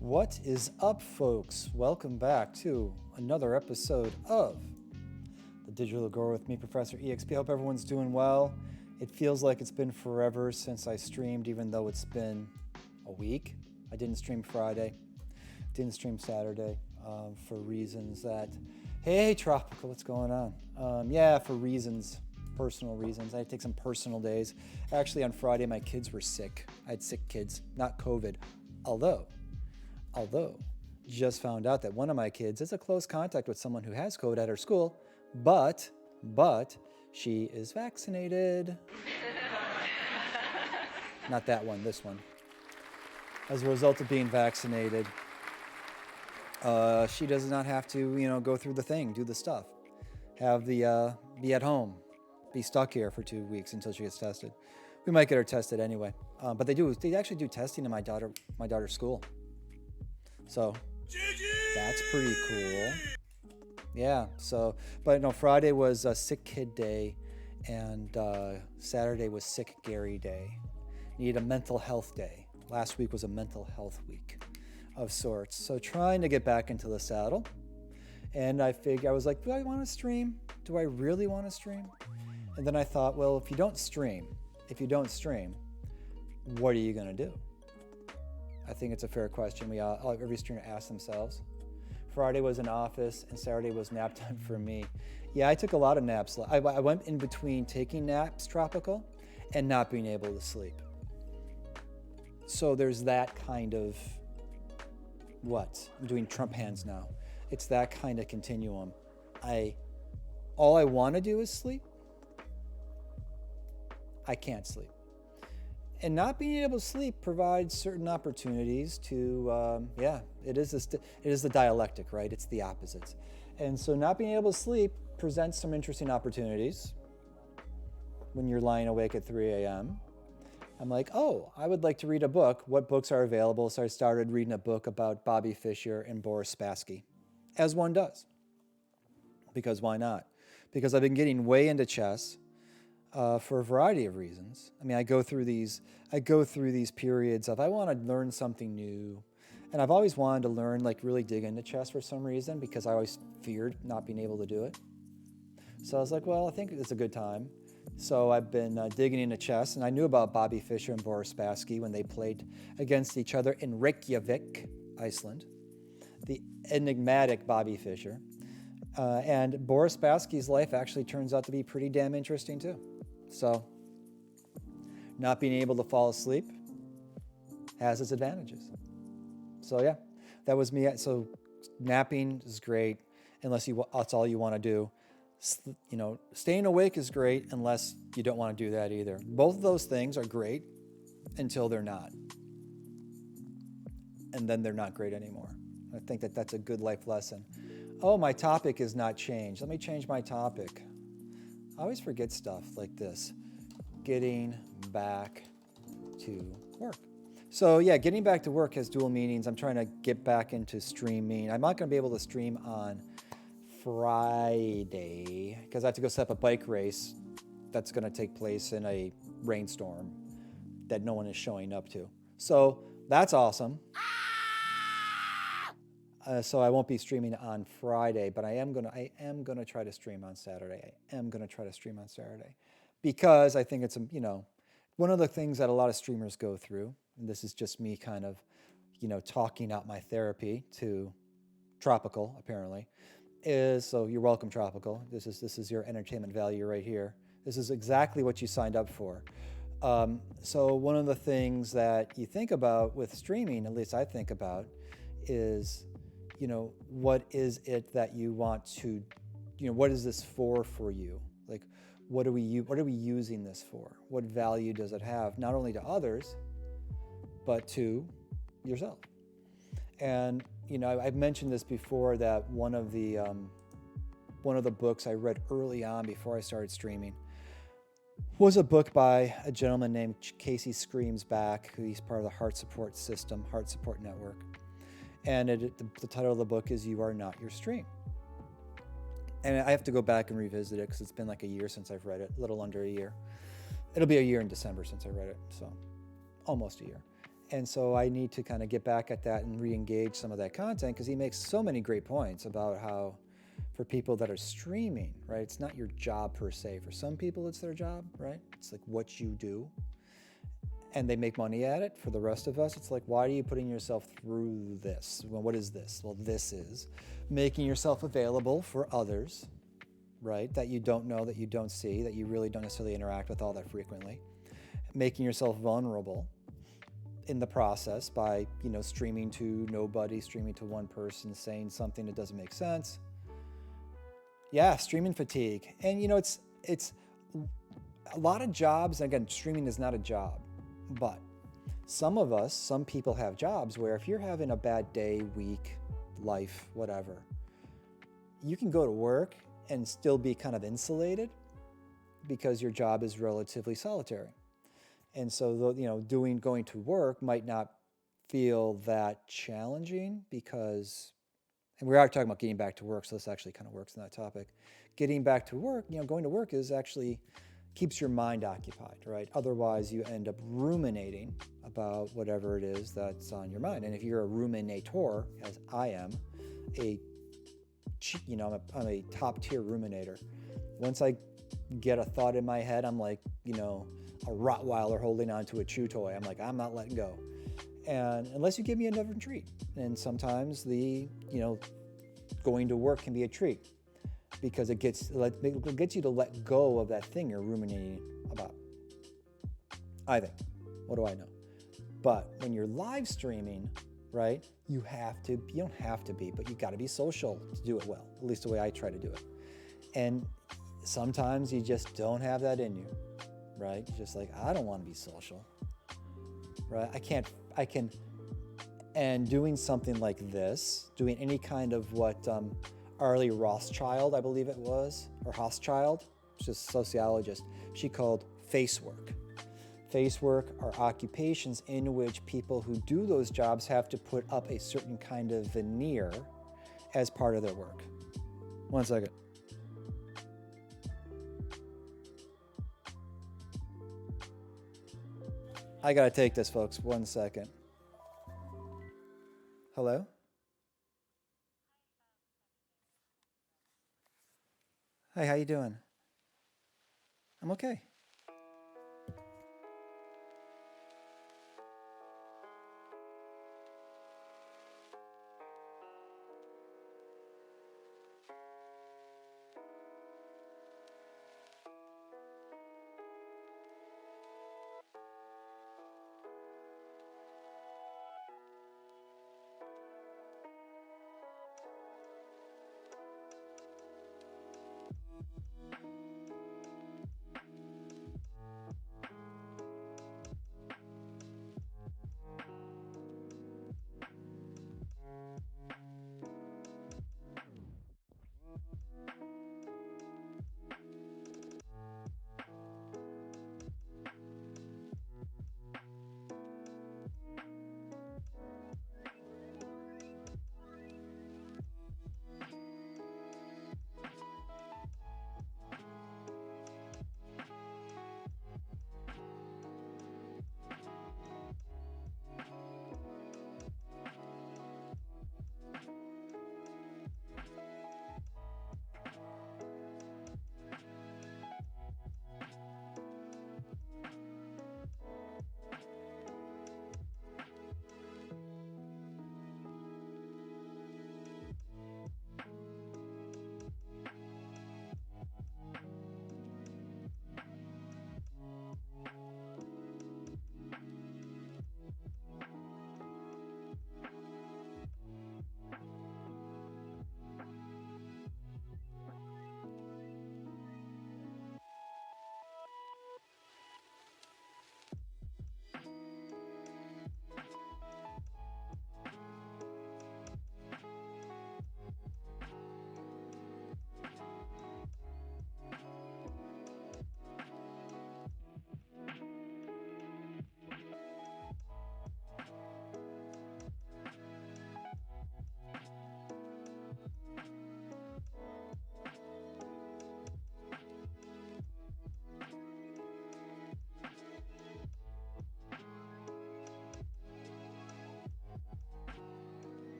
What is up, folks? Welcome back to another episode of The Digital Grower with me, Professor EXP. I hope everyone's doing well. It feels like it's been forever since I streamed, even though it's been a week. I didn't stream Friday, didn't stream Saturday for reasons that, hey, Tropical, what's going on? For reasons, personal reasons. I had to take some personal days. Actually, on Friday, my kids were sick. I had sick kids, not COVID, although, just found out that one of my kids is a close contact with someone who has COVID at her school, but she is vaccinated. Not that one, this one. As a result of being vaccinated, she does not have to, go through the thing, do the stuff, have the be at home, be stuck here for 2 weeks until she gets tested. We might get her tested anyway, but they actually do testing in my daughter's school. So that's pretty cool. Yeah, but no, Friday was a sick kid day, and Saturday was sick Gary day. Need a mental health day. Last week was a mental health week of sorts. So trying to get back into the saddle. And I was like, do I want to stream? Do I really want to stream? And then I thought, well, if you don't stream, what are you going to do? I think it's a fair question every streamer asks themselves. Friday was in office and Saturday was nap time for me. Yeah, I took a lot of naps. I went in between taking naps, Tropical, and not being able to sleep. So there's that kind of, I'm doing Trump hands now. It's that kind of continuum. All I want to do is sleep. I can't sleep. And not being able to sleep provides certain opportunities to, it is the dialectic, right? It's the opposites. And so not being able to sleep presents some interesting opportunities when you're lying awake at 3 a.m. I'm like, I would like to read a book. What books are available? So I started reading a book about Bobby Fischer and Boris Spassky, as one does. Because why not? Because I've been getting way into chess. For a variety of reasons. I mean, I go through these periods of I want to learn something new, and I've always wanted to learn, really dig into chess for some reason, because I always feared not being able to do it. So I was like, well, I think it's a good time. So I've been digging into chess, and I knew about Bobby Fischer and Boris Spassky when they played against each other in Reykjavik, Iceland. The enigmatic Bobby Fischer. And Boris Spassky's life actually turns out to be pretty damn interesting too. So, not being able to fall asleep has its advantages. So yeah, that was me. So napping is great unless that's all you want to do. Staying awake is great unless you don't want to do that either. Both of those things are great until they're not. And then they're not great anymore. I think that's a good life lesson. Oh, my topic is not changed. Let me change my topic. I always forget stuff like this. Getting back to work. So yeah, getting back to work has dual meanings. I'm trying to get back into streaming. I'm not going to be able to stream on Friday because I have to go set up a bike race that's going to take place in a rainstorm that no one is showing up to. So that's awesome. So I won't be streaming on Friday, but I am gonna try to stream on Saturday. Because I think it's one of the things that a lot of streamers go through, and this is just me kind of talking out my therapy to Tropical apparently, is, so you're welcome, Tropical. This is your entertainment value right here. This is exactly what you signed up for. So one of the things that you think about with streaming, at least I think about, is what is it that you want to, what is this for you? Like, what are we using this for? What value does it have, not only to others, but to yourself? And I've mentioned this before, that one of the books I read early on before I started streaming was a book by a gentleman named Casey Screams Back, who he's part of the Heart Support System, Heart Support Network. And the title of the book is "You Are Not Your Stream." And I have to go back and revisit it because it's been like a year since I've read it, a little under a year. It'll be a year in December since I read it, so almost a year. And so I need to kind of get back at that and re-engage some of that content, because he makes so many great points about how for people that are streaming, right, it's not your job per se. For some people, it's their job, right? It's like what you do, and they make money at it. For the rest of us, it's like, why are you putting yourself through this? Well, what is this? Well, this is making yourself available for others, right, that you don't know, that you don't see, that you really don't necessarily interact with all that frequently. Making yourself vulnerable in the process by, streaming to nobody, streaming to one person, saying something that doesn't make sense. Yeah, streaming fatigue. And, it's a lot of jobs. Again, streaming is not a job. But some people have jobs where if you're having a bad day, week, life, whatever, you can go to work and still be kind of insulated because your job is relatively solitary. And so, going to work might not feel that challenging because, and we are talking about getting back to work, so this actually kind of works in that topic. Getting back to work, going to work is actually keeps your mind occupied, right? Otherwise, you end up ruminating about whatever it is that's on your mind. And if you're a ruminator, as I am, I'm a top tier ruminator. Once I get a thought in my head, I'm like, a Rottweiler holding onto a chew toy. I'm like, I'm not letting go. And unless you give me another treat. And sometimes going to work can be a treat, because it gets you to let go of that thing you're ruminating about. I think. What do I know? But when you're live streaming, right, you don't have to be, but you got to be social to do it well, at least the way I try to do it. And sometimes you just don't have that in you, right? Just like, I don't want to be social, right? I can, and doing something like this, doing any kind of what Arlie Rothschild, I believe it was, or Hochschild, she's a sociologist, she called face work. Face work are occupations in which people who do those jobs have to put up a certain kind of veneer as part of their work. One second. I gotta take this, folks. 1 second. Hello? Hey, how you doing? I'm okay.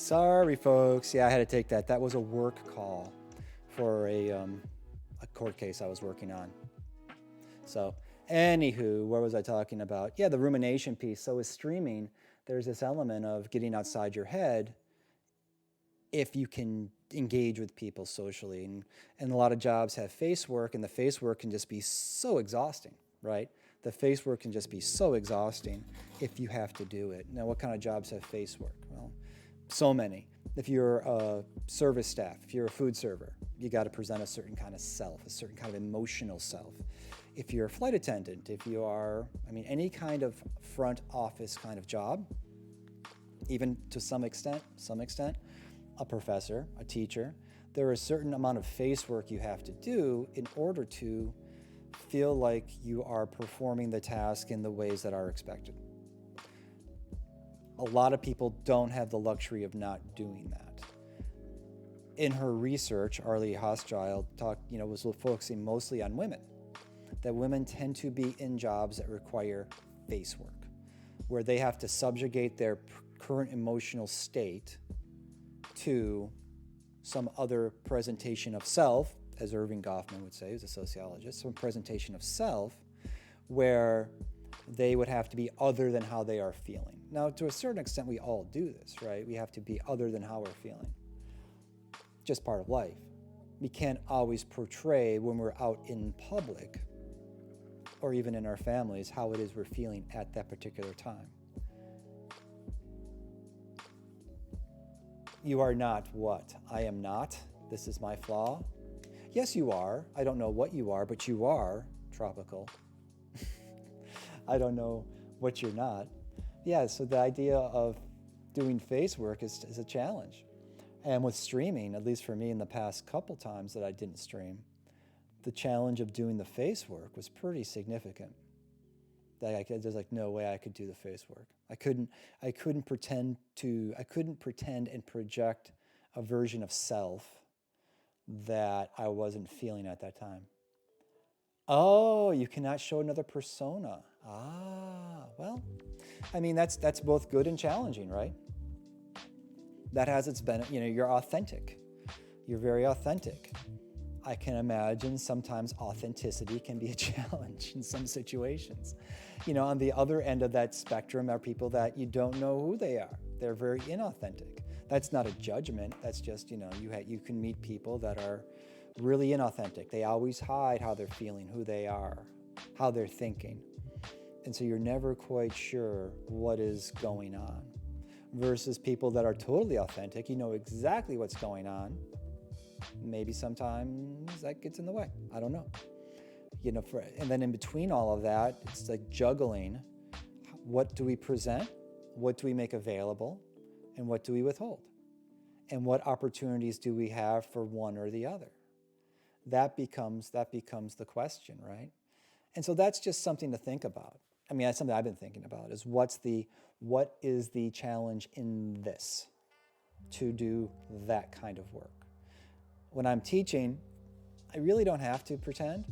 Sorry, folks. Yeah, I had to take that. That was a work call for a court case I was working on. So, anywho, what was I talking about? Yeah, the rumination piece. So, with streaming, there's this element of getting outside your head if you can engage with people socially. And a lot of jobs have face work, and the face work can just be so exhausting, right? The face work can just be so exhausting if you have to do it. Now, what kind of jobs have face work? Well, so many. If you're a service staff, if you're a food server, you got to present a certain kind of self, a certain kind of emotional self. If you're a flight attendant, if you are, any kind of front office kind of job, even to some extent, a professor, a teacher, there is a certain amount of face work you have to do in order to feel like you are performing the task in the ways that are expected. A lot of people don't have the luxury of not doing that. In her research, Arlie Hochschild was focusing mostly on women, that women tend to be in jobs that require face work, where they have to subjugate their current emotional state to some other presentation of self, as Irving Goffman would say, who's a sociologist, some presentation of self where they would have to be other than how they are feeling. Now, to a certain extent, we all do this, right? We have to be other than how we're feeling. Just part of life. We can't always portray when we're out in public or even in our families how it is we're feeling at that particular time. You are not what? I am not. This is my flaw. Yes, you are. I don't know what you are, but you are tropical. I don't know what you're not. Yeah, so the idea of doing face work is a challenge. And with streaming, at least for me in the past couple times that I didn't stream, the challenge of doing the face work was pretty significant. There's like no way I could do the face work. I couldn't pretend and project a version of self that I wasn't feeling at that time. Oh, you cannot show another persona. Well, that's both good and challenging, right? That has its benefit. You're authentic. You're very authentic. I can imagine sometimes authenticity can be a challenge in some situations. On the other end of that spectrum are people that you don't know who they are. They're very inauthentic. That's not a judgment. That's just, you can meet people that are really inauthentic. They always hide how they're feeling, who they are, how they're thinking. And so you're never quite sure what is going on. Versus people that are totally authentic, you know exactly what's going on. Maybe sometimes that gets in the way. I don't know. And then in between all of that, it's like juggling. What do we present? What do we make available? And what do we withhold? And what opportunities do we have for one or the other? That becomes the question, right? And so that's just something to think about. That's something I've been thinking about is what is the challenge in this to do that kind of work? When I'm teaching, I really don't have to pretend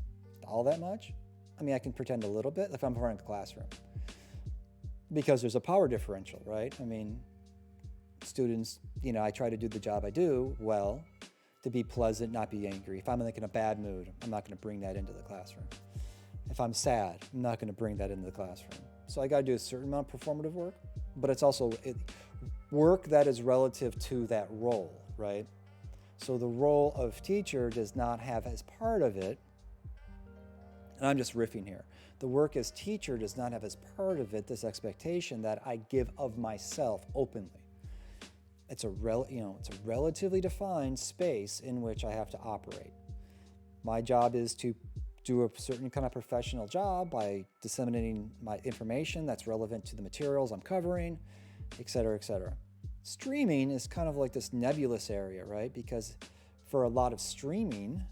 all that much. I can pretend a little bit if I'm in front of the classroom because there's a power differential, right? Students, I try to do the job I do well, to be pleasant, not be angry. If I'm in a bad mood, I'm not going to bring that into the classroom. If I'm sad, I'm not going to bring that into the classroom. So I got to do a certain amount of performative work, but it's also work that is relative to that role, right? So the role of teacher does not have as part of it, and I'm just riffing here, the work as teacher does not have as part of it this expectation that I give of myself openly. It's a relatively defined space in which I have to operate. My job is to do a certain kind of professional job by disseminating my information that's relevant to the materials I'm covering, et cetera, et cetera. Streaming is kind of like this nebulous area, right? Because for a lot of streaming,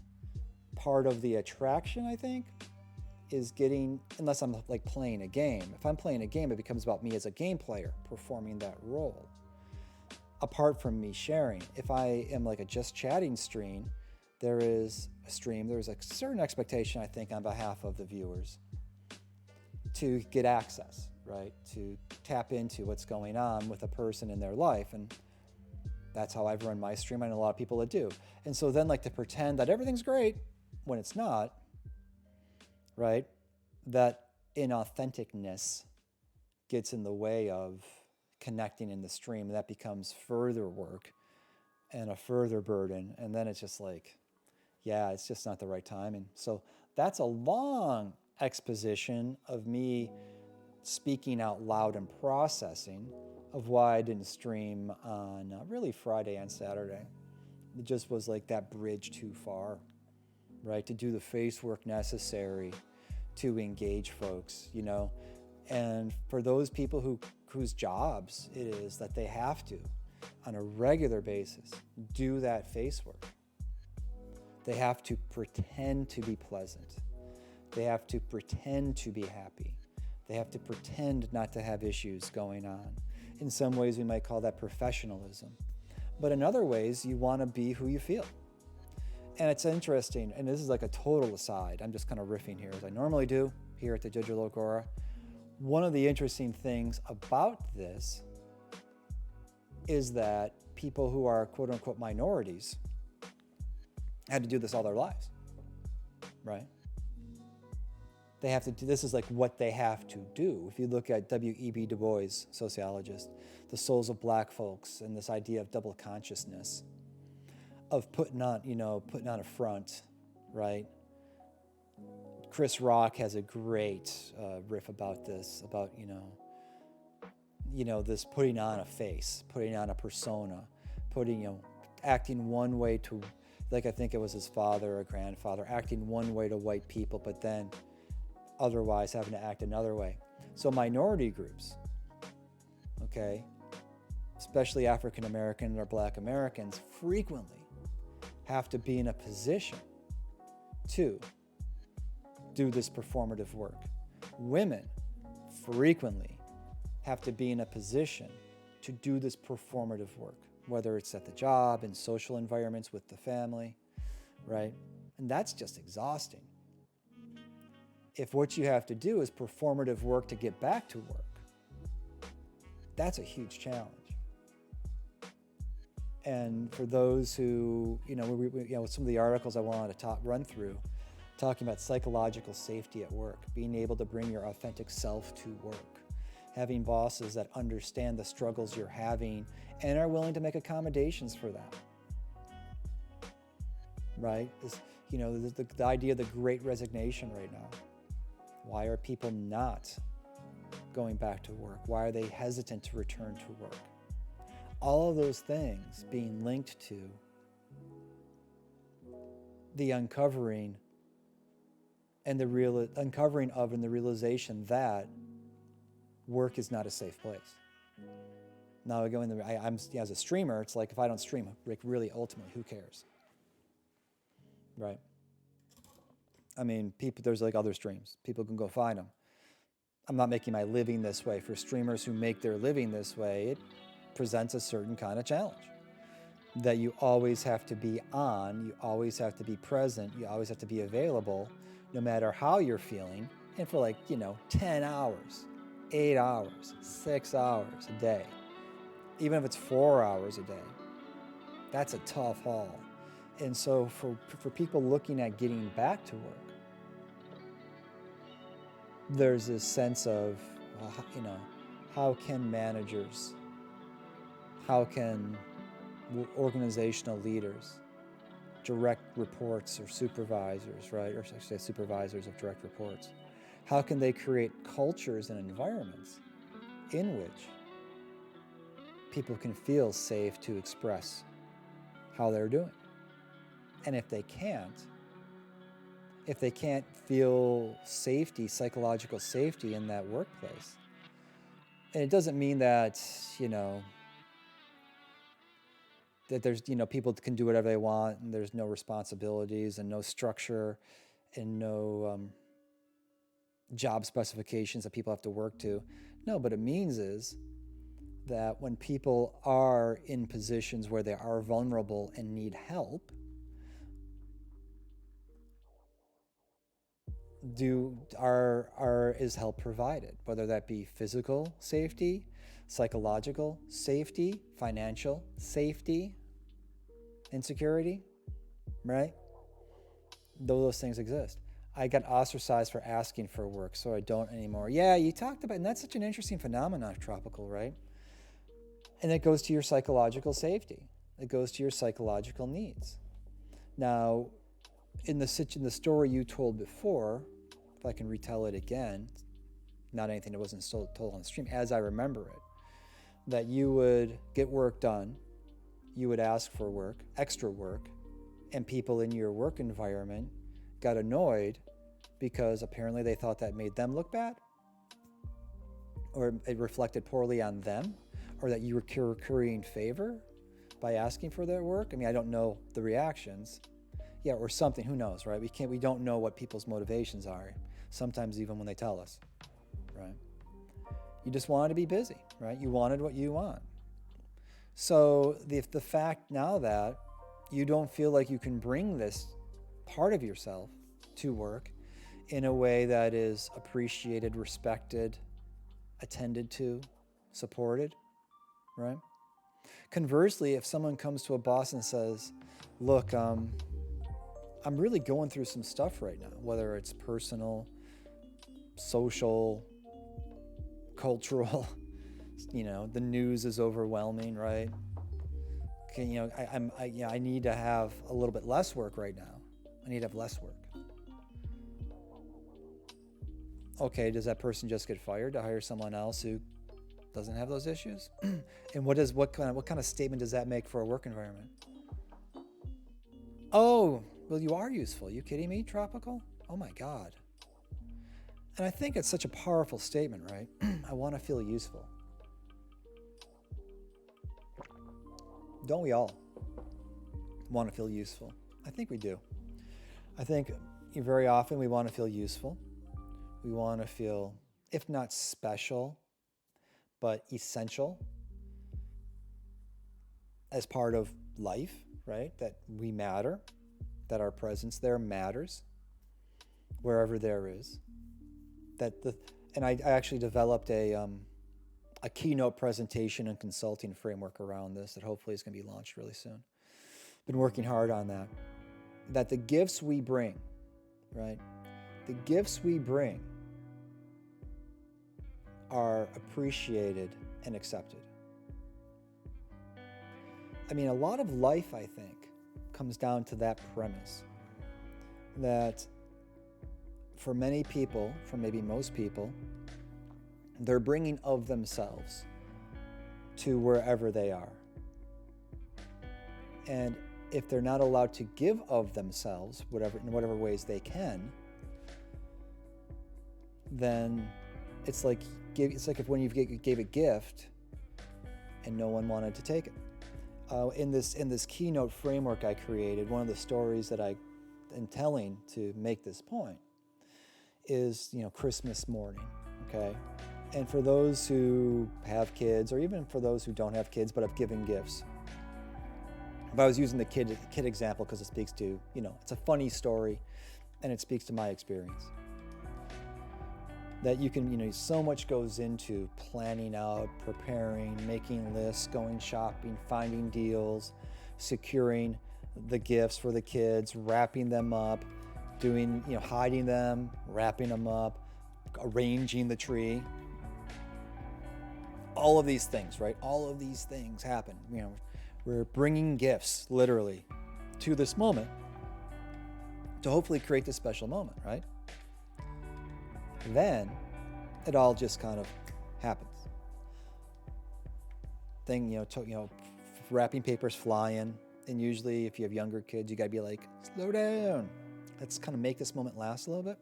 part of the attraction, I think, is unless I'm like playing a game. If I'm playing a game, it becomes about me as a game player performing that role. Apart from me sharing, if I am like a just chatting stream, there's a certain expectation, I think, on behalf of the viewers to get access, right? To tap into what's going on with a person in their life. And That's how I've run my stream. I know a lot of people that do. And so then, like, to pretend that everything's great when it's not, right? That inauthenticness gets in the way of connecting in the stream, and that becomes further work and a further burden. And then it's just like, yeah, it's just not the right time. And so that's a long exposition of me speaking out loud and processing of why I didn't stream on really Friday and Saturday. It just was like that bridge too far, right? To do the face work necessary to engage folks, you know? And for those people whose jobs it is that they have to, on a regular basis, do that face work, they have to pretend to be pleasant. They have to pretend to be happy. They have to pretend not to have issues going on. In some ways, we might call that professionalism. But in other ways, you want to be who you feel. And it's interesting, and this is like a total aside. I'm just kind of riffing here, as I normally do here at the Digital Agora. One of the interesting things about this is that people who are quote unquote minorities had to do this all their lives, right? They have to do, this is like what they have to do. If you look at W.E.B. Du Bois, sociologist, the souls of black folks, and this idea of double consciousness, of putting on a front, right? Chris Rock has a great riff about this, about, this putting on a face, putting on a persona, acting one way to, like I think it was his father or grandfather, acting one way to white people, but then otherwise having to act another way. So minority groups, okay, especially African American or Black Americans, frequently have to be in a position to do this performative work. Women frequently have to be in a position to do this performative work, whether it's at the job, in social environments, with the family, right? And that's just exhausting. If what you have to do is performative work to get back to work, that's a huge challenge. And for those who, some of the articles I wanted to run through, talking about psychological safety at work, being able to bring your authentic self to work, having bosses that understand the struggles you're having and are willing to make accommodations for that, right? The idea of the great resignation right now. Why are people not going back to work? Why are they hesitant to return to work? All of those things being linked to the uncovering of and the realization that work is not a safe place. Now I'm as a streamer, it's like if I don't stream, like really ultimately, who cares? Right? I mean, there's like other streams. People can go find them. I'm not making my living this way. For streamers who make their living this way, it presents a certain kind of challenge. That you always have to be on, you always have to be present, you always have to be available, no matter how you're feeling, and for 10 hours, 8 hours, 6 hours a day. Even if it's 4 hours a day, that's a tough haul. And so for people looking at getting back to work, there's this sense of, how can managers, how can organizational leaders, direct reports or supervisors, right? Or actually supervisors of direct reports, how can they create cultures and environments in which people can feel safe to express how they're doing? And if they can't feel safety, psychological safety in that workplace, and it doesn't mean that, that there's, people can do whatever they want and there's no responsibilities and no structure and no job specifications that people have to work to. No, but it means is that when people are in positions where they are vulnerable and need help, is help provided, whether that be physical safety, psychological safety, financial safety, insecurity, right? Those things exist. I got ostracized for asking for work, so I don't anymore. Yeah, you talked about, and that's such an interesting phenomenon, Tropical, right? And it goes to your psychological safety. It goes to your psychological needs. Now, in the story you told before, if I can retell it again, not anything that wasn't told on the stream, as I remember it, that you would get work done, you would ask for work, extra work, and people in your work environment got annoyed because apparently they thought that made them look bad, or it reflected poorly on them, or that you were currying favor by asking for their work. I mean, I don't know the reactions. Yeah, or something, who knows, right? We don't know what people's motivations are, sometimes even when they tell us, right? You just wanted to be busy, right? You wanted what you want. So the fact now that you don't feel like you can bring this part of yourself to work in a way that is appreciated, respected, attended to, supported, right? Conversely, if someone comes to a boss and says, look, I'm really going through some stuff right now, whether it's personal, social, cultural, the news is overwhelming, right? I need to have a little bit less work right now. I need to have less work. Okay, does that person just get fired to hire someone else who doesn't have those issues? And what kind of statement does that make for a work environment? Oh, well, you are useful. Are you kidding me, Tropical? Oh my God. And I think it's such a powerful statement, right? I want to feel useful. Don't we all want to feel useful? I think we do. I think very often we want to feel useful. We want to feel, if not special, but essential as part of life, right? That we matter, that our presence there matters, wherever there is. And I actually developed a keynote presentation and consulting framework around this that hopefully is going to be launched really soon. Been working hard on that. That the gifts we bring, right? The gifts we bring are appreciated and accepted. I mean, a lot of life, I think, comes down to that premise. That for many people, for maybe most people, they're bringing of themselves to wherever they are. And if they're not allowed to give of themselves, in whatever ways they can, then it's like if when you gave a gift and no one wanted to take it. In this keynote framework I created, one of the stories that I am telling to make this point is, Christmas morning, okay? And for those who have kids, or even for those who don't have kids but have given gifts, if I was using the kid example because it speaks to, it's a funny story and it speaks to my experience. That you can, so much goes into planning out, preparing, making lists, going shopping, finding deals, securing the gifts for the kids, wrapping them up, doing, hiding them, wrapping them up, arranging the tree. All of these things, right? All of these things happen. We're bringing gifts, literally, to this moment to hopefully create this special moment, right? Then it all just kind of happens. Wrapping paper's flying, and usually if you have younger kids, you gotta be like, slow down. Let's kind of make this moment last a little bit.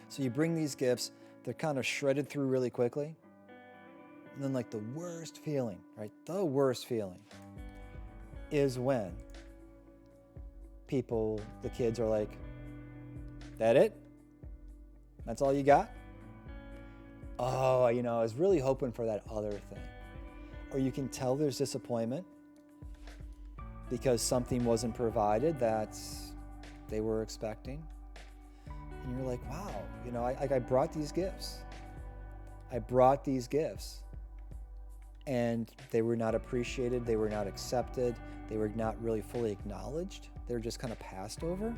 So you bring these gifts, they're kind of shredded through really quickly. And then the worst feeling, right? The worst feeling is when the kids are like, that it? That's all you got? Oh, I was really hoping for that other thing. Or you can tell there's disappointment because something wasn't provided that they were expecting. And you're like, wow, I brought these gifts. I brought these gifts and they were not appreciated, they were not accepted, they were not really fully acknowledged. They were just kind of passed over.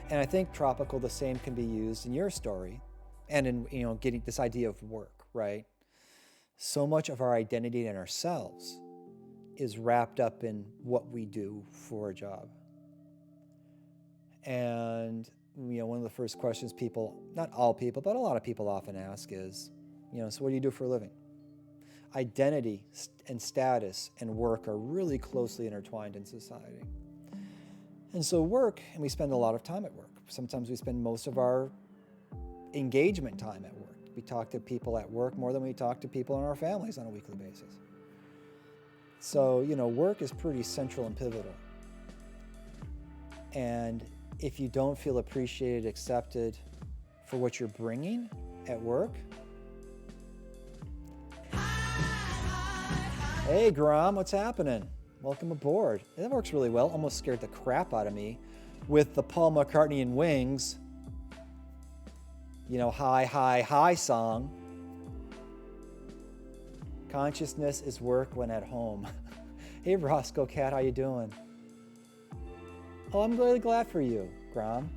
And I think tropical, the same can be used in your story and in, getting this idea of work, right? So much of our identity and ourselves is wrapped up in what we do for a job. And, one of the first questions people, not all people, but a lot of people often ask is, so what do you do for a living? Identity and status and work are really closely intertwined in society. And so work, and we spend a lot of time at work. Sometimes we spend most of our engagement time at work. We talk to people at work more than we talk to people in our families on a weekly basis. So, work is pretty central and pivotal. And if you don't feel appreciated, accepted for what you're bringing at work, hey, Grom, what's happening? Welcome aboard. That works really well. Almost scared the crap out of me with the Paul McCartney and Wings, High, High, High song. Consciousness is work when at home. Hey, Roscoe Cat, how you doing? Oh, I'm really glad for you, Grom.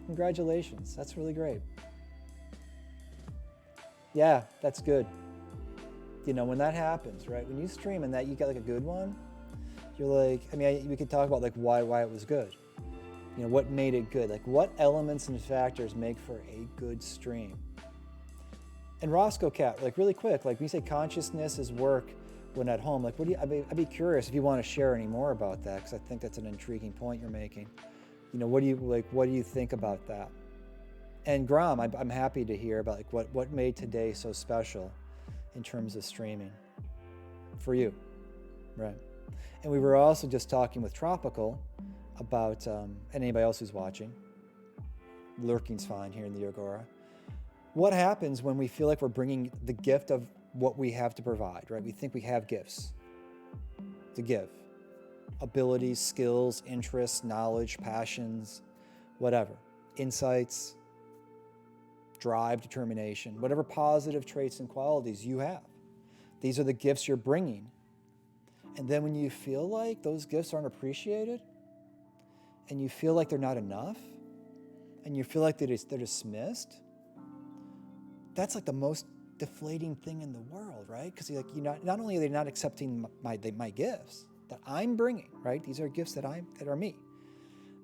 Congratulations. That's really great. Yeah, that's good. When that happens, right? When you stream and that you get like a good one, you're like, we could talk about like why it was good. What made it good? Like what elements and factors make for a good stream? And Roscoe Cat, like really quick, like when you say consciousness is work when at home, like I'd be curious if you want to share any more about that, because I think that's an intriguing point you're making. What do you think about that? And Grom, I'm happy to hear about like what made today so special in terms of streaming for you, right? And we were also just talking with Tropical about, and anybody else who's watching, lurking's fine here in the Agora. What happens when we feel like we're bringing the gift of what we have to provide, right? We think we have gifts to give. Abilities, skills, interests, knowledge, passions, whatever. Insights, drive, determination, whatever positive traits and qualities you have. These are the gifts you're bringing. And then when you feel like those gifts aren't appreciated, and you feel like they're not enough, and you feel like they're dismissed, that's like the most deflating thing in the world, right? Because not only are they not accepting my gifts that I'm bringing, right? These are gifts that are me.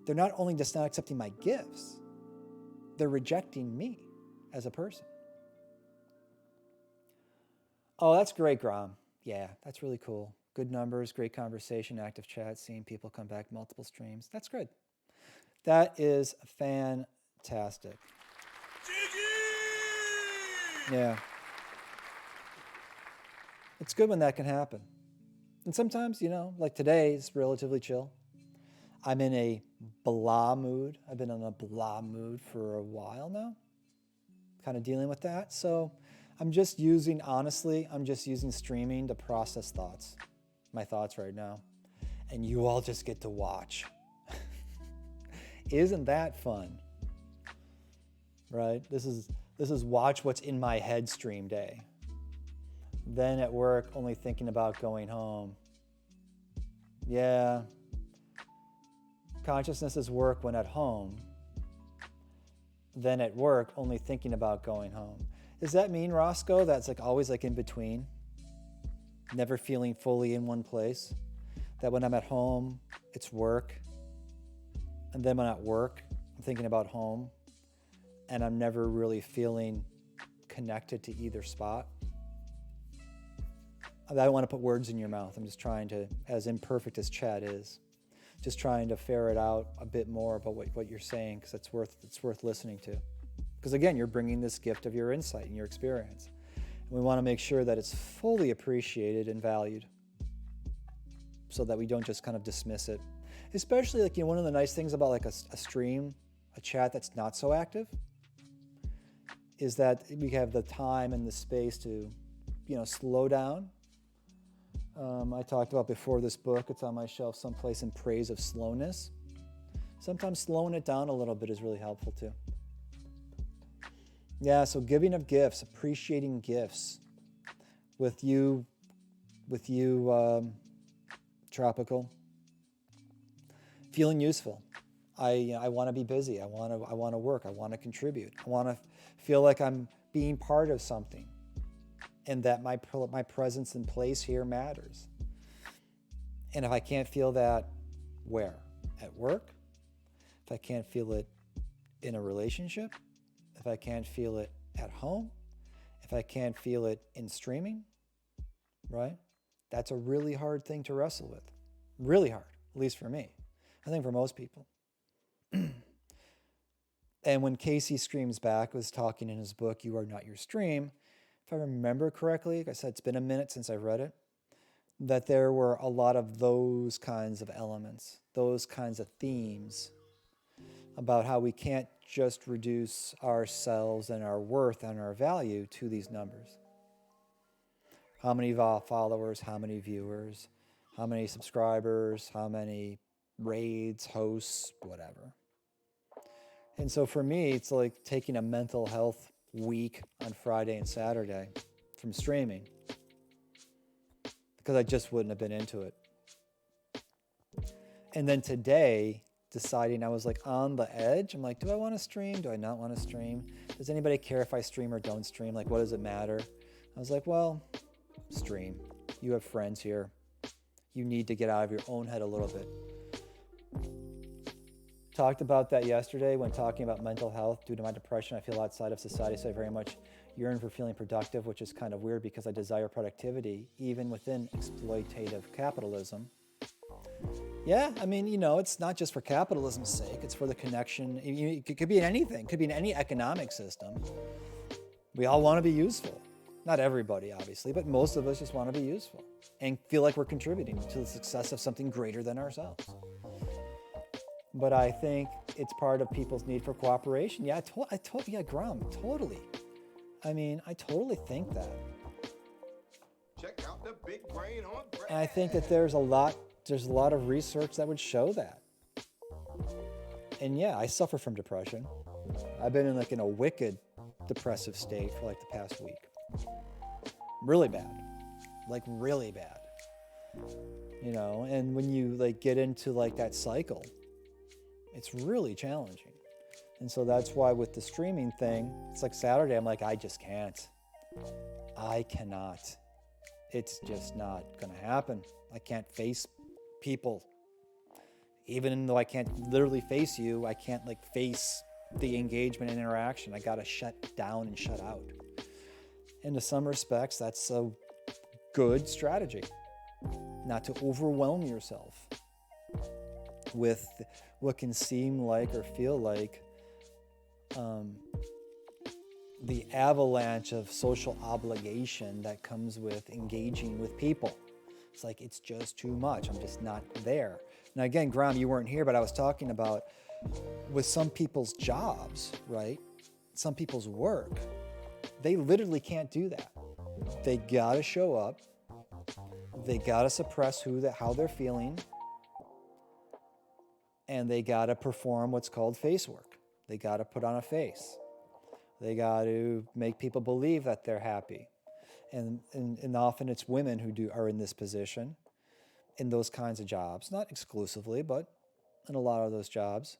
They're not only just not accepting my gifts, they're rejecting me as a person. Oh, that's great, Grom. Yeah, that's really cool. Good numbers, great conversation, active chat, seeing people come back, multiple streams. That's good. That is fantastic. Yeah. It's good when that can happen. And sometimes, like today is relatively chill. I'm in a blah mood. I've been in a blah mood for a while now, kind of dealing with that. So I'm just using streaming to process thoughts, my thoughts right now. And you all just get to watch. Isn't that fun? Right? This is watch what's in my head stream day. Then at work, only thinking about going home. Yeah. Consciousness is work when at home. Then at work, only thinking about going home. Does that mean, Roscoe, that's like always like in between? Never feeling fully in one place? That when I'm at home, it's work. And then when I'm at work, I'm thinking about home. And I'm never really feeling connected to either spot? I don't want to put words in your mouth. I'm just trying to, as imperfect as chat is, just trying to ferret out a bit more about what you're saying, because it's worth listening to. Because again, you're bringing this gift of your insight and your experience. And we want to make sure that it's fully appreciated and valued, so that we don't just kind of dismiss it. Especially like, one of the nice things about like a stream, a chat that's not so active, is that we have the time and the space to, slow down. I talked about before this book, it's on my shelf someplace, in praise of slowness. Sometimes slowing it down a little bit is really helpful too. Yeah, so giving of gifts, appreciating gifts, with you with you, Tropical. Feeling useful. I want to be busy. I want to work. I want to contribute. I want to feel like I'm being part of something, and that my presence and place here matters. And if I can't feel that, where? At work? If I can't feel it in a relationship? If I can't feel it at home? If I can't feel it in streaming? Right? That's a really hard thing to wrestle with. Really hard, at least for me. I think for most people. And when Casey Screams Back was talking in his book, You Are Not Your Stream, if I remember correctly, like I said, it's been a minute since I've read it, that there were a lot of those kinds of elements, those kinds of themes about how we can't just reduce ourselves and our worth and our value to these numbers. How many followers, how many viewers, how many subscribers, how many raids, hosts, whatever. And so for me, it's like taking a mental health week on Friday and Saturday from streaming, because I just wouldn't have been into it. And then today, deciding, I was like on the edge. I'm like, do I want to stream? Do I not want to stream? Does anybody care if I stream or don't stream? Like, what does it matter? I was like, well, stream. You have friends here. You need to get out of your own head a little bit. Talked about that yesterday when talking about mental health. Due to my depression, I feel outside of society, so I very much yearn for feeling productive, which is kind of weird because I desire productivity, even within exploitative capitalism. Yeah, I mean, it's not just for capitalism's sake. It's for the connection. It could be in anything. It could be in any economic system. We all want to be useful. Not everybody, obviously, but most of us just want to be useful and feel like we're contributing to the success of something greater than ourselves. But I think it's part of people's need for cooperation. Yeah, Grum, totally. I mean, I totally think that. Check out the big brain on Brad. And I think that there's a lot of research that would show that. And yeah, I suffer from depression. I've been in a wicked depressive state for the past week. Really bad. Really bad. And when you get into that cycle, it's really challenging. And so that's why with the streaming thing, it's like Saturday, I'm like, I just can't. I cannot. It's just not going to happen. I can't face people. Even though I can't literally face you, I can't face the engagement and interaction. I got to shut down and shut out. And to some respects, that's a good strategy. Not to overwhelm yourself with what can seem like or feel like the avalanche of social obligation that comes with engaging with people. It's it's just too much. I'm just not there. Now again, Graham, you weren't here, but I was talking about with some people's jobs, right? Some people's work, they literally can't do that. They gotta show up. They gotta suppress how they're feeling. And they got to perform what's called face work. They got to put on a face. They got to make people believe that they're happy. And often it's women who are in this position, in those kinds of jobs. Not exclusively, but in a lot of those jobs.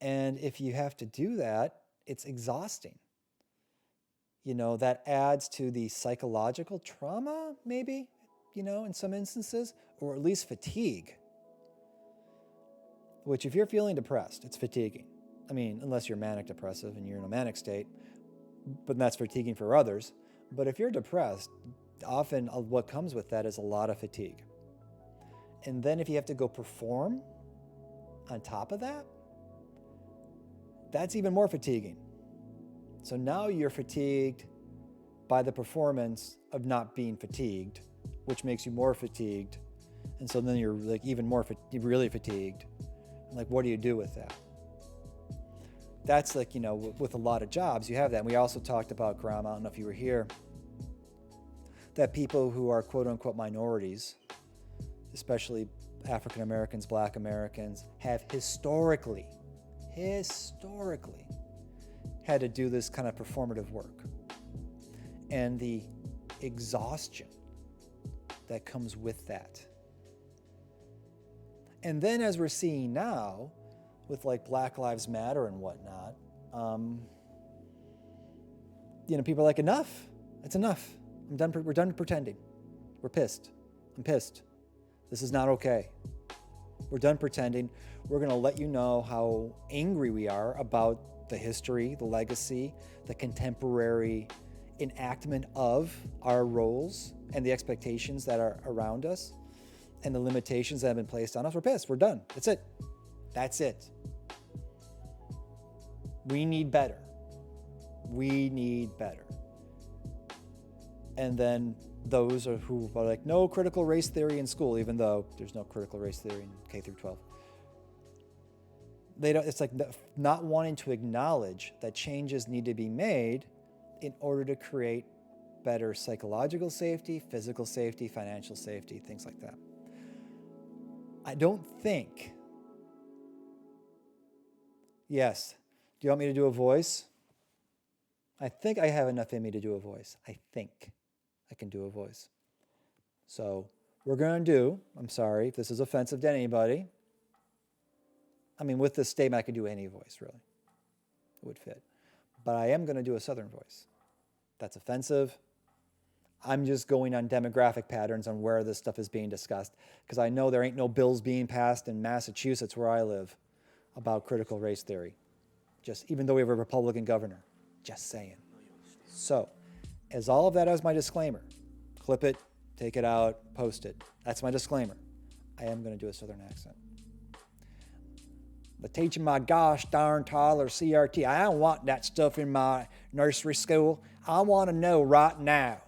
And if you have to do that, it's exhausting. That adds to the psychological trauma, maybe, in some instances, or at least fatigue. Which, if you're feeling depressed, it's fatiguing. I mean, unless you're manic depressive and you're in a manic state, but that's fatiguing for others. But if you're depressed, often what comes with that is a lot of fatigue. And then if you have to go perform on top of that, that's even more fatiguing. So now you're fatigued by the performance of not being fatigued, which makes you more fatigued. And so then you're even more really fatigued. What do you do with that? That's with a lot of jobs, you have that. And we also talked about, Graham, I don't know if you were here, that people who are quote unquote minorities, especially African Americans, Black Americans, have historically had to do this kind of performative work. And the exhaustion that comes with that. And then as we're seeing now, with like Black Lives Matter and whatnot, people are like, enough. It's enough. We're done pretending. We're pissed. I'm pissed. This is not okay. We're done pretending. We're going to let you know how angry we are about the history, the legacy, the contemporary enactment of our roles and the expectations that are around us and the limitations that have been placed on us. We're pissed. We're done. That's it. That's it. We need better. We need better. And then those who are like, no critical race theory in school, even though there's no critical race theory in K through 12. It's like not wanting to acknowledge that changes need to be made in order to create better psychological safety, physical safety, financial safety, things like that. I don't think. Yes. Do you want me to do a voice? I think I have enough in me to do a voice. I think I can do a voice. So we're going to do, I'm sorry if this is offensive to anybody. I mean, with this statement, I could do any voice, really. It would fit. But I am going to do a Southern voice. That's offensive. I'm just going on demographic patterns on where this stuff is being discussed, because I know there ain't no bills being passed in Massachusetts, where I live, about critical race theory. Just even though we have a Republican governor. Just saying. So, as all of that as my disclaimer, clip it, take it out, post it. That's my disclaimer. I am going to do a Southern accent. But teaching my gosh darn toddler CRT, I don't want that stuff in my nursery school. I want to know right now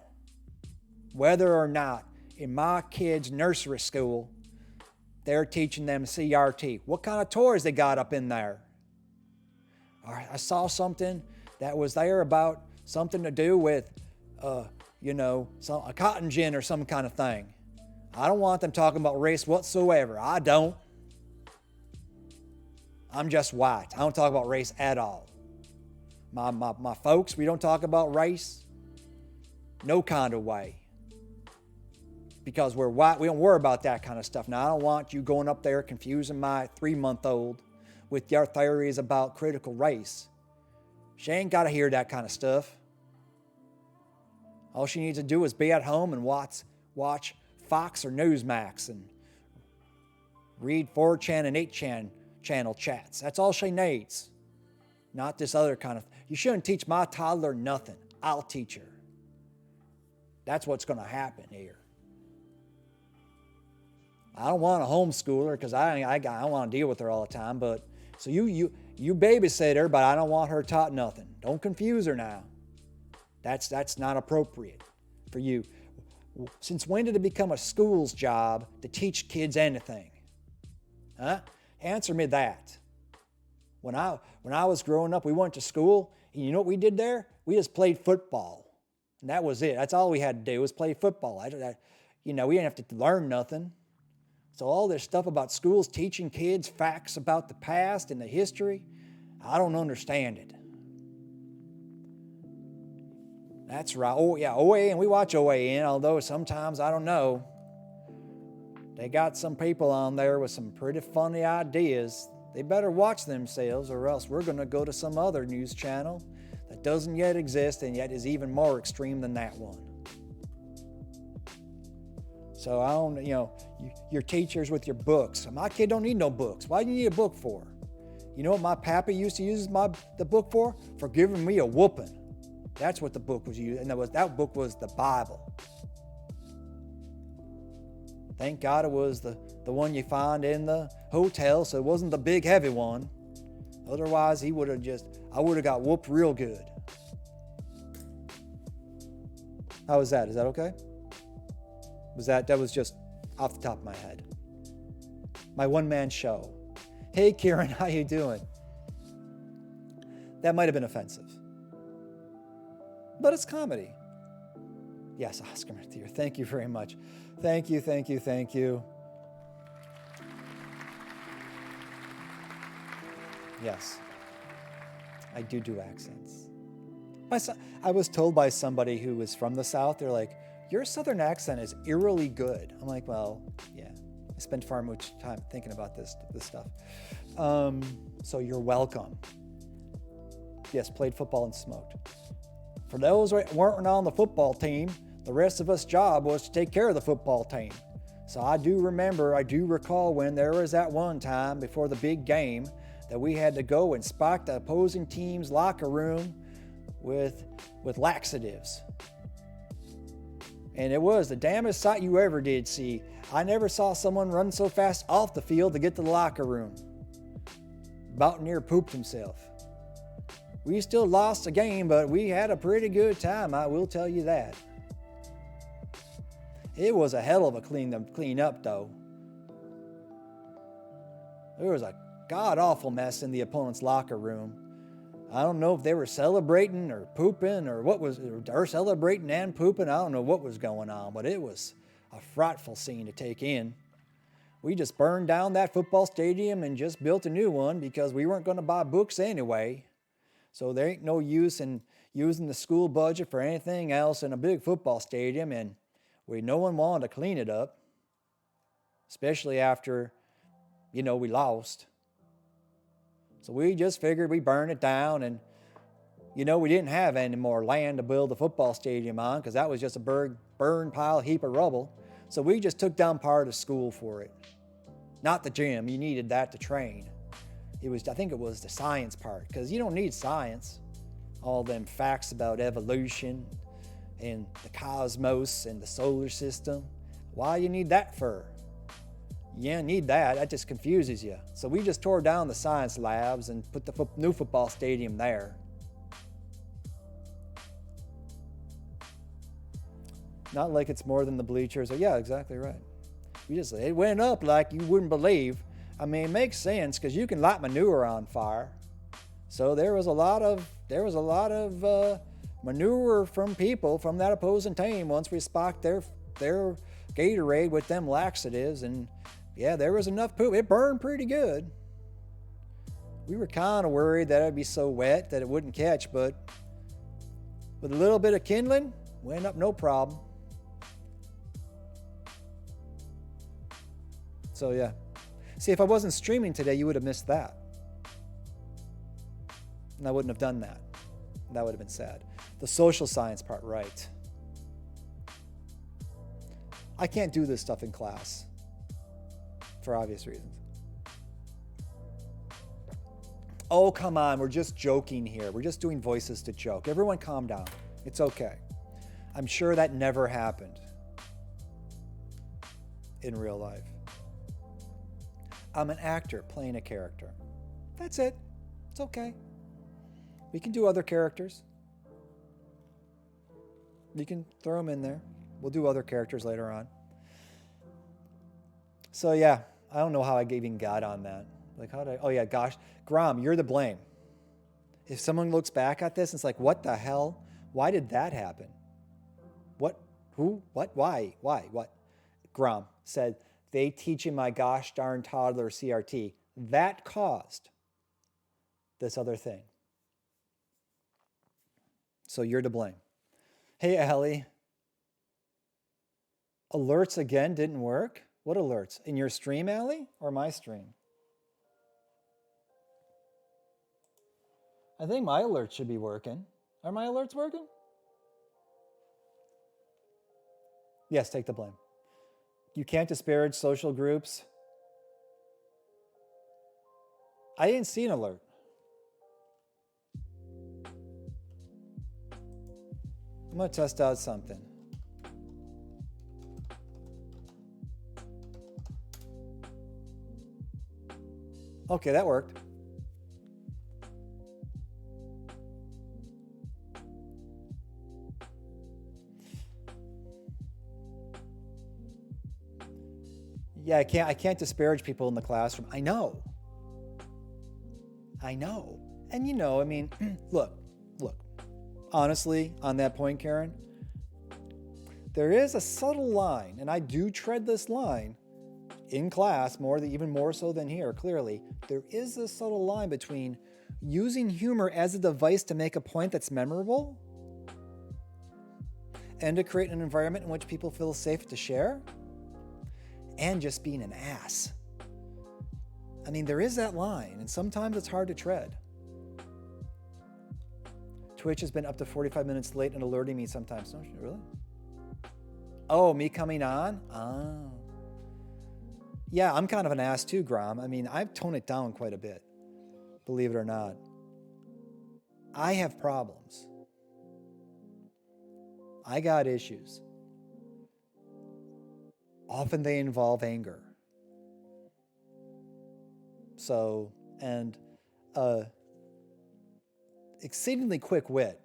whether or not in my kids' nursery school they're teaching them CRT. What kind of toys they got up in there? I saw something that was there about something to do with, a cotton gin or some kind of thing. I don't want them talking about race whatsoever. I don't. I'm just white. I don't talk about race at all. My folks, we don't talk about race. No kind of way. Because we're white, we don't worry about that kind of stuff. Now, I don't want you going up there confusing my 3-month-old with your theories about critical race. She ain't got to hear that kind of stuff. All she needs to do is be at home and watch Fox or Newsmax and read 4chan and 8chan channel chats. That's all she needs. Not this other kind of... You shouldn't teach my toddler nothing. I'll teach her. That's what's going to happen here. I don't want a homeschooler because I don't want to deal with her all the time. But so you babysit her, but I don't want her taught nothing. Don't confuse her now. That's not appropriate for you. Since when did it become a school's job to teach kids anything? Huh? Answer me that. When I was growing up, we went to school, and you know what we did there? We just played football. And that was it. That's all we had to do was play football. We didn't have to learn nothing. So all this stuff about schools teaching kids facts about the past and the history, I don't understand it. That's right. Oh, yeah, OAN. We watch OAN, although sometimes, I don't know, they got some people on there with some pretty funny ideas. They better watch themselves, or else we're going to go to some other news channel that doesn't yet exist and yet is even more extreme than that one. So I don't, your teachers with your books. My kid don't need no books. Why do you need a book for? You know what my pappy used to use the book for? For giving me a whooping. That's what the book was used, and that book was the Bible. Thank God it was the one you find in the hotel, so it wasn't the big heavy one. Otherwise, I would have got whooped real good. How was that? Is that okay? That was just off the top of my head. My one-man show. Hey, Kieran, how you doing? That might have been offensive. But it's comedy. Yes, Oscar Mathieu, thank you very much. Thank you, thank you, thank you. Yes, I do accents. I was told by somebody who was from the South, they're like, your Southern accent is eerily good. I'm like, well, yeah. I spent far much time thinking about this stuff. So you're welcome. Yes, played football and smoked. For those who weren't on the football team, the rest of us' job was to take care of the football team. So I do recall when there was that one time before the big game that we had to go and spike the opposing team's locker room with laxatives. And it was the damnedest sight you ever did see. I never saw someone run so fast off the field to get to the locker room. About near pooped himself. We still lost the game, but we had a pretty good time, I will tell you that. It was a hell of a clean up, though. There was a god-awful mess in the opponent's locker room. I don't know if they were celebrating or pooping or celebrating and pooping. I don't know what was going on, but it was a frightful scene to take in. We just burned down that football stadium and just built a new one because we weren't going to buy books anyway. So there ain't no use in using the school budget for anything else in a big football stadium, and no one wanted to clean it up, especially after, we lost. So we just figured we'd burn it down, and, we didn't have any more land to build the football stadium on because that was just a burned pile heap of rubble. So we just took down part of the school for it. Not the gym. You needed that to train. I think it was the science part, because you don't need science. All them facts about evolution and the cosmos and the solar system. Why you need that for? You don't need that. That just confuses you. So we just tore down the science labs and put the new football stadium there. Not like it's more than the bleachers. Yeah, exactly right. It went up like you wouldn't believe. I mean, it makes sense because you can light manure on fire. So there was a lot of manure from people from that opposing team once we spiked their Gatorade with them laxatives, and yeah, there was enough poop. It burned pretty good. We were kind of worried that it'd be so wet that it wouldn't catch, but with a little bit of kindling, went up no problem. So yeah. See, if I wasn't streaming today, you would have missed that. And I wouldn't have done that. That would have been sad. The social science part, right. I can't do this stuff in class for obvious reasons. Oh, come on. We're just joking here. We're just doing voices to joke. Everyone calm down. It's okay. I'm sure that never happened in real life. I'm an actor playing a character. That's it. It's okay. We can do other characters. You can throw them in there. We'll do other characters later on. So yeah, I don't know how I even got on that. Gosh, Grom, you're to blame. If someone looks back at this and it's like, what the hell? Why did that happen? What? Who? What? Why? What? Grom said, they teaching my gosh darn toddler CRT. That caused this other thing. So you're to blame. Hey, Ellie. Alerts again didn't work? What alerts? In your stream, Allie, or my stream? I think my alerts should be working. Are my alerts working? Yes, take the blame. You can't disparage social groups. I didn't see an alert. I'm going to test out something. Okay, that worked. Yeah, I can't disparage people in the classroom. I know. And look. Honestly, on that point, Karen, there is a subtle line, and I do tread this line in class even more so than here, clearly. There is a subtle line between using humor as a device to make a point that's memorable and to create an environment in which people feel safe to share, and just being an ass. I mean, there is that line, and sometimes it's hard to tread. Twitch has been up to 45 minutes late and alerting me sometimes. No, really? Oh, me coming on? Oh. Yeah, I'm kind of an ass too, Grom. I mean, I've toned it down quite a bit, believe it or not. I have problems. I got issues. Often they involve anger. So, and exceedingly quick wit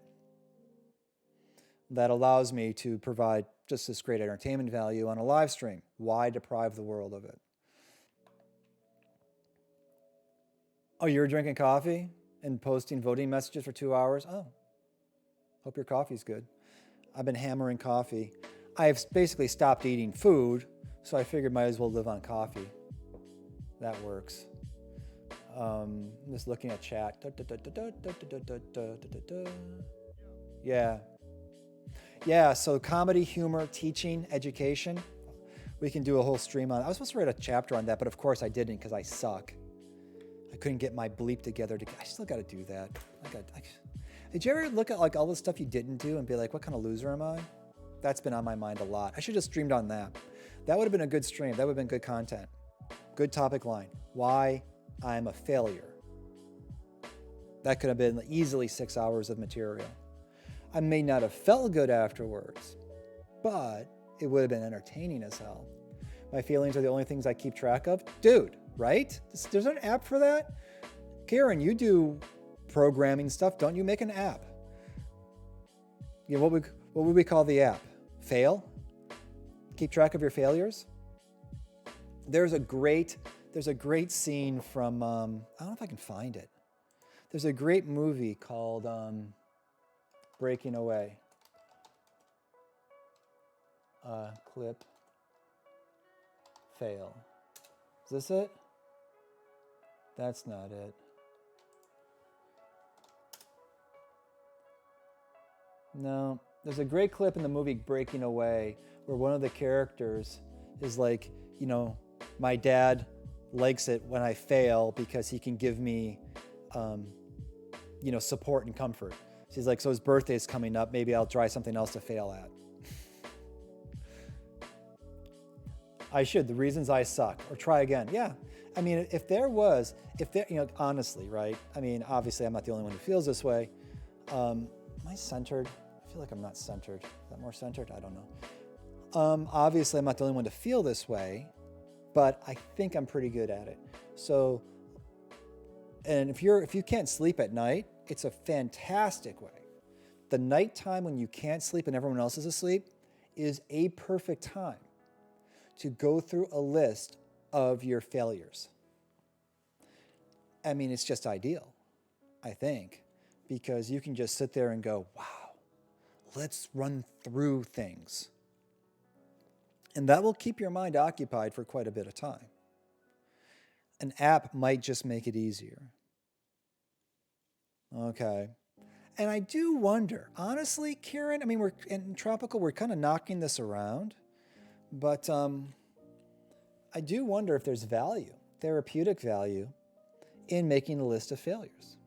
that allows me to provide just this great entertainment value on a live stream. Why deprive the world of it? Oh, you're drinking coffee and posting voting messages for 2 hours? Oh, hope your coffee's good. I've been hammering coffee. I've basically stopped eating food, so I figured might as well live on coffee. That works. I'm just looking at chat. Yeah. Yeah, so comedy, humor, teaching, education. We can do a whole stream on it. I was supposed to write a chapter on that, but of course I didn't because I suck. I couldn't get my bleep together. I still got to do that. Did you ever look at like all the stuff you didn't do and be like, what kind of loser am I? That's been on my mind a lot. I should have streamed on that. That would have been a good stream. That would have been good content. Good topic line. Why I'm a failure. That could have been easily 6 hours of material. I may not have felt good afterwards, but it would have been entertaining as hell. My feelings are the only things I keep track of. Dude, right? There's an app for that? Karen, you do programming stuff. Don't you make an app? Yeah, what would we call the app? Fail? Keep track of your failures? There's a great scene from, I don't know if I can find it. There's a great movie called Breaking Away. Clip. Fail. Is this it? That's not it. No. There's a great clip in the movie Breaking Away where one of the characters is like, my dad likes it when I fail because he can give me, support and comfort. So he's like, so his birthday's coming up. Maybe I'll try something else to fail at. I should. The reasons I suck. Or try again. Yeah. I mean, honestly, right? I mean, obviously, I'm not the only one who feels this way. Am I centered? I feel like I'm not centered. Is that more centered? I don't know. Obviously, I'm not the only one to feel this way, but I think I'm pretty good at it. So, and if you can't sleep at night, it's a fantastic way. The nighttime when you can't sleep and everyone else is asleep is a perfect time to go through a list of your failures. I mean, it's just ideal, I think, because you can just sit there and go, wow, let's run through things. And that will keep your mind occupied for quite a bit of time. An app might just make it easier. Okay. And I do wonder, honestly, Kieran, I mean, we're in Tropical, we're kind of knocking this around, but I do wonder if there's value, therapeutic value, in making a list of failures.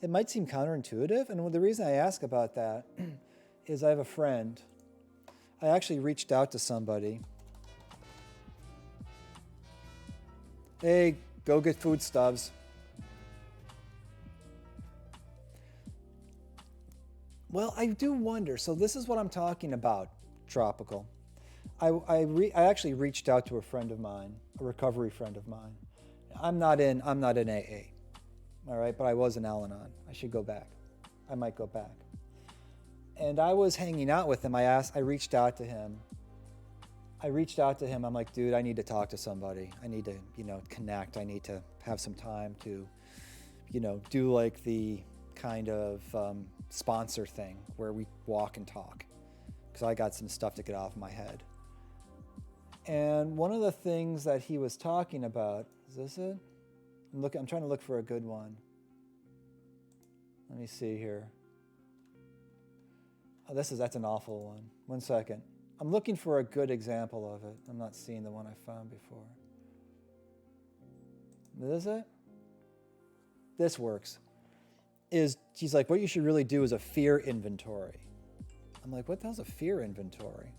It might seem counterintuitive, and the reason I ask about that is I have a friend. I actually reached out to somebody. Hey, go get foodstuffs. Well, I do wonder. So this is what I'm talking about, Tropical. I actually reached out to a friend of mine, a recovery friend of mine. I'm not in AA, all right, but I was in Al-Anon. I should go back. I might go back. And I was hanging out with him. I reached out to him. I'm like, dude, I need to talk to somebody. I need to, connect. I need to have some time to, do like the kind of sponsor thing where we walk and talk, because I got some stuff to get off my head. And one of the things that he was talking about, is this it? I'm trying to look for a good one. Let me see here. Oh, that's an awful one. 1 second. I'm looking for a good example of it. I'm not seeing the one I found before. This is it? This works. She's like, what you should really do is a fear inventory. I'm like, what the hell's a fear inventory?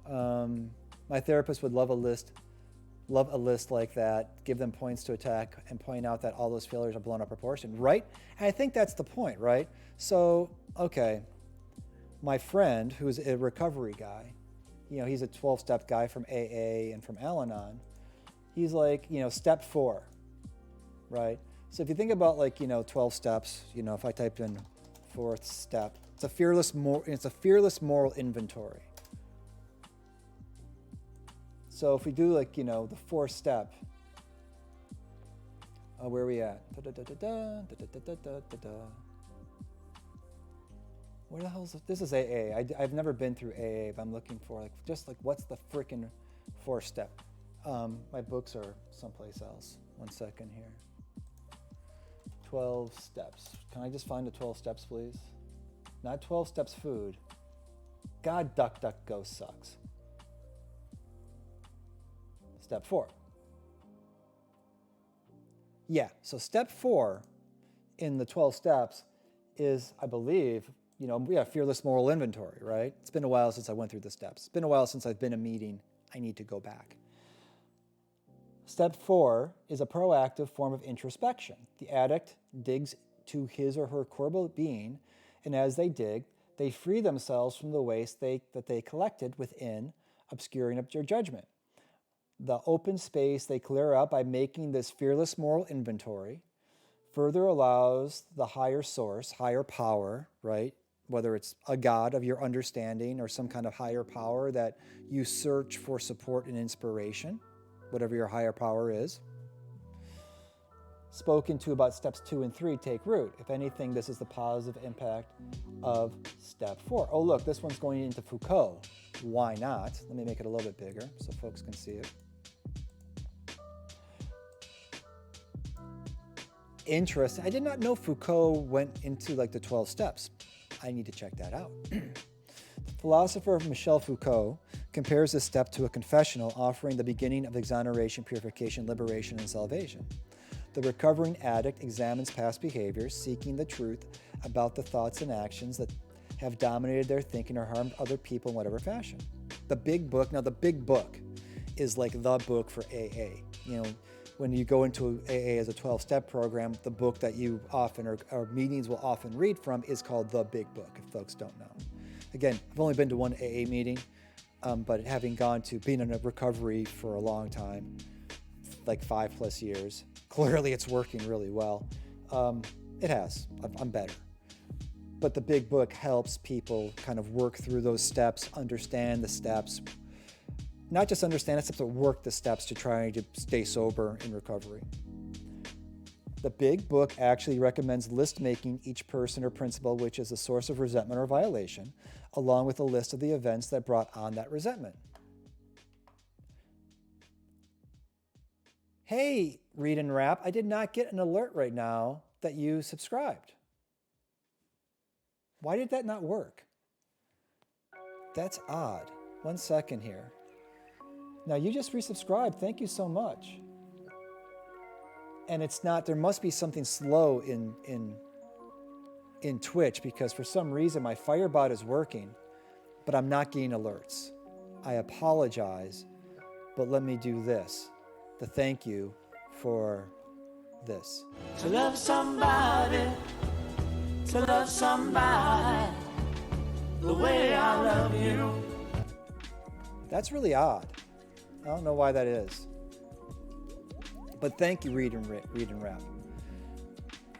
My therapist would love a list like that, give them points to attack, and point out that all those failures are blown out of proportion, right? And I think that's the point, right? So, okay, my friend, who's a recovery guy, he's a 12-step guy from AA and from Al-Anon. He's like, step 4, right? So if you think about 12 steps, if I typed in 4th step, it's a fearless moral inventory. So if we do the 4th step, where are we at? Where the hell is this? This is AA. I've never been through AA, but I'm looking for what's the freaking 4th step? My books are someplace else. 1 second here. 12 steps. Can I just find the 12 steps, please? Not 12 steps food. God, DuckDuckGo sucks. Step 4. Yeah, so step 4 in the 12 steps is, I believe, we have fearless moral inventory, right? It's been a while since I went through the steps. It's been a while since I've been in a meeting. I need to go back. Step 4 is a proactive form of introspection. The addict digs to his or her core being, and as they dig, they free themselves from the waste that they collected within, obscuring up their judgment. The open space they clear out by making this fearless moral inventory further allows the higher source, higher power, right? Whether it's a God of your understanding or some kind of higher power that you search for support and inspiration, whatever your higher power is. Spoken to about steps 2 and 3 take root. If anything, this is the positive impact of step 4. Oh, look, this one's going into Foucault. Why not? Let me make it a little bit bigger so folks can see it. Interesting. I did not know Foucault went into the 12 steps. I need to check that out. The philosopher Michel Foucault compares this step to a confessional offering the beginning of exoneration, purification, liberation, and salvation. The recovering addict examines past behaviors, seeking the truth about the thoughts and actions that have dominated their thinking or harmed other people in whatever fashion. The big book is like the book for AA. When you go into AA as a 12-step program, the book that you often, or meetings will often read from is called The Big Book, if folks don't know. Again, I've only been to one AA meeting, but having been in a recovery for a long time, 5+ years, clearly it's working really well. It has. I'm better. But the Big Book helps people kind of work through those steps, understand the steps, not just understand the steps, but work the steps to try to stay sober in recovery. The Big Book actually recommends list-making each person or principle which is a source of resentment or violation, along with a list of the events that brought on that resentment. Hey, Read and Rap, I did not get an alert right now that you subscribed. Why did that not work? That's odd. 1 second here. Now you just resubscribed. Thank you so much. And it's not, there must be something slow in Twitch because for some reason my Firebot is working, but I'm not getting alerts. I apologize, but let me do this. The thank you for this. To love somebody the way I love you. That's really odd. I don't know why that is. But thank you, Read and Rap.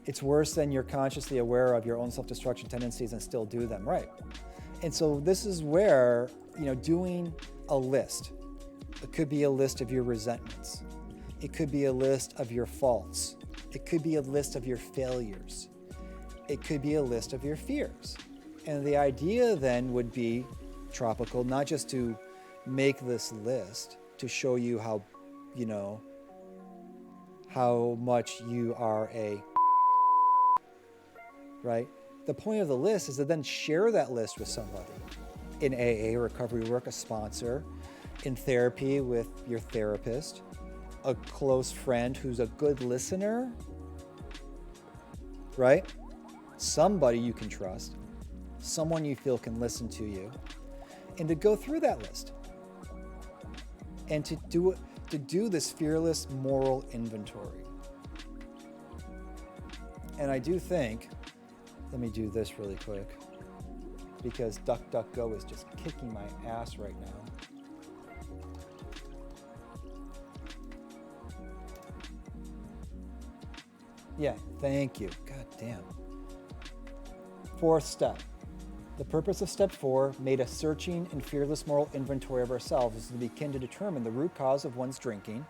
It's worse than you're consciously aware of your own self-destruction tendencies and still do them, right? And so this is where, doing a list. It could be a list of your resentments. It could be a list of your faults. It could be a list of your failures. It could be a list of your fears. And the idea then would be tropical, not just to make this list to show you how, how much you are right? the point of the list is to then share that list with somebody. In AA, recovery work, a sponsor. In therapy with your therapist. A close friend who's a good listener, right? Somebody you can trust. Someone you feel can listen to you. And to go through that list. And to do this fearless moral inventory. And I do think, let me do this really quick, because DuckDuckGo is just kicking my ass right now. Yeah, thank you. God damn. Fourth step. The purpose of step 4, made a searching and fearless moral inventory of ourselves, is to begin to determine the root cause of one's drinking,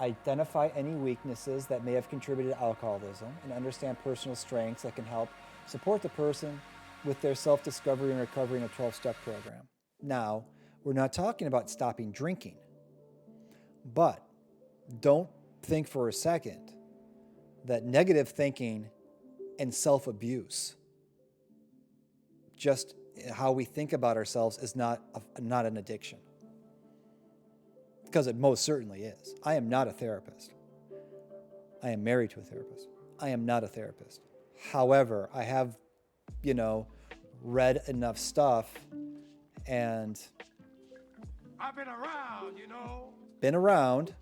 identify any weaknesses that may have contributed to alcoholism, and understand personal strengths that can help support the person with their self-discovery and recovery in a 12-step program. Now, we're not talking about stopping drinking, but don't think for a second that negative thinking and self-abuse, just how we think about ourselves, is not an addiction. Because it most certainly is. I am not a therapist. I am married to a therapist. I am not a therapist. However, I have, read enough stuff and I've been around, been around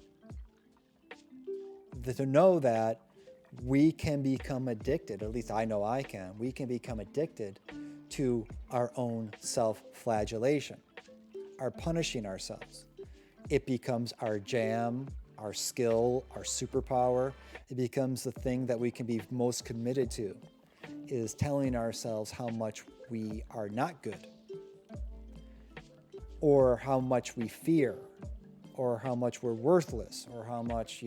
to know that we can become addicted, at least I know I can. We can become addicted to our own self-flagellation, our punishing ourselves. It becomes our jam, our skill, our superpower. It becomes the thing that we can be most committed to, is telling ourselves how much we are not good, or how much we fear, or how much we're worthless, or how much,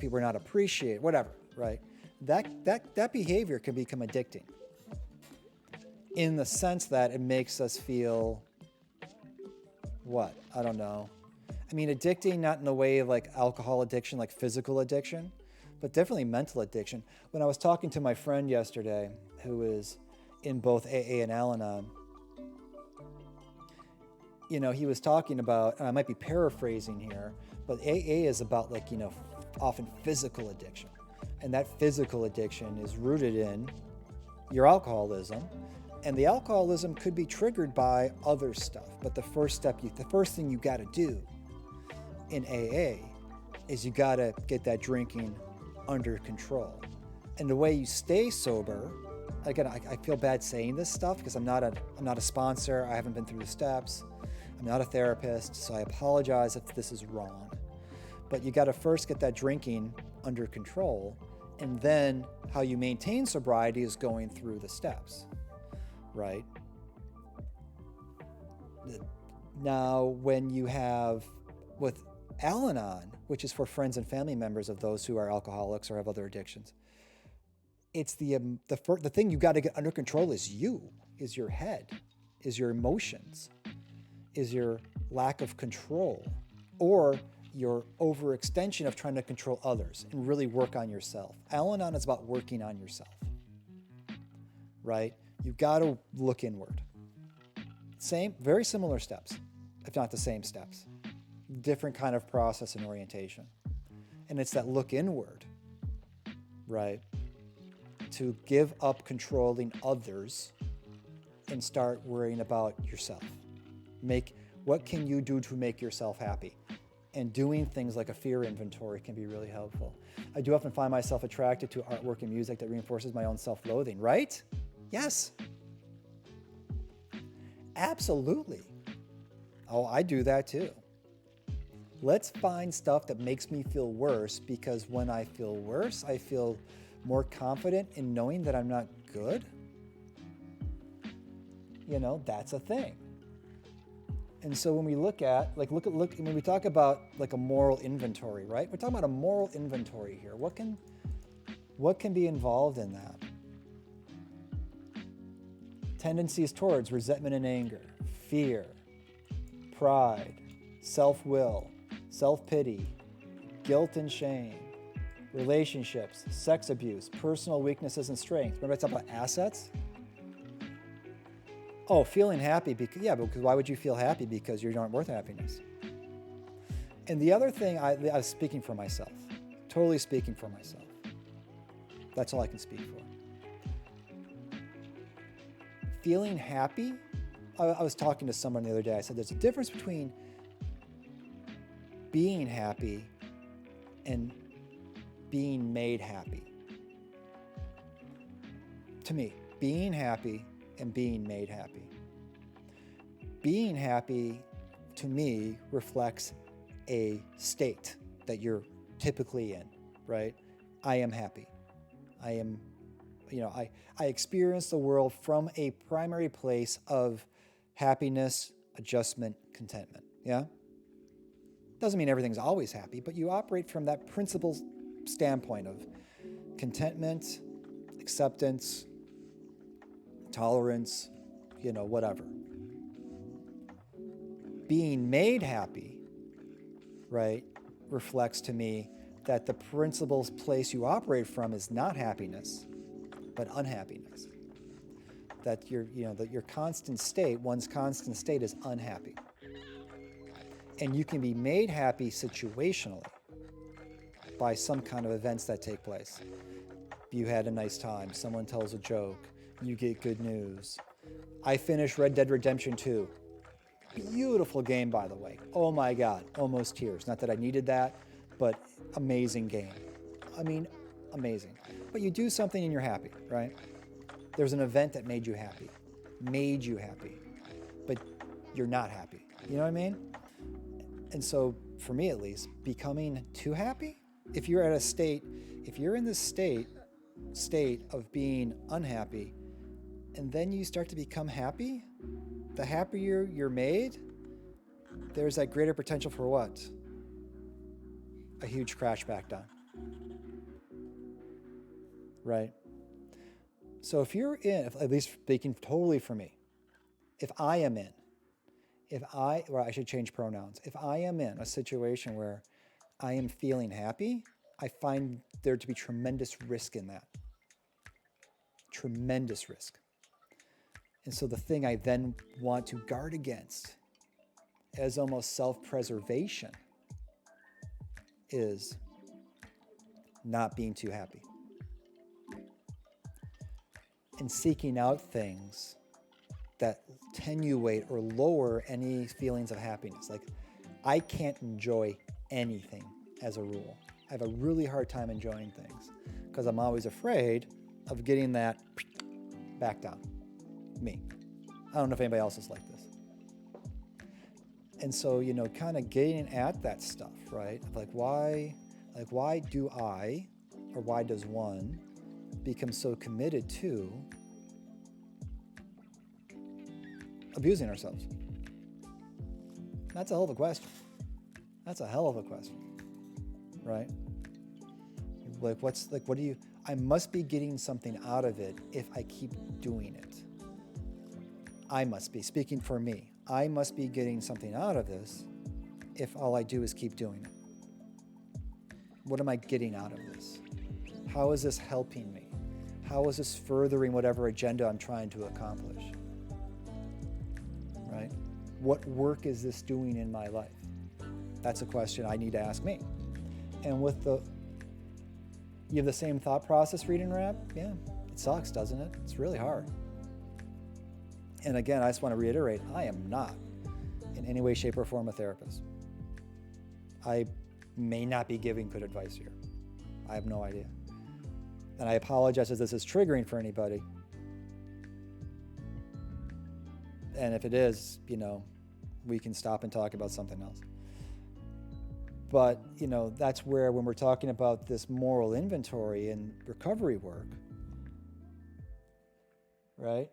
people are not appreciated, whatever, right? That behavior can become addicting in the sense that it makes us feel, what? I don't know. I mean, addicting, not in the way of like alcohol addiction, like physical addiction, but definitely mental addiction. When I was talking to my friend yesterday, who is in both AA and Al-Anon, he was talking about, and I might be paraphrasing here, but AA is about often physical addiction. And that physical addiction is rooted in your alcoholism. And the alcoholism could be triggered by other stuff. But the first thing you got to do in AA is you got to get that drinking under control. And the way you stay sober, again, I feel bad saying this stuff because I'm not a sponsor. I haven't been through the steps. I'm not a therapist, so I apologize if this is wrong. But you got to first get that drinking under control, and then how you maintain sobriety is going through the steps, right? Now, when you have with Al-Anon, which is for friends and family members of those who are alcoholics or have other addictions, it's the thing you got to get under control is your head, is your emotions, is your lack of control, or your overextension of trying to control others and really work on yourself. Al-Anon is about working on yourself, right? You've got to look inward. Very similar steps, if not the same steps. Different kind of process and orientation. And it's that look inward, right? To give up controlling others and start worrying about yourself. What can you do to make yourself happy? And doing things like a fear inventory can be really helpful. I do often find myself attracted to artwork and music that reinforces my own self-loathing, right? Yes. Absolutely. Oh, I do that too. Let's find stuff that makes me feel worse, because when I feel worse, I feel more confident in knowing that I'm not good. That's a thing. And so when we look at, when we talk about a moral inventory, right? We're talking about a moral inventory here. What can be involved in that? Tendencies towards resentment and anger, fear, pride, self-will, self-pity, guilt and shame, relationships, sex abuse, personal weaknesses and strengths. Remember I talked about assets? Oh, feeling happy because because why would you feel happy? Because you aren't worth happiness. And the other thing, I was speaking for myself, totally speaking for myself. That's all I can speak for. Feeling happy, I was talking to someone the other day. I said, there's a difference between being happy and being made happy. To me, being happy and being made happy. Being happy, to me, reflects a state that you're typically in, right? I am happy. I am, I experience the world from a primary place of happiness, adjustment, contentment, yeah? Doesn't mean everything's always happy, but you operate from that principle standpoint of contentment, acceptance, tolerance, whatever. Being made happy, right, reflects to me that the principal place you operate from is not happiness, but unhappiness. That your constant state, one's constant state is unhappy. And you can be made happy situationally by some kind of events that take place. You had a nice time, someone tells a joke, you get good news. I finished Red Dead Redemption 2. Beautiful game, by the way. Oh my God, almost tears. Not that I needed that, but amazing game. I mean, amazing. But you do something and you're happy, right? There's an event that made you happy, but you're not happy. You know what I mean? And so, for me at least, becoming too happy, if you're in this state of being unhappy, and then you start to become happy, the happier you're made, there's that greater potential for what? A huge crash back down. Right? So if you're in, at least speaking totally for me, I should change pronouns. If I am in a situation where I am feeling happy, I find there to be tremendous risk in that. Tremendous risk. And so the thing I then want to guard against as almost self-preservation is not being too happy. And seeking out things that attenuate or lower any feelings of happiness. Like, I can't enjoy anything as a rule. I have a really hard time enjoying things because I'm always afraid of getting that back down. Me. I don't know if anybody else is like this. And so, kind of getting at that stuff, right? Why do I, or why does one become so committed to abusing ourselves? That's a hell of a question. Right? I must be getting something out of it if I keep doing it. I must be, speaking for me, I must be getting something out of this if all I do is keep doing it. What am I getting out of this? How is this helping me? How is this furthering whatever agenda I'm trying to accomplish? Right? What work is this doing in my life? That's a question I need to ask me. And you have the same thought process reading rap? Yeah, it sucks, doesn't it? It's really hard. And again, I just want to reiterate, I am not in any way, shape, or form a therapist. I may not be giving good advice here. I have no idea. And I apologize if this is triggering for anybody. And if it is, we can stop and talk about something else. But, that's where when we're talking about this moral inventory and recovery work, right?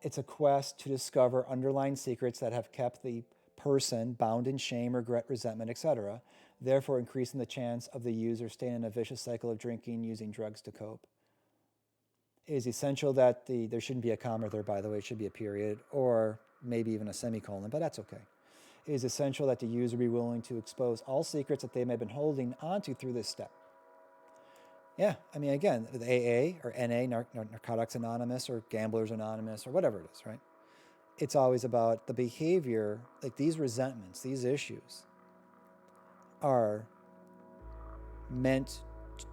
It's a quest to discover underlying secrets that have kept the person bound in shame, regret, resentment, etc., therefore increasing the chance of the user staying in a vicious cycle of drinking, using drugs to cope. It is essential that there shouldn't be a comma there, by the way, it should be a period, or maybe even a semicolon, but that's okay. It is essential that the user be willing to expose all secrets that they may have been holding onto through this step. Yeah, I mean, again, with AA or NA, Narcotics Anonymous, or Gamblers Anonymous, or whatever it is, right? It's always about the behavior, like these resentments, these issues are meant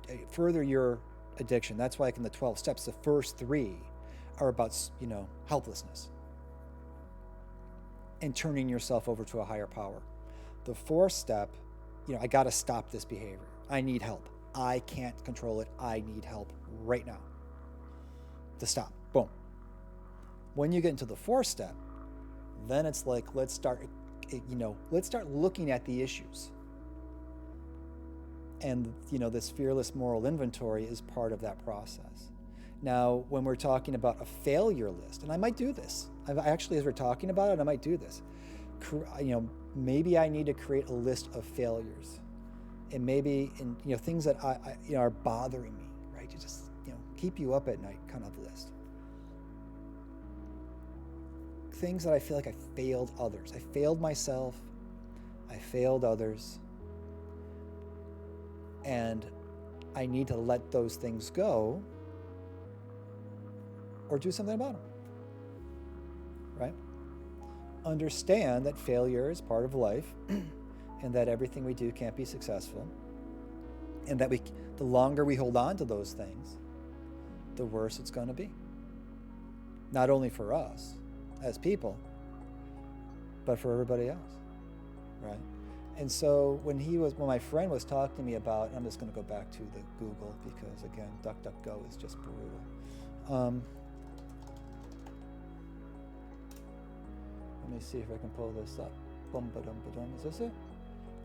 to further your addiction. That's why, like in the 12 steps, the first 3 are about, helplessness and turning yourself over to a higher power. The 4th step, I got to stop this behavior. I need help. I can't control it. I need help right now to stop. Boom. When you get into the 4th step, then it's like, let's start looking at the issues. And, this fearless moral inventory is part of that process. Now, when we're talking about a failure list, and I might do this, as we're talking about it, I might do this. Maybe I need to create a list of failures, and maybe things that are bothering me, right? To just keep you up at night, kind of list. Things that I feel like I failed others. I failed myself. I failed others. And I need to let those things go or do something about them, right? Understand that failure is part of life and that everything we do can't be successful, and that the longer we hold on to those things, the worse it's going to be. Not only for us as people, but for everybody else, right? And so when my friend was talking to me about, I'm just going to go back to the Google because, again, DuckDuckGo is just brutal. Let me see if I can pull this up. Is this it?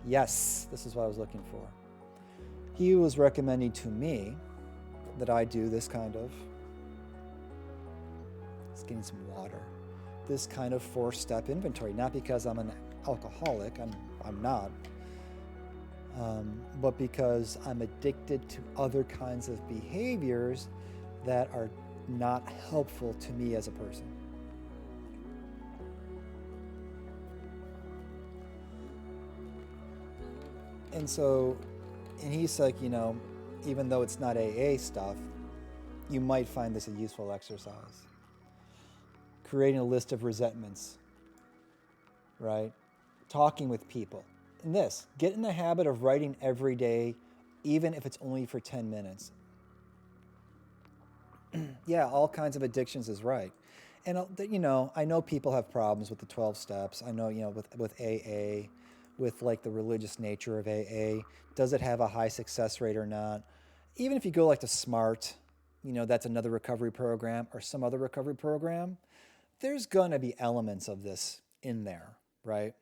Yes, this is what I was looking for. He was recommending to me that I do this kind of, it's getting some water, this kind of 4-step inventory, not because I'm an alcoholic, I'm not, but because I'm addicted to other kinds of behaviors that are not helpful to me as a person. And he's like, even though it's not AA stuff, you might find this a useful exercise. Creating a list of resentments, right? Talking with people. And get in the habit of writing every day, even if it's only for 10 minutes. Yeah, all kinds of addictions is right. And, I know people have problems with the 12 steps. I know, with AA, with like the religious nature of AA. Does it have a high success rate or not? Even if you go like to SMART, that's another recovery program, or some other recovery program, there's going to be elements of this in there, right?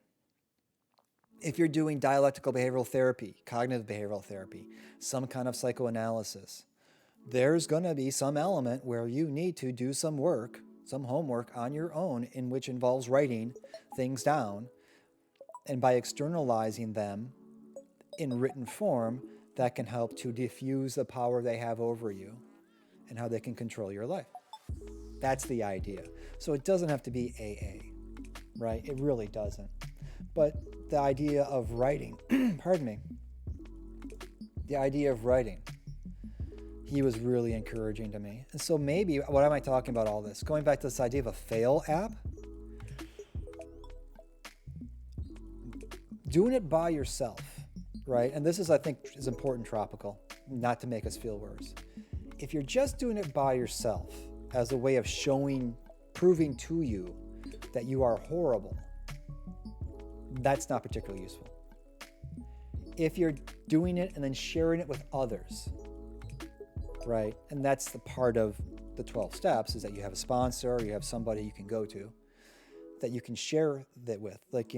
If you're doing dialectical behavioral therapy, cognitive behavioral therapy, some kind of psychoanalysis, there's going to be some element where you need to do some work, some homework on your own, in which involves writing things down. And by externalizing them in written form, that can help to diffuse the power they have over you and how they can control your life. That's the idea. So it doesn't have to be AA, right? It really doesn't. But the idea of writing, the idea of writing, he was really encouraging to me. And so maybe, what am I talking about all this? Going back to this idea of a fail app, doing it by yourself, right? And this is, I think, is important, Tropical, not to make us feel worse. If you're just doing it by yourself as a way of proving to you that you are horrible, that's not particularly useful. If you're doing it and then sharing it with others, right? And that's the part of the 12 steps, is that you have a sponsor or you have somebody you can go to that you can share that with, like,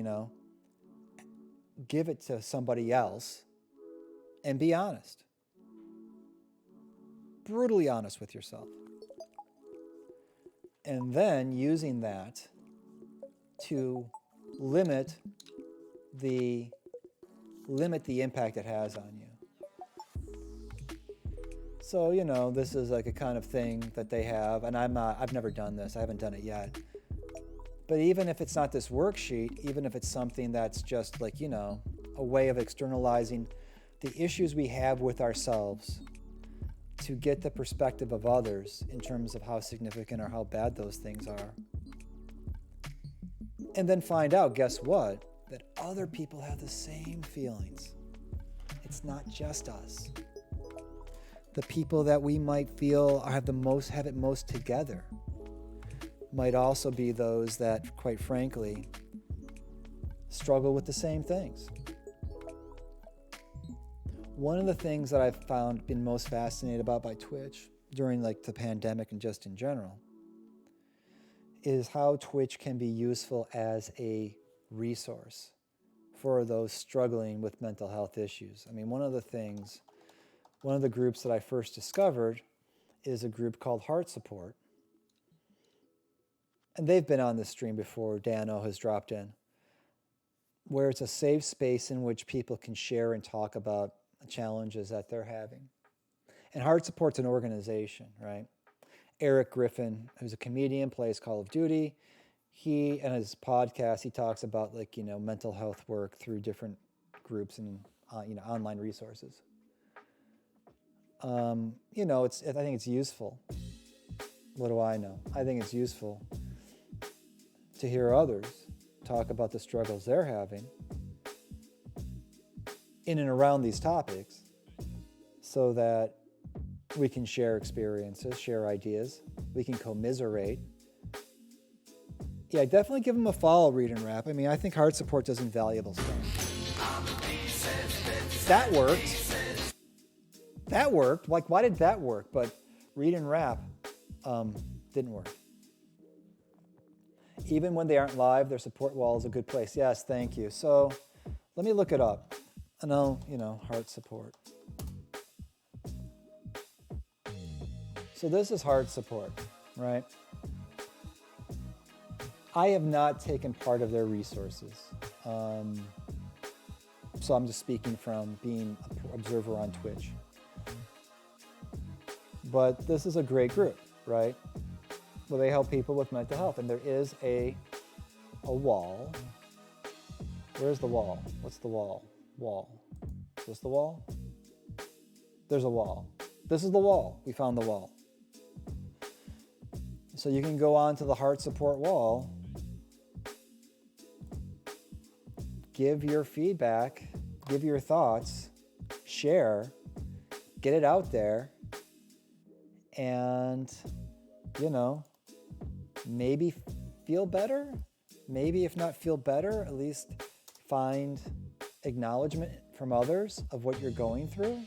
give it to somebody else and be honest. Brutally honest with yourself. And then using that to limit the impact it has on you. So, this is like a kind of thing that they have, and I've never done this. I haven't done it yet. But even if it's not this worksheet, even if it's something that's just like, a way of externalizing the issues we have with ourselves, to get the perspective of others in terms of how significant or how bad those things are. And then find out, guess what? That other people have the same feelings. It's not just us. The people that we might feel have it most together might also be those that, quite frankly, struggle with the same things. One of the things that I've found been most fascinated about by Twitch during the pandemic and just in general is how Twitch can be useful as a resource for those struggling with mental health issues. I mean, one of the groups that I first discovered is a group called Heart Support. And they've been on this stream before, Dano has dropped in, where it's a safe space in which people can share and talk about challenges that they're having. And Heart Support's an organization, right? Eric Griffin, who's a comedian, plays Call of Duty. He, and his podcast, he talks about mental health work through different groups and online resources. I think it's useful. What do I know? I think it's useful to hear others talk about the struggles they're having in and around these topics so that we can share experiences, share ideas, we can commiserate. Yeah, definitely give them a follow, Read and Rap. I mean, I think Heart Support does invaluable stuff. That worked. That worked. Why did that work? But Read and Rap didn't work. Even when they aren't live, their support wall is a good place. Yes, thank you. So let me look it up. I know, Heart Support. So this is Heart Support, right? I have not taken part of their resources. So I'm just speaking from being an observer on Twitch. But this is a great group, right? Where they help people with mental health. And there is a wall. Where's the wall? What's the wall? Wall. Is this the wall? There's a wall. This is the wall. We found the wall. So you can go on to the Heart Support wall, give your feedback, give your thoughts, share, get it out there, and, maybe feel better. Maybe if not feel better, at least find acknowledgement from others of what you're going through.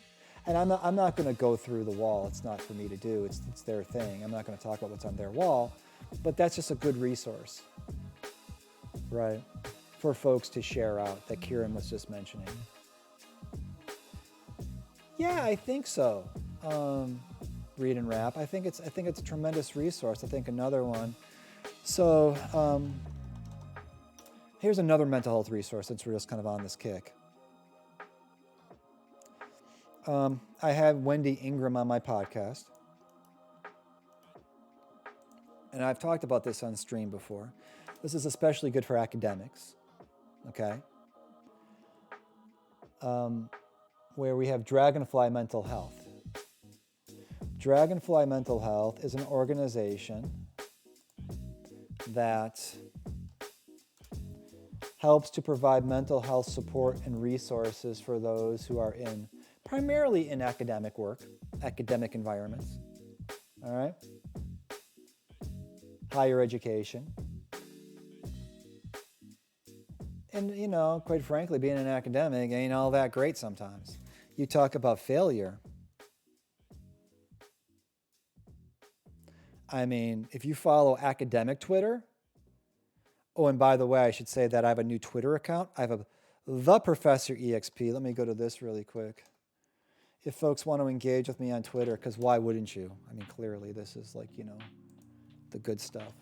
And I'm not going to go through the wall. It's not for me to do. It's their thing. I'm not going to talk about what's on their wall. But that's just a good resource, right, for folks to share out that Kieran was just mentioning. Yeah, I think so. Read and Rap. I think it's a tremendous resource. I think another one. So here's another mental health resource since we're just kind of on this kick. I have Wendy Ingram on my podcast. And I've talked about this on stream before. This is especially good for academics, okay? Where we have Dragonfly Mental Health. Dragonfly Mental Health is an organization that helps to provide mental health support and resources for those who are primarily in academic work, academic environments, all right? Higher education. And, quite frankly, being an academic ain't all that great sometimes. You talk about failure. I mean, if you follow academic Twitter, oh, and by the way, I should say that I have a new Twitter account. I have The Professor EXP. Let me go to this really quick. If folks want to engage with me on Twitter, because why wouldn't you? I mean, clearly this is the good stuff.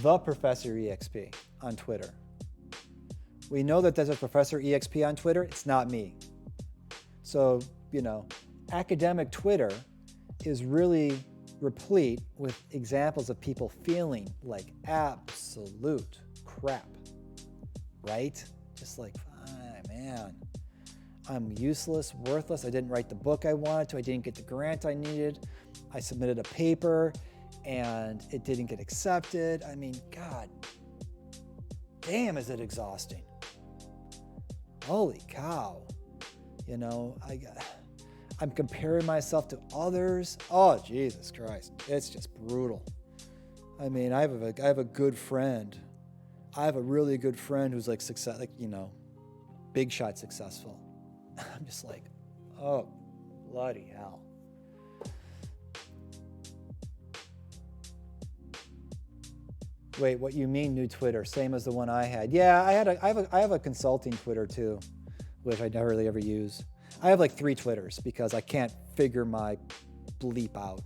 The Professor EXP on Twitter. We know that there's a Professor EXP on Twitter. It's not me. So, academic Twitter is really replete with examples of people feeling like absolute crap, right? Just like, man, I'm useless, worthless. I didn't write the book I wanted to. I didn't get the grant I needed. I submitted a paper and it didn't get accepted. I mean, God damn, is it exhausting. Holy cow. You know, I'm comparing myself to others. Oh, Jesus Christ. It's just brutal. I mean, I have a good friend. I have a really good friend who's like success, like, you know, big shot successful. I'm just like, oh, bloody hell. Wait, what you mean new Twitter? Same as the one I had. Yeah, I have a consulting Twitter too, which I never really ever use. I have like 3 Twitters because I can't figure my bleep out.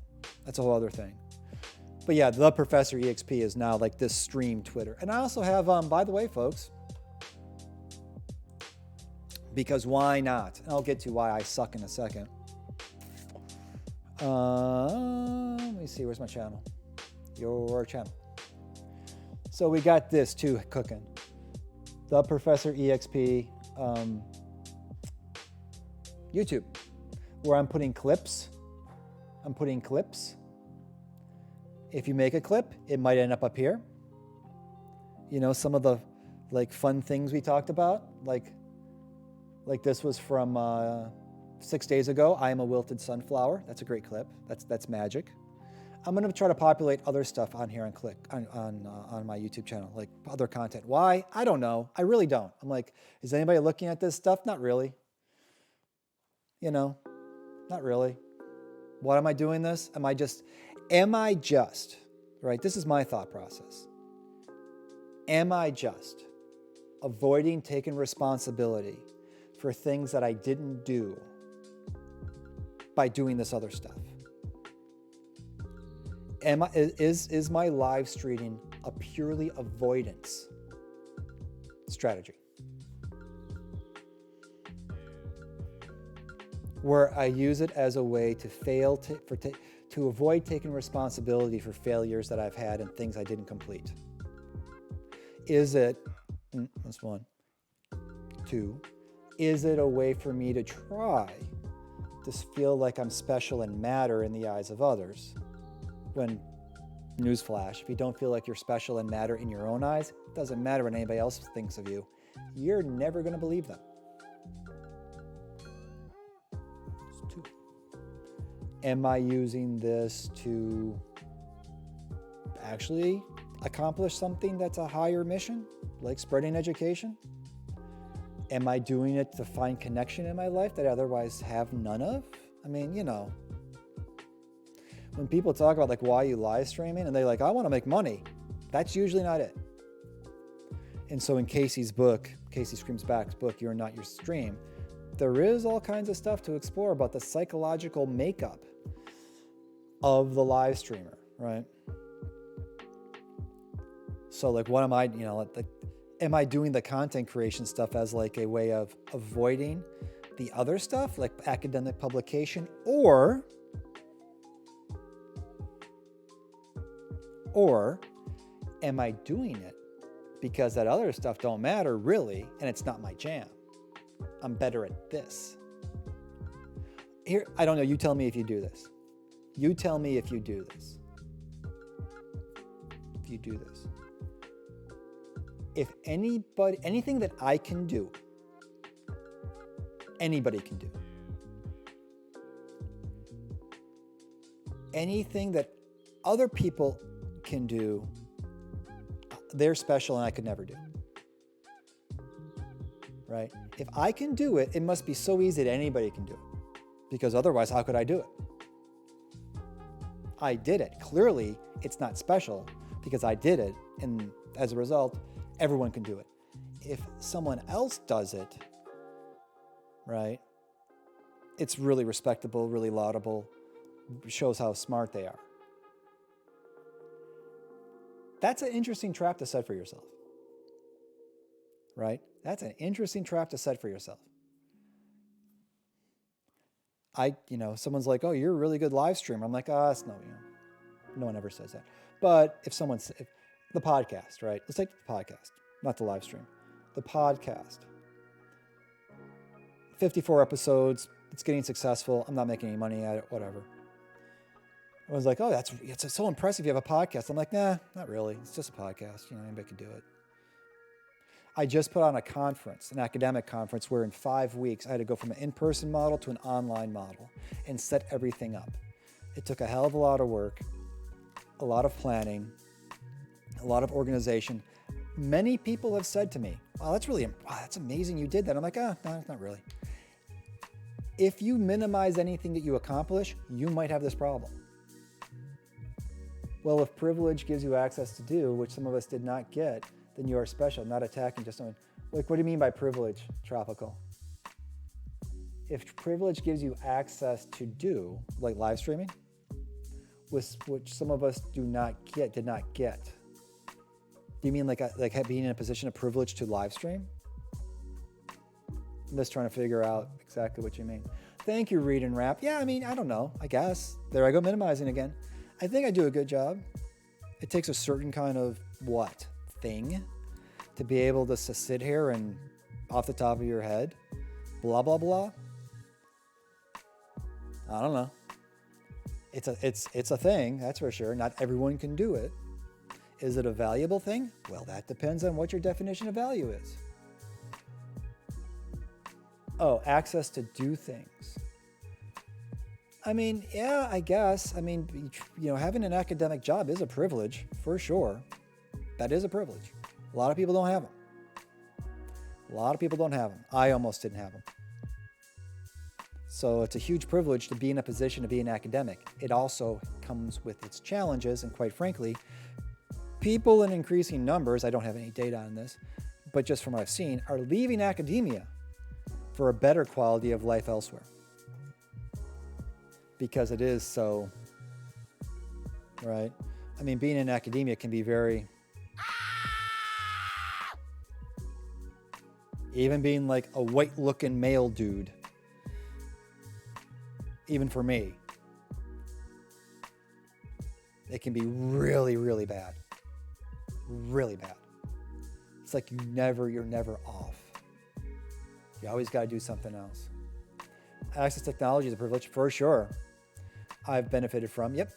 That's a whole other thing. But yeah, the Professor EXP is now like this stream Twitter. And I also have, by the way, folks, because why not? And I'll get to why I suck in a second. Let me see, where's my channel? Your channel. So we got this too cooking. The Professor EXP YouTube, where I'm putting clips. If you make a clip, it might end up here. You know, some of the like fun things we talked about, like this was from 6 days ago. I am a wilted sunflower. That's a great clip. That's magic. I'm gonna try to populate other stuff on here on my YouTube channel, like other content. Why? I don't know. I really don't. I'm like, is anybody looking at this stuff? Not really. You know, not really. What am I doing this? Am I just, right? This is my thought process. Am I just avoiding taking responsibility for things that I didn't do by doing this other stuff? Is my live streaming a purely avoidance strategy? Where I use it as a way to avoid taking responsibility for failures that I've had and things I didn't complete. Is it, that's 1, 2, is it a way for me to try to feel like I'm special and matter in the eyes of others? When, newsflash, if you don't feel like you're special and matter in your own eyes, it doesn't matter what anybody else thinks of you. You're never going to believe them. 2. Am I using this to actually accomplish something that's a higher mission, like spreading education? Am I doing it to find connection in my life that I otherwise have none of? I mean, you know, when people talk about like why you live streaming and they're like, I want to make money, that's usually not it. And so in Casey's book, Casey Screams Back's book, You're Not Your Stream, there is all kinds of stuff to explore about the psychological makeup of the live streamer, right? So like, what am I, you know, like, am I doing the content creation stuff as like a way of avoiding the other stuff, like academic publication, or am I doing it because that other stuff don't matter really, and it's not my jam? I'm better at this. Here, I don't know, you tell me if you do this. You tell me if you do this. If you do this. If anything that I can do, anybody can do. Anything that other people can do, they're special and I could never do. Right? If I can do it, it must be so easy that anybody can do it. Because otherwise, how could I do it? I did it. Clearly, it's not special because I did it. And as a result, everyone can do it. If someone else does it, right, it's really respectable, really laudable, shows how smart they are. That's an interesting trap to set for yourself, right? That's an interesting trap to set for yourself. Someone's like, oh, you're a really good live streamer. I'm like, no one ever says that. But if the podcast, right? Let's take the podcast, not the live stream. The podcast. 54 episodes. It's getting successful. I'm not making any money at it, whatever. I was like, oh, it's so impressive you have a podcast. I'm like, nah, not really. It's just a podcast. Anybody can do it. I just put on a conference, an academic conference, where in 5 weeks I had to go from an in-person model to an online model and set everything up. It took a hell of a lot of work, a lot of planning, a lot of organization. Many people have said to me, wow, that's amazing you did that. I'm like, no, not really. If you minimize anything that you accomplish, you might have this problem. Well, if privilege gives you access to do, which some of us did not get, then you are special, not attacking just someone. Like, what do you mean by privilege, Tropical? If privilege gives you access to do, like live streaming, which some of us did not get. Do you mean like being in a position of privilege to live stream? I'm just trying to figure out exactly what you mean. Thank you, Read and Rap. Yeah, I don't know, I guess. There I go minimizing again. I think I do a good job. It takes a certain kind of thing to be able to sit here and off the top of your head, blah, blah, blah. I don't know. It's a thing, that's for sure. Not everyone can do it. Is it a valuable thing? Well, that depends on what your definition of value is. Oh, access to do things. Yeah, I guess. Having an academic job is a privilege, for sure. That is a privilege. A lot of people don't have them. I almost didn't have them. So it's a huge privilege to be in a position to be an academic. It also comes with its challenges, and quite frankly, people in increasing numbers, I don't have any data on this, but just from what I've seen, are leaving academia for a better quality of life elsewhere. Because it is so, right? Being in academia can be very, even being like a white-looking male dude, even for me, it can be really, really bad. Really bad. It's like you're never off. You always got to do something else. Access to technology is a privilege, for sure. I've benefited from, yep.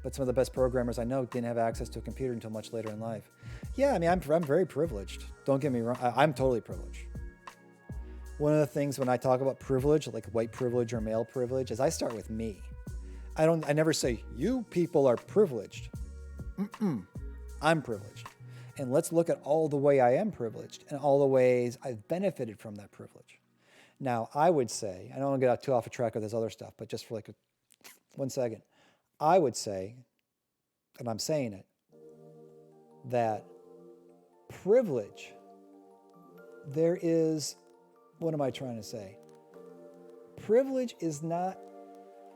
But some of the best programmers I know didn't have access to a computer until much later in life. Yeah, I'm very privileged. Don't get me wrong. I'm totally privileged. One of the things when I talk about privilege, like white privilege or male privilege, is I start with me. I never say, you people are privileged. I'm privileged. And let's look at all the way I am privileged and all the ways I've benefited from that privilege. Now, I would say, I don't want to get too off a track of this other stuff, but just for 1 second, I would say, and I'm saying it, that privilege, what am I trying to say? Privilege is not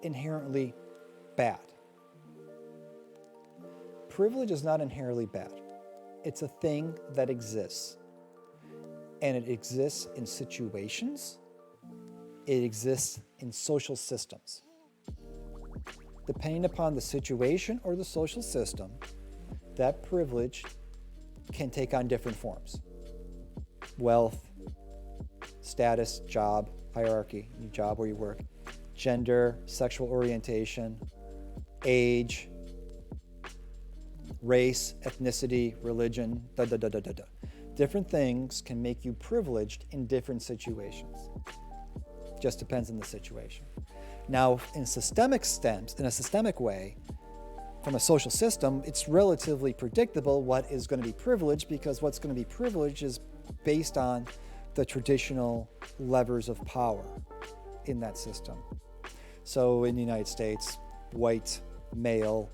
inherently bad. Privilege is not inherently bad. It's a thing that exists. And it exists in situations. It exists in social systems. Depending upon the situation or the social system, that privilege can take on different forms. Wealth, status, job, hierarchy, your job where you work, gender, sexual orientation, age, race, ethnicity, religion, Different things can make you privileged in different situations. Just depends on the situation. Now, in a systemic way, from a social system, it's relatively predictable what is going to be privileged, because what's going to be privileged is based on the traditional levers of power in that system. So in the United States, white, male,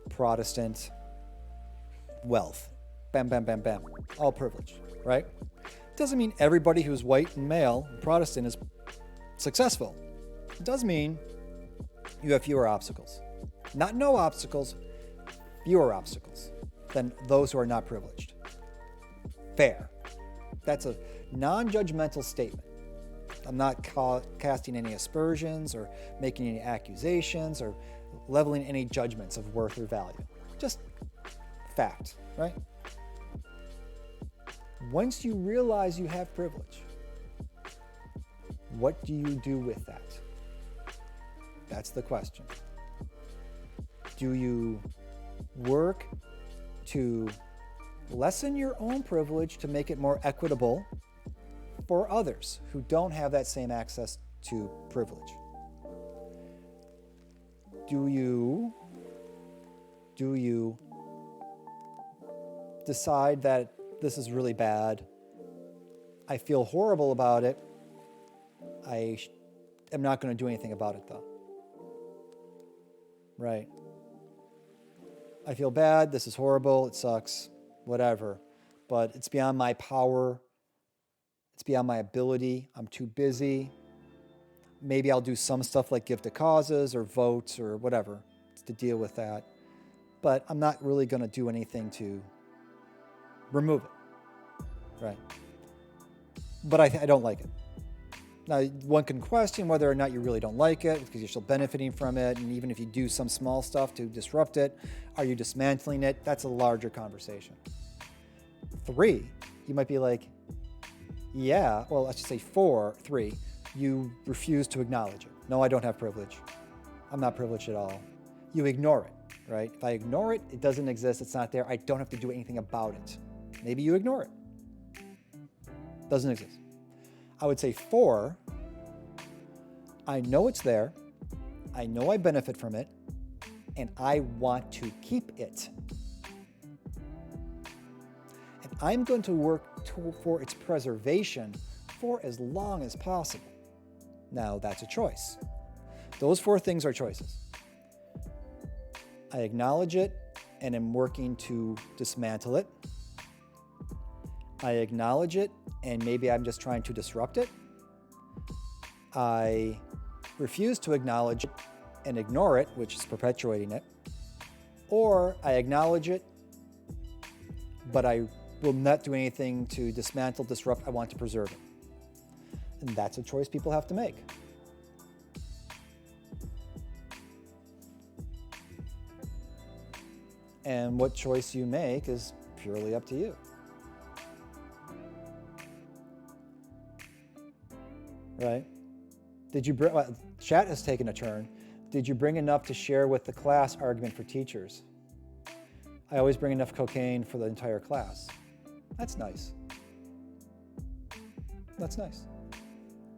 Protestant, wealth, bam, bam, bam, bam, all privileged, right? Doesn't mean everybody who's white and male, Protestant, is successful. It does mean you have fewer obstacles. Not no obstacles, fewer obstacles than those who are not privileged. Fair. That's a non-judgmental statement. I'm not casting any aspersions or making any accusations or leveling any judgments of worth or value. Just fact, right? Once you realize you have privilege, What do you do with that? That's the question. Do you work to lessen your own privilege to make it more equitable for others who don't have that same access to privilege? Do you decide that this is really bad? I feel horrible about it. I am not going to do anything about it, though. Right. I feel bad. This is horrible. It sucks. Whatever. But it's beyond my power. It's beyond my ability. I'm too busy. Maybe I'll do some stuff like give to causes or votes or whatever to deal with that. But I'm not really going to do anything to remove it. Right. But I don't like it. Now, one can question whether or not you really don't like it because you're still benefiting from it. And even if you do some small stuff to disrupt it, are you dismantling it? That's a larger conversation. 3, you might be like, yeah, well, let's just say 3, you refuse to acknowledge it. No, I don't have privilege. I'm not privileged at all. You ignore it, right? If I ignore it, it doesn't exist, it's not there, I don't have to do anything about it. Maybe you ignore it. Doesn't exist. I would say 4, I know it's there, I know I benefit from it, and I want to keep it. And I'm going to work for its preservation for as long as possible. Now, that's a choice. Those 4 things are choices. I acknowledge it and am working to dismantle it. I acknowledge it, and maybe I'm just trying to disrupt it. I refuse to acknowledge it and ignore it, which is perpetuating it. Or I acknowledge it, but I will not do anything to dismantle, disrupt. I want to preserve it. And that's a choice people have to make. And what choice you make is purely up to you. Right? Chat has taken a turn. Did you bring enough to share with the class argument for teachers? I always bring enough cocaine for the entire class. That's nice. That's nice.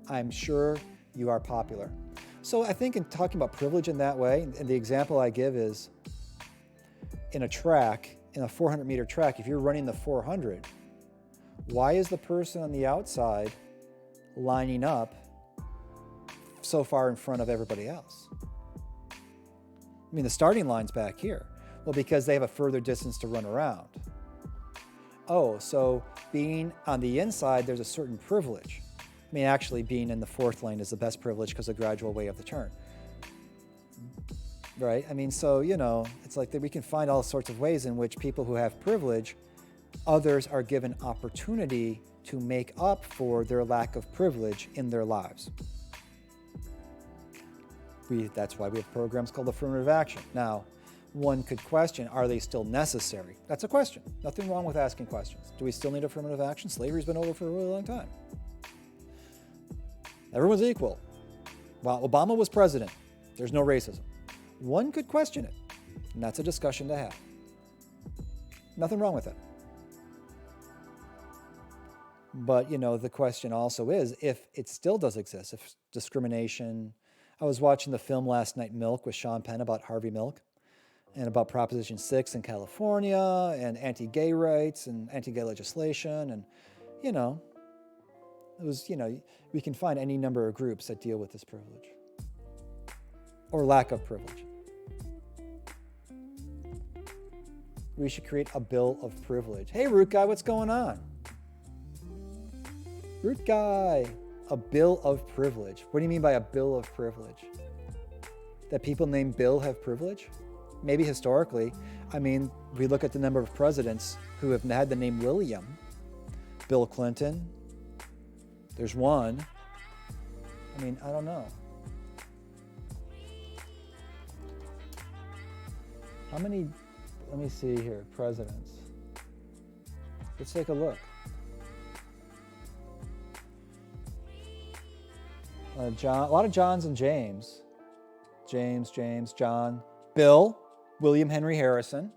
I'm sure you are popular. So I think in talking about privilege in that way, and the example I give is in a 400-meter track, if you're running the 400, why is the person on the outside lining up so far in front of everybody else? I mean, the starting line's back here. Well, because they have a further distance to run around. Oh, so being on the inside, there's a certain privilege. I mean, actually, being in the 4th lane is the best privilege because of the gradual way of the turn. Right? I mean, so, it's like that we can find all sorts of ways in which people who have privilege, others are given opportunity to make up for their lack of privilege in their lives. That's why we have programs called affirmative action. Now, one could question, are they still necessary? That's a question. Nothing wrong with asking questions. Do we still need affirmative action? Slavery's been over for a really long time. Everyone's equal. While Obama was president, there's no racism. One could question it, and that's a discussion to have. Nothing wrong with it. But, the question also is, if it still does exist, if discrimination. I was watching the film last night, Milk, with Sean Penn about Harvey Milk and about Proposition 6 in California and anti-gay rights and anti-gay legislation. And, it was, we can find any number of groups that deal with this privilege or lack of privilege. We should create a bill of privilege. Hey, Root Guy, what's going on? Root Guy, a bill of privilege. What do you mean by a bill of privilege? That people named Bill have privilege? Maybe historically. I mean, we look at the number of presidents who have had the name William. Bill Clinton. There's one. I mean, I don't know. How many, let me see here, presidents. Let's take a look. John, a lot of Johns and James. James, John. Bill, William Henry Harrison.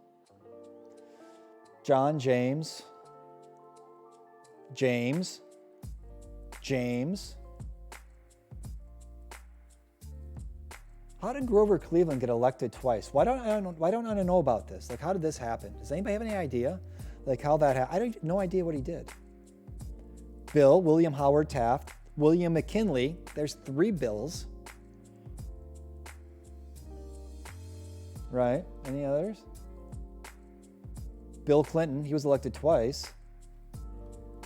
John, James. How did Grover Cleveland get elected twice? Why don't I know about this? Like, how did this happen? Does anybody have any idea? Like, how that happened? I have no idea what he did. Bill, William Howard Taft, William McKinley. There's 3 Bills. Right? Any others? Bill Clinton, he was elected twice.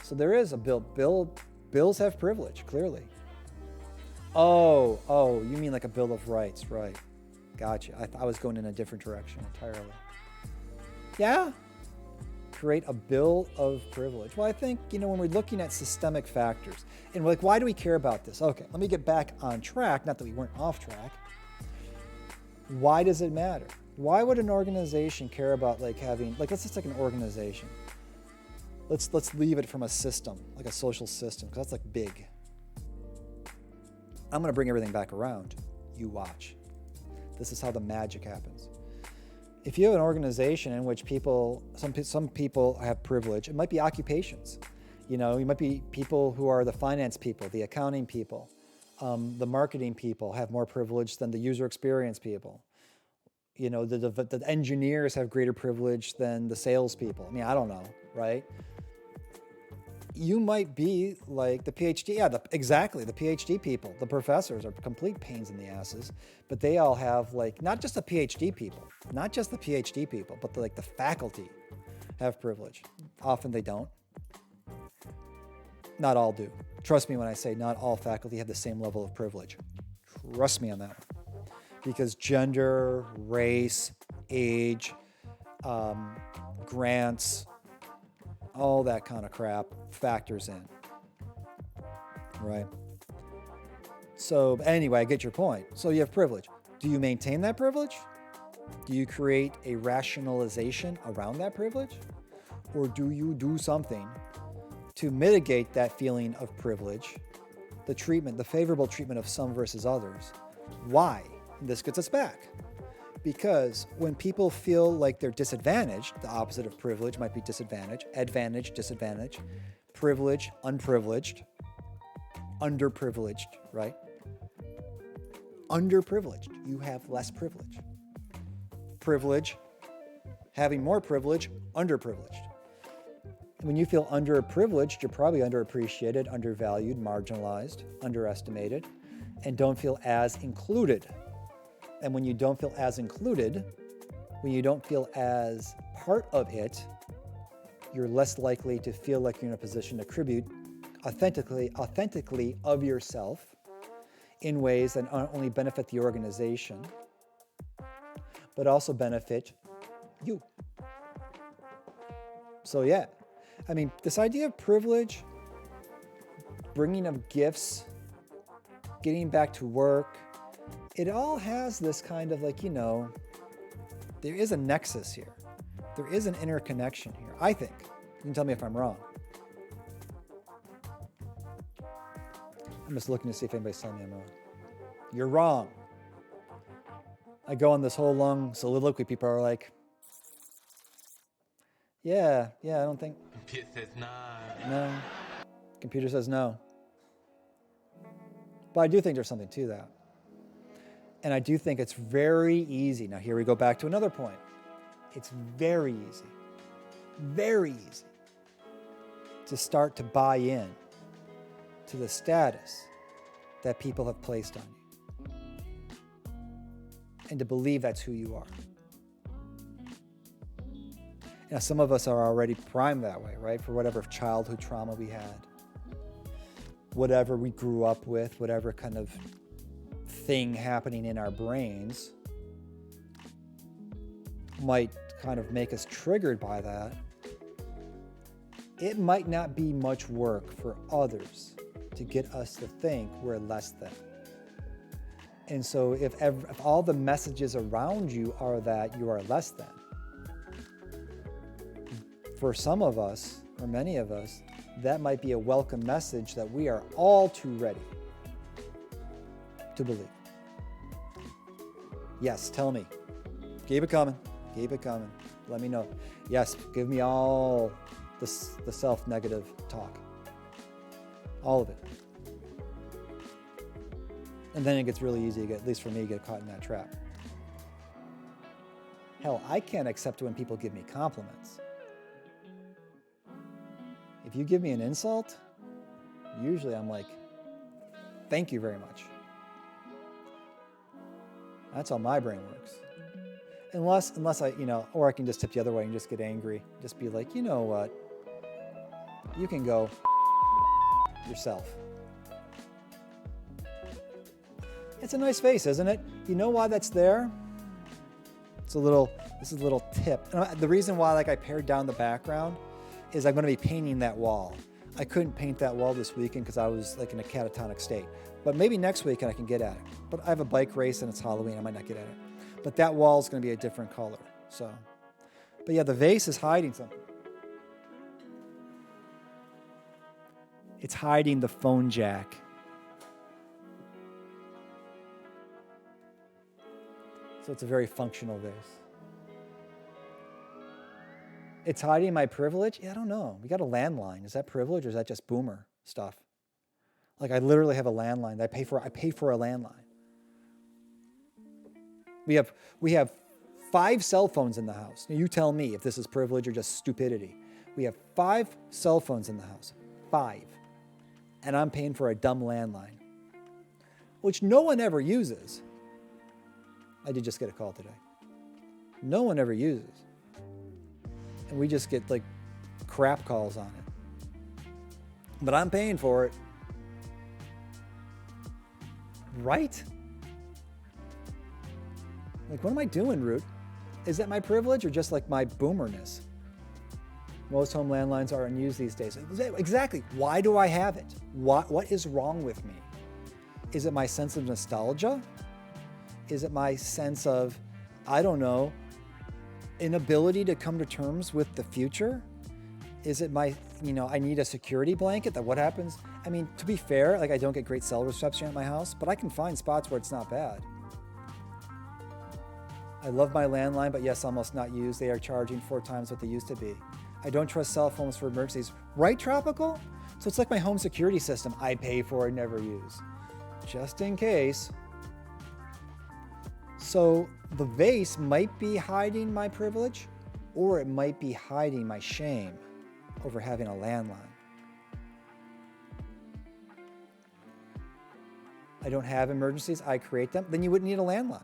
So there is a bill. Bills have privilege, clearly. Oh, you mean like a Bill of Rights, right. Gotcha. I was going in a different direction entirely. Yeah? Create a Bill of Privilege. Well, I think, when we're looking at systemic factors, and we're like, why do we care about this? Okay, let me get back on track, not that we weren't off track. Why does it matter? Why would an organization care about having, let's just take an organization. Let's leave it from a system, like a social system, because that's big. I'm going to bring everything back around. You watch. This is how the magic happens. If you have an organization in which some people have privilege, it might be occupations. You might be people who are the finance people, the accounting people, the marketing people have more privilege than the user experience people. The engineers have greater privilege than the salespeople. I mean, I don't know, right? You might be like the PhD, exactly, the PhD people. The professors are complete pains in the asses, but they all have not just the PhD people, but the faculty have privilege. Often they don't. Not all do. Trust me when I say not all faculty have the same level of privilege. Trust me on that one. Because gender, race, age, grants, all that kind of crap factors in, right? So anyway, I get your point. So you have privilege. Do you maintain that privilege? Do you create a rationalization around that privilege? Or do you do something to mitigate that feeling of privilege, the favorable treatment of some versus others? Why? And this gets us back. Because when people feel like they're disadvantaged, the opposite of privilege might be disadvantage, advantage, disadvantage, privilege, unprivileged, underprivileged, right? Underprivileged, you have less privilege. Privilege, having more privilege, underprivileged. When you feel underprivileged, you're probably underappreciated, undervalued, marginalized, underestimated, and don't feel as included. And when you don't feel as included, when you don't feel as part of it, you're less likely to feel like you're in a position to contribute authentically of yourself in ways that not only benefit the organization, but also benefit you. So yeah, I mean, this idea of privilege, bringing of gifts, getting back to work, it all has this kind of there is a nexus here. There is an interconnection here, I think. You can tell me if I'm wrong. I'm just looking to see if anybody's telling me I'm wrong. You're wrong. I go on this whole long soliloquy. People are like, yeah, I don't think. Computer says no. No. Computer says no. But I do think there's something to that. And I do think it's very easy. Now, here we go back to another point. It's very easy to start to buy in to the status that people have placed on you and to believe that's who you are. Now, some of us are already primed that way, right? For whatever childhood trauma we had, whatever we grew up with, whatever kind of thing happening in our brains might kind of make us triggered by that. It might not be much work for others to get us to think we're less than. And so if all the messages around you are that you are less than, for some of us, or many of us, that might be a welcome message that we are all too ready to believe? Yes, tell me. Keep it coming. Keep it coming. Let me know. Yes, give me all the self-negative talk. All of it. And then it gets really easy to get, at least for me, to get caught in that trap. Hell, I can't accept when people give me compliments. If you give me an insult, usually I'm like, thank you very much. That's how my brain works. Unless I, or I can just tip the other way and just get angry. Just be like, you know what? You can go yourself. It's a nice face, isn't it? You know why that's there? This is a little tip. And the reason why I pared down the background is I'm going to be painting that wall. I couldn't paint that wall this weekend because I was in a catatonic state. But maybe next weekend I can get at it. But I have a bike race and it's Halloween. I might not get at it. But that wall is going to be a different color. But yeah, the vase is hiding something. It's hiding the phone jack. So it's a very functional vase. It's hiding my privilege? Yeah, I don't know. We got a landline. Is that privilege or is that just boomer stuff? I literally have a landline. I pay for a landline. We have 5 cell phones in the house. Now you tell me if this is privilege or just stupidity. We have 5 cell phones in the house. 5. And I'm paying for a dumb landline, which no one ever uses. I did just get a call today. No one ever uses. And we just get crap calls on it. But I'm paying for it. Right? What am I doing, Root? Is that my privilege or just my boomerness? Most home landlines are unused these days. Exactly. Why do I have it? What is wrong with me? Is it my sense of nostalgia? Is it my sense of, I don't know, inability to come to terms with the future? Is it my, I need a security blanket that what happens? I mean, to be fair, I don't get great cell reception at my house, but I can find spots where it's not bad. I love my landline, but yes, almost not used. They are charging 4 times what they used to be. I don't trust cell phones for emergencies. Right, Tropical? So it's like my home security system. I pay for, never use. Just in case. So the vase might be hiding my privilege, or it might be hiding my shame over having a landline. I don't have emergencies, I create them, then you wouldn't need a landline.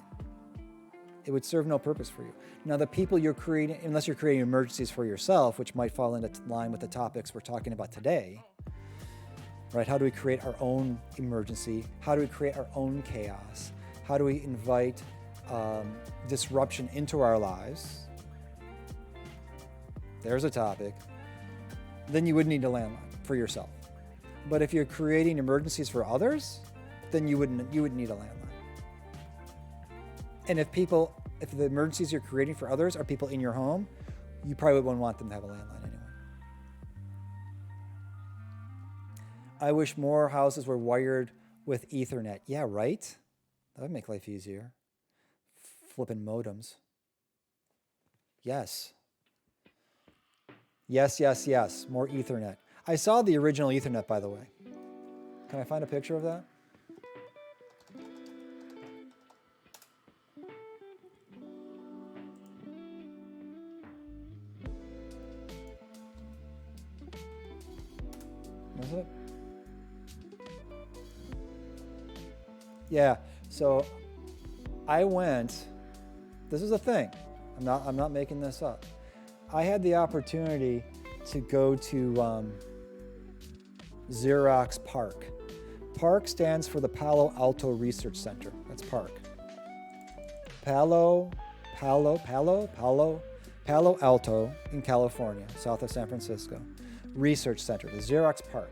It would serve no purpose for you. Now the people you're creating, unless you're creating emergencies for yourself, which might fall into line with the topics we're talking about today, right? How do we create our own emergency? How do we create our own chaos? How do we invite disruption into our lives? There's a topic. Then you would need a landline for yourself. But if you're creating emergencies for others, then you wouldn't need a landline. And if the emergencies you're creating for others are people in your home, you probably wouldn't want them to have a landline anyway. I wish more houses were wired with Ethernet. Yeah, right? That would make life easier. Flipping modems. Yes. Yes, yes, yes. More Ethernet. I saw the original Ethernet, by the way. Can I find a picture of that? Was it? Yeah, so I went, this is a thing. I'm not making this up. I had the opportunity to go to Xerox PARC. PARC stands for the Palo Alto Research Center. That's PARC. Palo Alto in California, south of San Francisco. Research Center, the Xerox PARC.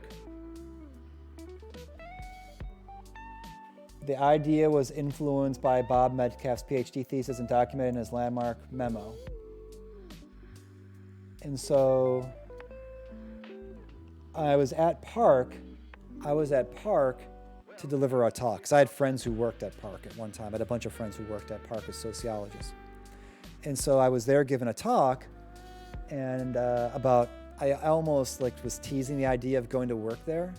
The idea was influenced by Bob Metcalfe's PhD thesis and documented in his landmark memo. And so I was at PARC to deliver a talk. Because I had friends who worked at Park at one time. I had a bunch of friends who worked at Park as sociologists. And so I was there giving a talk, and I almost like was teasing the idea of going to work there.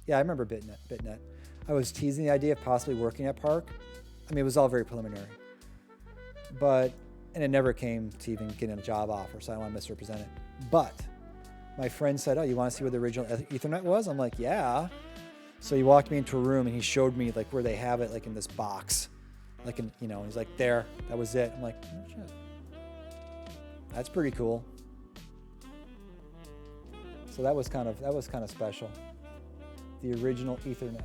Yeah, I remember BitNet. I was teasing the idea of possibly working at Park. I mean, it was all very preliminary. And it never came to even getting a job offer, so I don't want to misrepresent it. But my friend said, oh, you want to see where the original Ethernet was? I'm like, yeah. So he walked me into a room and he showed me like where they have it, like in this box. Like in, he's like, there, that was it. I'm like, oh, shit. That's pretty cool. So that was kind of special. The original Ethernet.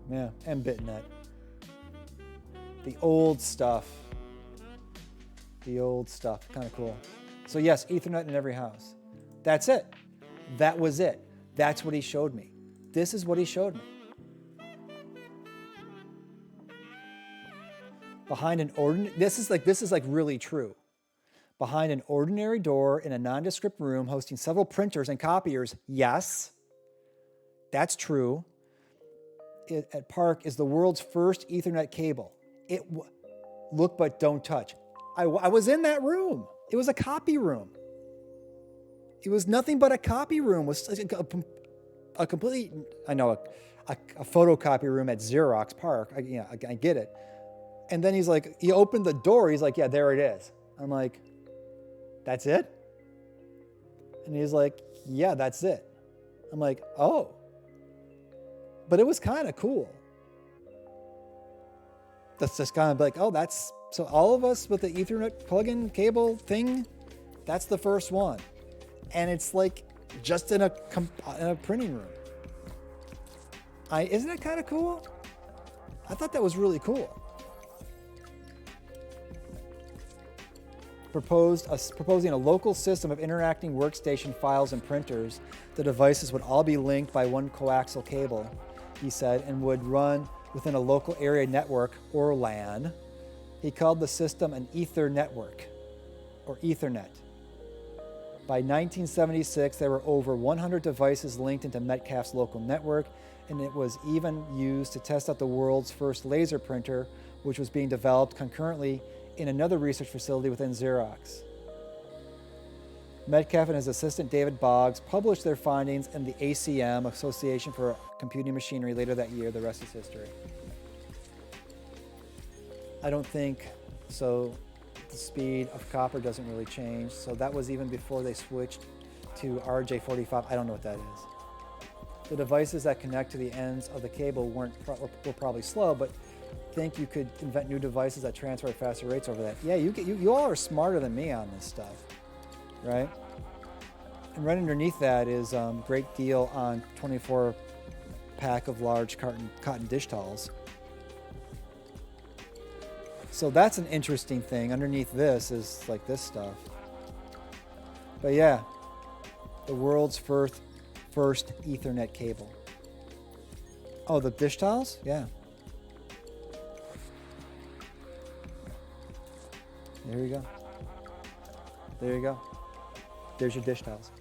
Yeah, and BitNet. The old stuff, kind of cool. So yes, Ethernet in every house. That's it. That was it. That's what he showed me. This is what he showed me. Behind an this is like really true. Behind an ordinary door in a nondescript room hosting several printers and copiers, yes, that's true. At Park is the world's first Ethernet cable. Look but don't touch. I was in that room. It was a copy room. It was nothing but a copy room. It was a complete, I know, a photocopy room at Xerox Park. I get it. And then he opened the door. He's like, yeah, there it is. I'm like, that's it? And he's like, yeah, that's it. I'm like, oh. But it was kind of cool. That's just kind of like, oh, so all of us with the Ethernet plug-in cable thing, that's the first one. And it's like just in a printing room. Isn't it kind of cool? I thought that was really cool. Proposing a local system of interacting workstation files and printers. The devices would all be linked by one coaxial cable, he said, and would run within a local area network, or LAN. He called the system an Ether network, or Ethernet. By 1976, there were over 100 devices linked into Metcalfe's local network, and it was even used to test out the world's first laser printer, which was being developed concurrently in another research facility within Xerox. Metcalfe and his assistant David Boggs published their findings in the ACM, Association for Computing Machinery, later that year. The rest is history. I don't think so. The speed of copper doesn't really change. So that was even before they switched to RJ45. I don't know what that is. The devices that connect to the ends of the cable were probably slow, but think you could invent new devices that transfer at faster rates over that. Yeah, you all are smarter than me on this stuff. Right? And right underneath that is great deal on 24 pack of large cotton dish towels. So that's an interesting thing. Underneath this is like this stuff. But yeah, the world's first Ethernet cable. Oh, the dish towels? Yeah. There you go. There you go. There's your dish towels.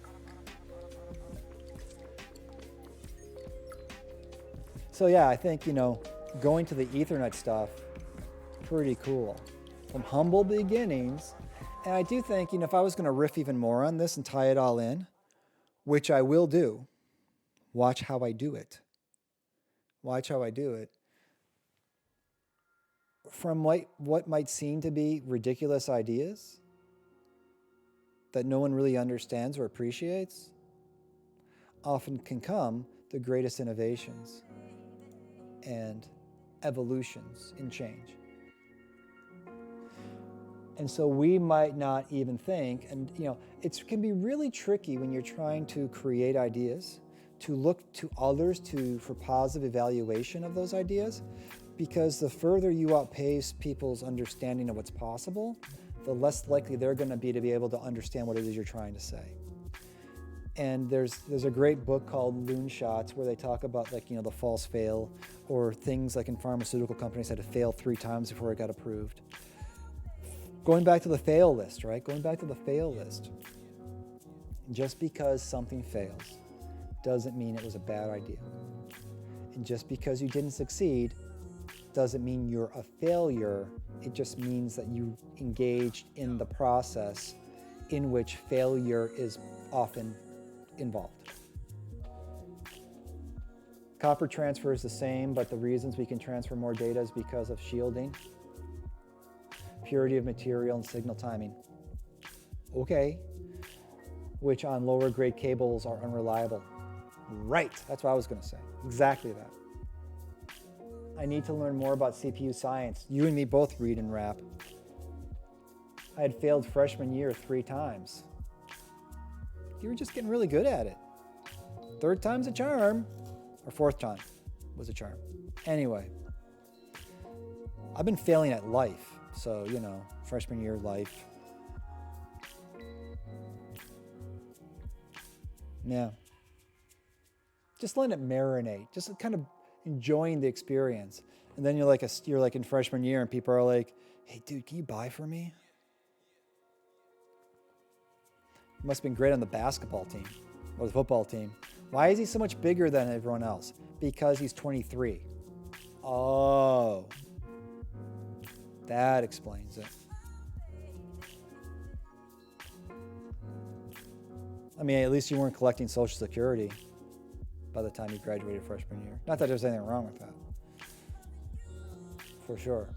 So yeah, I think, going to the Ethernet stuff, pretty cool. From humble beginnings. And I do think, if I was going to riff even more on this and tie it all in, which I will do, watch how I do it. Watch how I do it. From what might seem to be ridiculous ideas that no one really understands or appreciates, often can come the greatest innovations and evolutions in change. And so we might not even think, and it can be really tricky when you're trying to create ideas, to look to others for positive evaluation of those ideas, because the further you outpace people's understanding of what's possible, the less likely they're going to be able to understand what it is you're trying to say. And there's a great book called Loon Shots where they talk about the false fail, or things like in pharmaceutical companies had to fail 3 times before it got approved. Going back to the fail list, right? Going back to the fail list. Just because something fails doesn't mean it was a bad idea. And just because you didn't succeed doesn't mean you're a failure. It just means that you engaged in the process in which failure is often involved. Copper transfer is the same, but the reasons we can transfer more data is because of shielding, purity of material, and signal timing. Okay, which on lower grade cables are unreliable. Right, that's what I was going to say. Exactly that. I need to learn more about CPU science. You and me both read and rap. I had failed freshman year 3 times. You were just getting really good at it. 3rd time's a charm, or 4th time was a charm. Anyway, I've been failing at life. So, freshman year life. Yeah. Just letting it marinate. Just kind of enjoying the experience. And then you're like in freshman year and people are like, hey dude, can you buy for me? He must have been great on the basketball team or the football team. Why is he so much bigger than everyone else? Because he's 23. Oh, that explains it. I mean, at least you weren't collecting Social Security by the time you graduated freshman year. Not that there's anything wrong with that. For sure.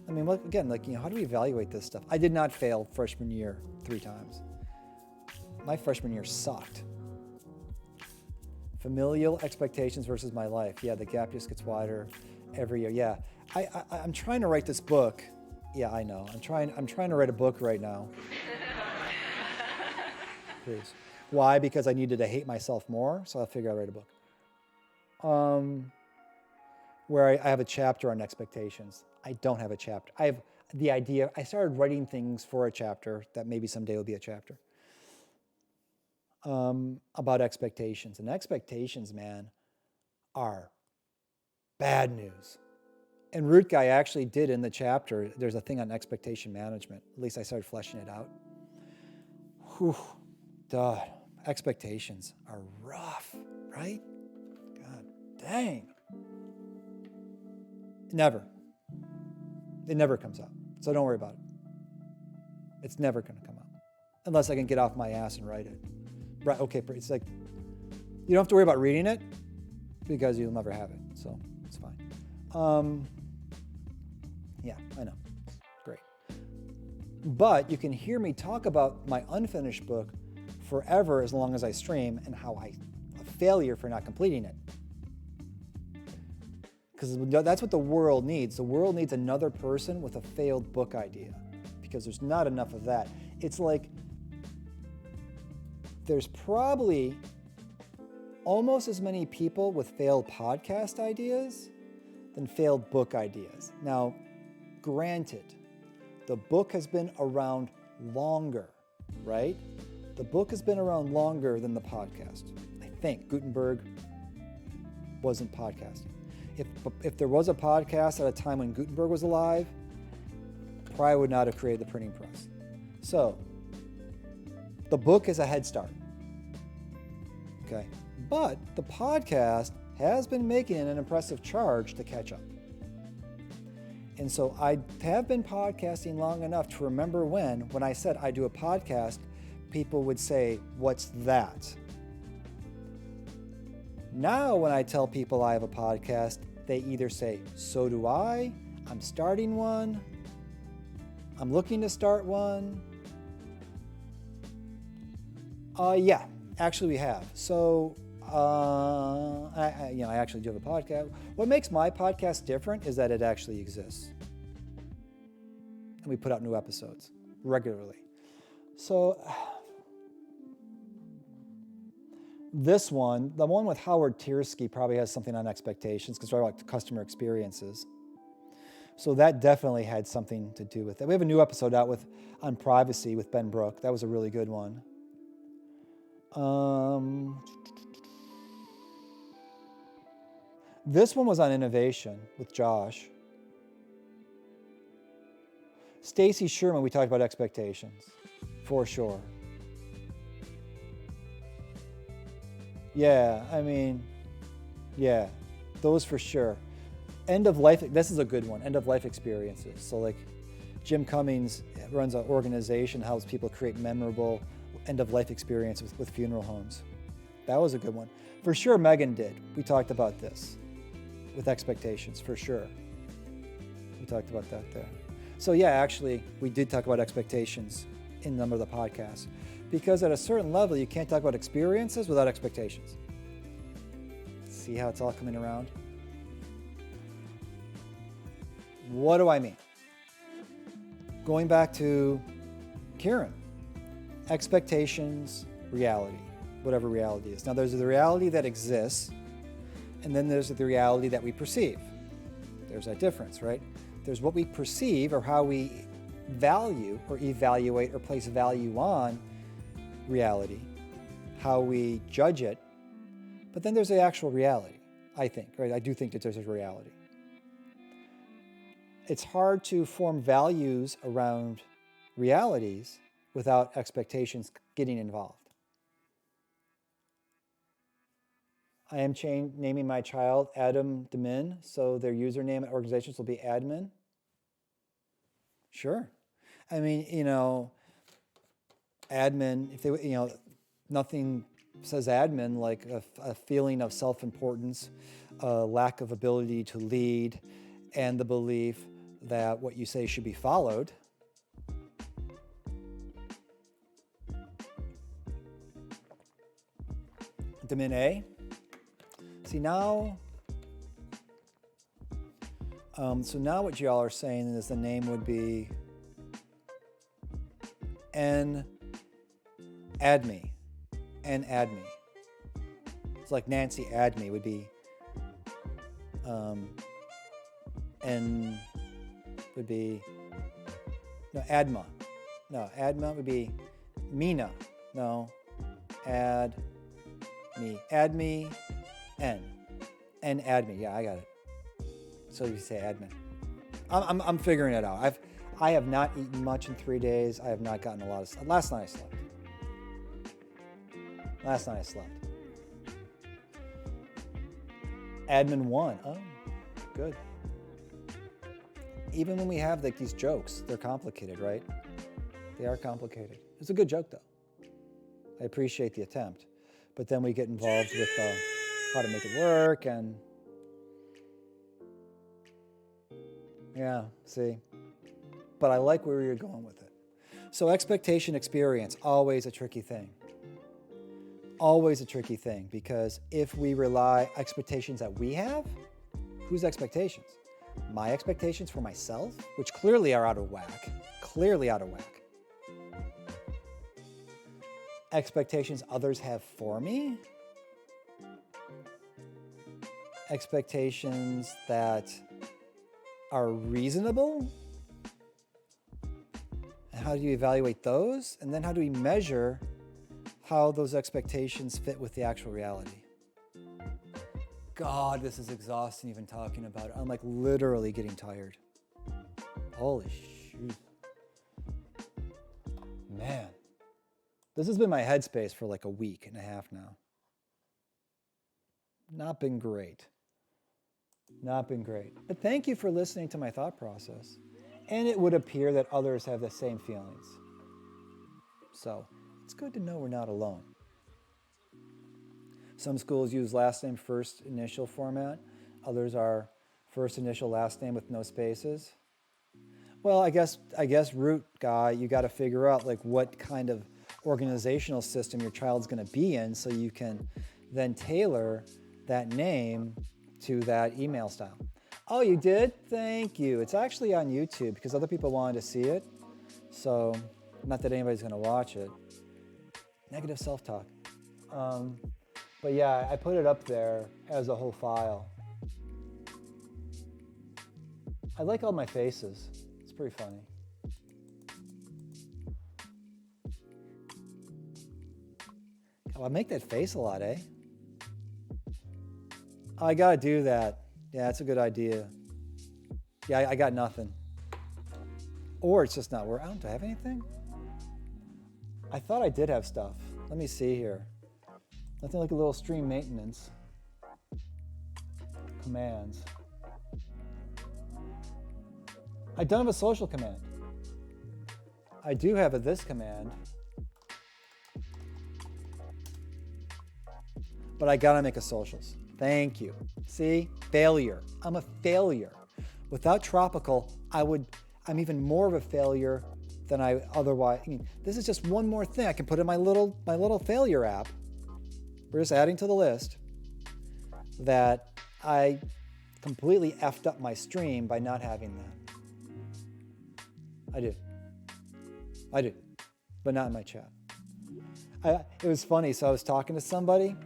I mean, again, how do we evaluate this stuff? I did not fail freshman year 3 times. My freshman year sucked. Familial expectations versus my life. Yeah, the gap just gets wider every year. Yeah, I'm trying to write this book. Yeah, I know. I'm trying to write a book right now. Please. Why? Because I needed to hate myself more, so I figured I'd write a book. Where I have a chapter on expectations. I don't have a chapter. I have the idea. I started writing things for a chapter that maybe someday will be a chapter. About expectations. And expectations, man, are bad news. And Root Guy actually did in the chapter, there's a thing on expectation management. At least I started fleshing it out. Whew, duh. Expectations are rough, right? God dang. Never. It never comes out. So don't worry about it. It's never going to come out. Unless I can get off my ass and write it. Right, okay, it's like, you don't have to worry about reading it because you'll never have it. So it's fine. Yeah, I know. Great. But you can hear me talk about my unfinished book forever as long as I stream and how a failure for not completing it. Because that's what the world needs. The world needs another person with a failed book idea because there's not enough of that. It's like there's probably almost as many people with failed podcast ideas than failed book ideas. Now, granted, the book has been around longer, right? The book has been around longer than the podcast. I think Gutenberg wasn't podcasting. If there was a podcast at a time when Gutenberg was alive, probably would not have created the printing press. So, the book is a head start. Okay, but the podcast has been making an impressive charge to catch up. And so I have been podcasting long enough to remember when I said I do a podcast, people would say, "What's that?" Now when I tell people I have a podcast, they either say, "So do I," "I'm starting one," "I'm looking to start one." Yeah, actually we have. So I actually do have a podcast. What makes my podcast different is that it actually exists. And we put out new episodes regularly. So this one, the one with Howard Tiersky, probably has something on expectations because we're about customer experiences. So that definitely had something to do with it. We have a new episode out on privacy with Ben Brook. That was a really good one. This one was on innovation with Josh. Stacy Sherman, we talked about expectations, for sure. Yeah, I mean, yeah, those for sure. End of life, this is a good one, end of life experiences. So like Jim Cummings runs an organization, helps people create memorable end of life experiences with funeral homes. That was a good one. For sure, Megan did. We talked about this with expectations, for sure. We talked about that there. So yeah, actually, we did talk about expectations in a number of the podcasts. Because at a certain level, you can't talk about experiences without expectations. See how it's all coming around? What do I mean? Going back to Kieran, expectations, reality, whatever reality is. Now there's the reality that exists, and then there's the reality that we perceive. There's that difference, right? There's what we perceive or how we value or evaluate or place value on reality, how we judge it, but then there's the actual reality, I think, right? I do think that there's a reality. It's hard to form values around realities without expectations getting involved. I am naming my child Adam Demin, so their username at organizations will be admin. Sure. I mean, admin, if they, nothing says admin like a feeling of self-importance, a lack of ability to lead, and the belief that what you say should be followed. Domin A. See now, so now what y'all are saying is the name would be N. Adme. N. Adme. It's like Nancy Adme would be N would be no Adma. No, Adma would be Mina. No, Adme. Adme N. N Adme. Yeah, I got it. So you say admin. I'm figuring it out. I have not eaten much in 3 days. I have not gotten a lot of sleep. Last night I slept. Admin 1. Oh, good. Even when we have like these jokes, they're complicated, right? They are complicated. It's a good joke though. I appreciate the attempt. But then we get involved with how to make it work and yeah, see. But I like where you're going with it. So expectation experience, always a tricky thing. Always a tricky thing because if we rely expectations that we have, whose expectations? My expectations for myself, which clearly are out of whack. Clearly out of whack. Expectations others have for me. Expectations that are reasonable. And how do you evaluate those? And then how do we measure how those expectations fit with the actual reality? God, this is exhausting even talking about it. I'm like literally getting tired. Holy shoot. Man. This has been my headspace for like a week and a half now. Not been great. Not been great. But thank you for listening to my thought process. And it would appear that others have the same feelings. So it's good to know we're not alone. Some schools use last name first initial format. Others are first initial last name with no spaces. Well, I guess root guy, you got to figure out like what kind of organizational system your child's going to be in so you can then tailor that name to that email style. Oh, you did? Thank you. It's actually on YouTube because other people wanted to see it. So, not that anybody's going to watch it. Negative self-talk. But yeah, I put it up there as a whole file. I like all my faces. It's pretty funny. Oh, I make that face a lot, eh? Oh, I gotta do that. Yeah, that's a good idea. Yeah, I got nothing. Or it's just not where. Do I have anything? I thought I did have stuff. Let me see here. Nothing like a little stream maintenance. Commands. I don't have a social command. I do have a this command. But I gotta make a socials. Thank you. See? Failure. I'm a failure. Without tropical, I'm even more of a failure than I otherwise. I mean, this is just one more thing I can put in my little failure app. We're just adding to the list that I completely effed up my stream by not having that. I do, but not in my chat. It was funny. So I was talking to somebody,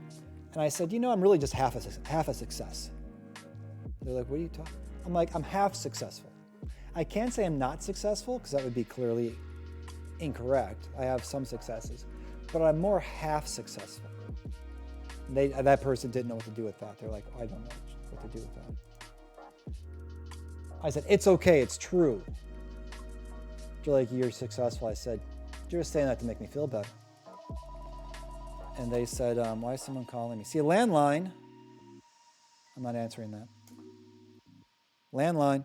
and I said, I'm really just half a success. They're like, what are you talking? I'm like, I'm half successful. I can't say I'm not successful because that would be clearly incorrect. I have some successes, but I'm more half successful. That person didn't know what to do with that. They're like, I don't know what to do with that. I said, it's okay, it's true. They're like, you're successful. I said, you're just saying that to make me feel better. And they said, why is someone calling me? See, a landline. I'm not answering that. Landline.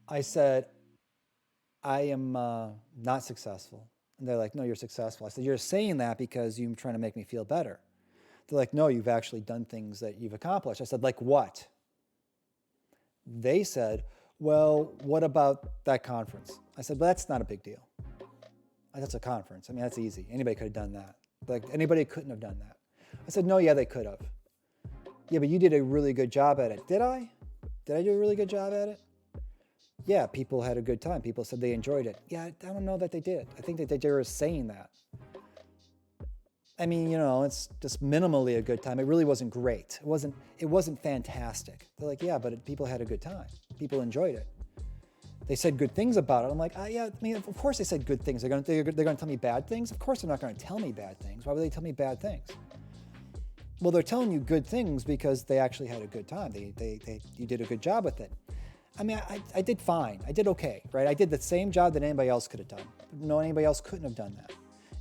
I said, I am not successful. And they're like, no, you're successful. I said, you're saying that because you're trying to make me feel better. They're like, no, you've actually done things that you've accomplished. I said, like what? They said, well, what about that conference? I said, well, that's not a big deal. That's a conference. I mean, that's easy. Anybody could have done that. Like, anybody couldn't have done that. I said, no, yeah, they could have. Yeah, but you did a really good job at it. Did I? Did I do a really good job at it? Yeah, people had a good time. People said they enjoyed it. Yeah, I don't know that they did. I think that they were saying that. I mean, it's just minimally a good time. It really wasn't great. It wasn't fantastic. They're like, yeah, but people had a good time. People enjoyed it. They said good things about it. I'm like, yeah, I mean, of course they said good things. They're going to tell me bad things? Of course they're not going to tell me bad things. Why would they tell me bad things? Well, they're telling you good things because they actually had a good time. You did a good job with it. I mean, I did fine. I did okay, right? I did the same job that anybody else could have done. No, anybody else couldn't have done that.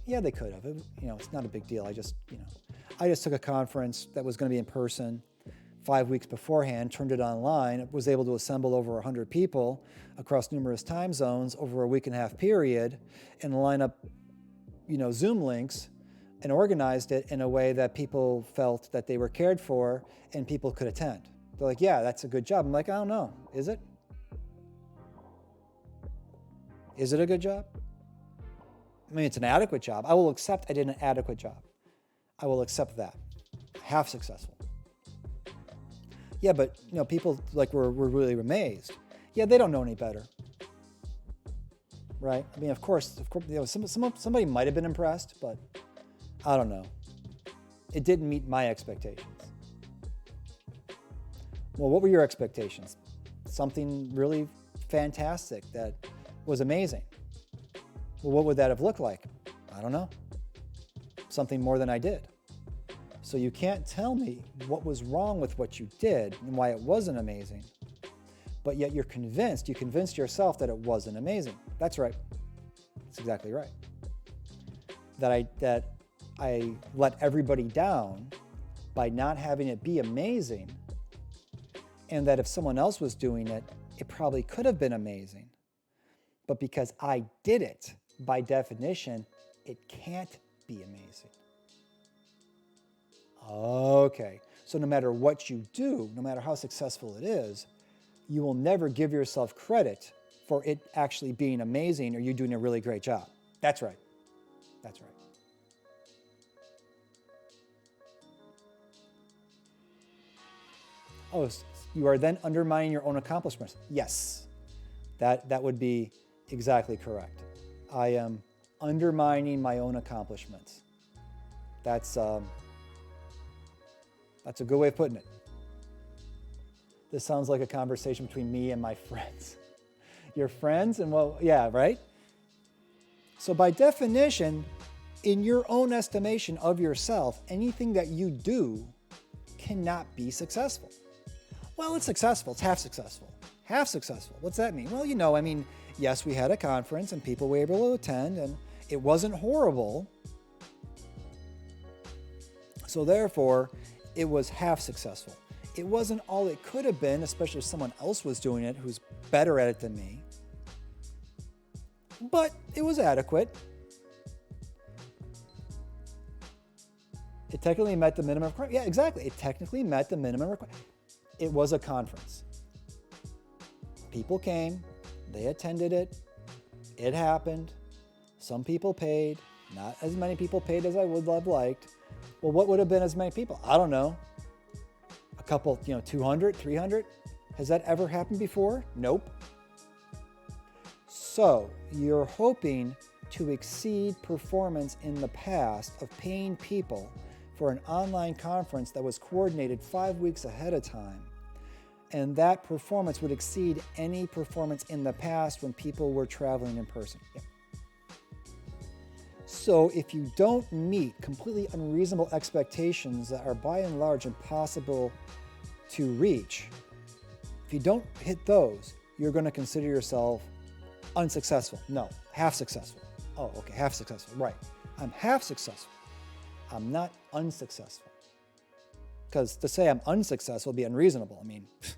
Yeah, they could have. It's not a big deal. I just took a conference that was going to be in person 5 weeks beforehand, turned it online, was able to assemble over 100 people across numerous time zones over a week and a half period and line up, Zoom links and organized it in a way that people felt that they were cared for and people could attend. They're like, yeah, that's a good job. I'm like, I don't know. Is it? Is it a good job? I mean, it's an adequate job. I will accept I did an adequate job. I will accept that. Half successful. Yeah, but people were really amazed. Yeah, they don't know any better, right? I mean, of course, somebody might have been impressed, but I don't know. It didn't meet my expectations. Well, what were your expectations? Something really fantastic that was amazing. Well, what would that have looked like? I don't know. Something more than I did. So you can't tell me what was wrong with what you did and why it wasn't amazing, but yet you convinced yourself that it wasn't amazing. That's right. That's exactly right. That I let everybody down by not having it be amazing, and that if someone else was doing it, it probably could have been amazing. But because I did it, by definition, it can't be amazing. Okay, so no matter what you do, no matter how successful it is, you will never give yourself credit for it actually being amazing or you doing a really great job. That's right. That's right. Oh, you are then undermining your own accomplishments. Yes, that would be exactly correct. I am undermining my own accomplishments. That's a good way of putting it. This sounds like a conversation between me and my friends. Your friends? And well, yeah, right? So by definition, in your own estimation of yourself, anything that you do cannot be successful. Well, it's successful. It's half successful. Half successful. What's that mean? Well, yes, we had a conference and people were able to attend and it wasn't horrible, So therefore, it was half successful. It wasn't all it could have been, especially if someone else was doing it who's better at it than me. But it was adequate. It technically met the minimum requirement. Yeah, exactly. It technically met the minimum requirement. It was a conference. People came, they attended it, it happened. Some people paid, not as many people paid as I would have liked. Well, what would have been as many people? I don't know. A couple, 200, 300? Has that ever happened before? Nope. So you're hoping to exceed performance in the past of paying people for an online conference that was coordinated 5 weeks ahead of time. And that performance would exceed any performance in the past when people were traveling in person. Yep. So if you don't meet completely unreasonable expectations that are by and large impossible to reach, if you don't hit those, you're going to consider yourself unsuccessful. No, half successful. Oh, okay, half successful. Right. I'm half successful. I'm not unsuccessful. Because to say I'm unsuccessful would be unreasonable. I mean, I'm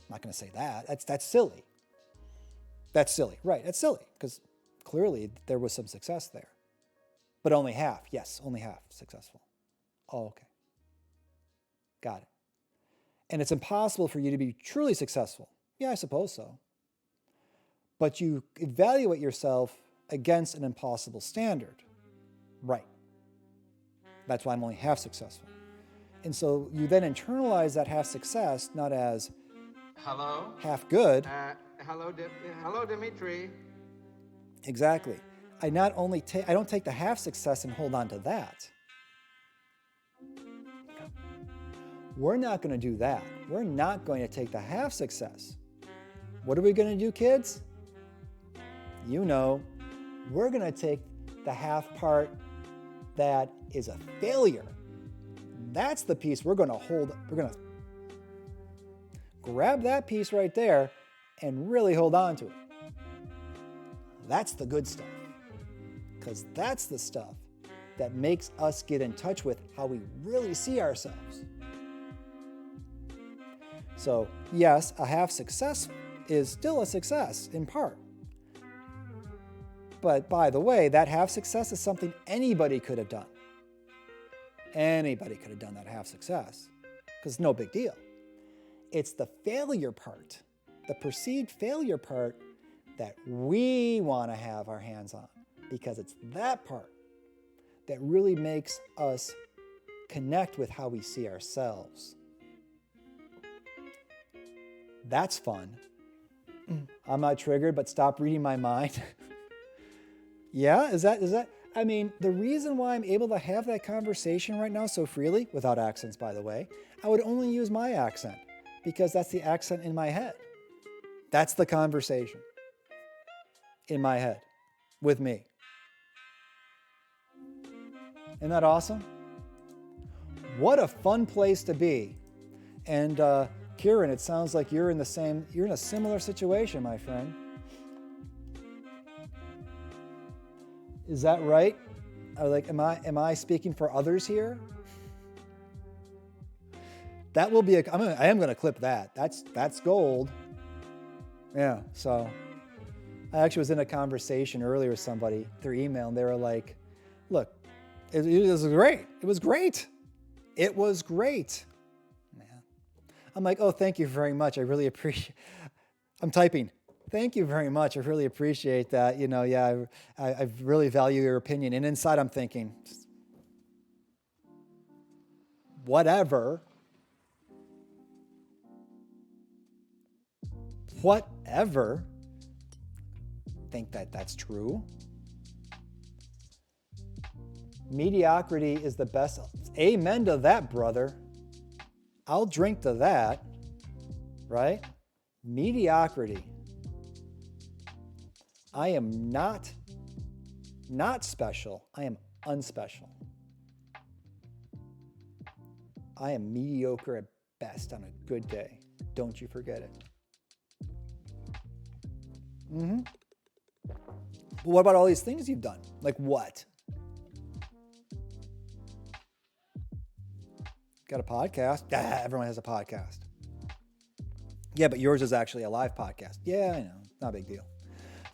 not going to say that. That's silly. That's silly. Right, that's silly. Because clearly there was some success there. But only half. Yes, only half successful. Oh, okay. Got it. And it's impossible for you to be truly successful. Yeah, I suppose so. But you evaluate yourself against an impossible standard. Right. That's why I'm only half successful. And so you then internalize that half success not as Hello? half good. Hello, Dimitri. Exactly. I don't take the half success and hold on to that. We're not going to do that. We're not going to take the half success. What are we going to do, kids? You know, we're going to take the half part that is a failure. That's the piece we're going to hold. We're going to grab that piece right there and really hold on to it. That's the good stuff. Because that's the stuff that makes us get in touch with how we really see ourselves. So, yes, a half success is still a success in part. But by the way, that half success is something anybody could have done. Anybody could have done that half success because it's no big deal. It's the failure part, the perceived failure part that we want to have our hands on because it's that part that really makes us connect with how we see ourselves. That's fun. I'm not triggered, but stop reading my mind. Yeah, is that? I mean, the reason why I'm able to have that conversation right now so freely, without accents, by the way, I would only use my accent because that's the accent in my head. That's the conversation in my head with me. Isn't that awesome? What a fun place to be. And Kieran, it sounds like you're in a similar situation, my friend. Is that right? Am I speaking for others here? That will be I am going to clip that. That's gold. Yeah. So I actually was in a conversation earlier with somebody through email, and they were like, "Look, it was great. It was great. It was great." Man, I'm like, "Oh, thank you very much. I really appreciate." I'm typing. Thank you very much. I really appreciate that. I really value your opinion. And inside I'm thinking, whatever. Whatever. Think that's true. Mediocrity is the best. Amen to that, brother. I'll drink to that. Right? Mediocrity. I am not special. I am unspecial. I am mediocre at best on a good day. Don't you forget it. But what about all these things you've done? Like what? Got a podcast? Everyone has a podcast. Yeah, but yours is actually a live podcast. Yeah, I know. Not a big deal.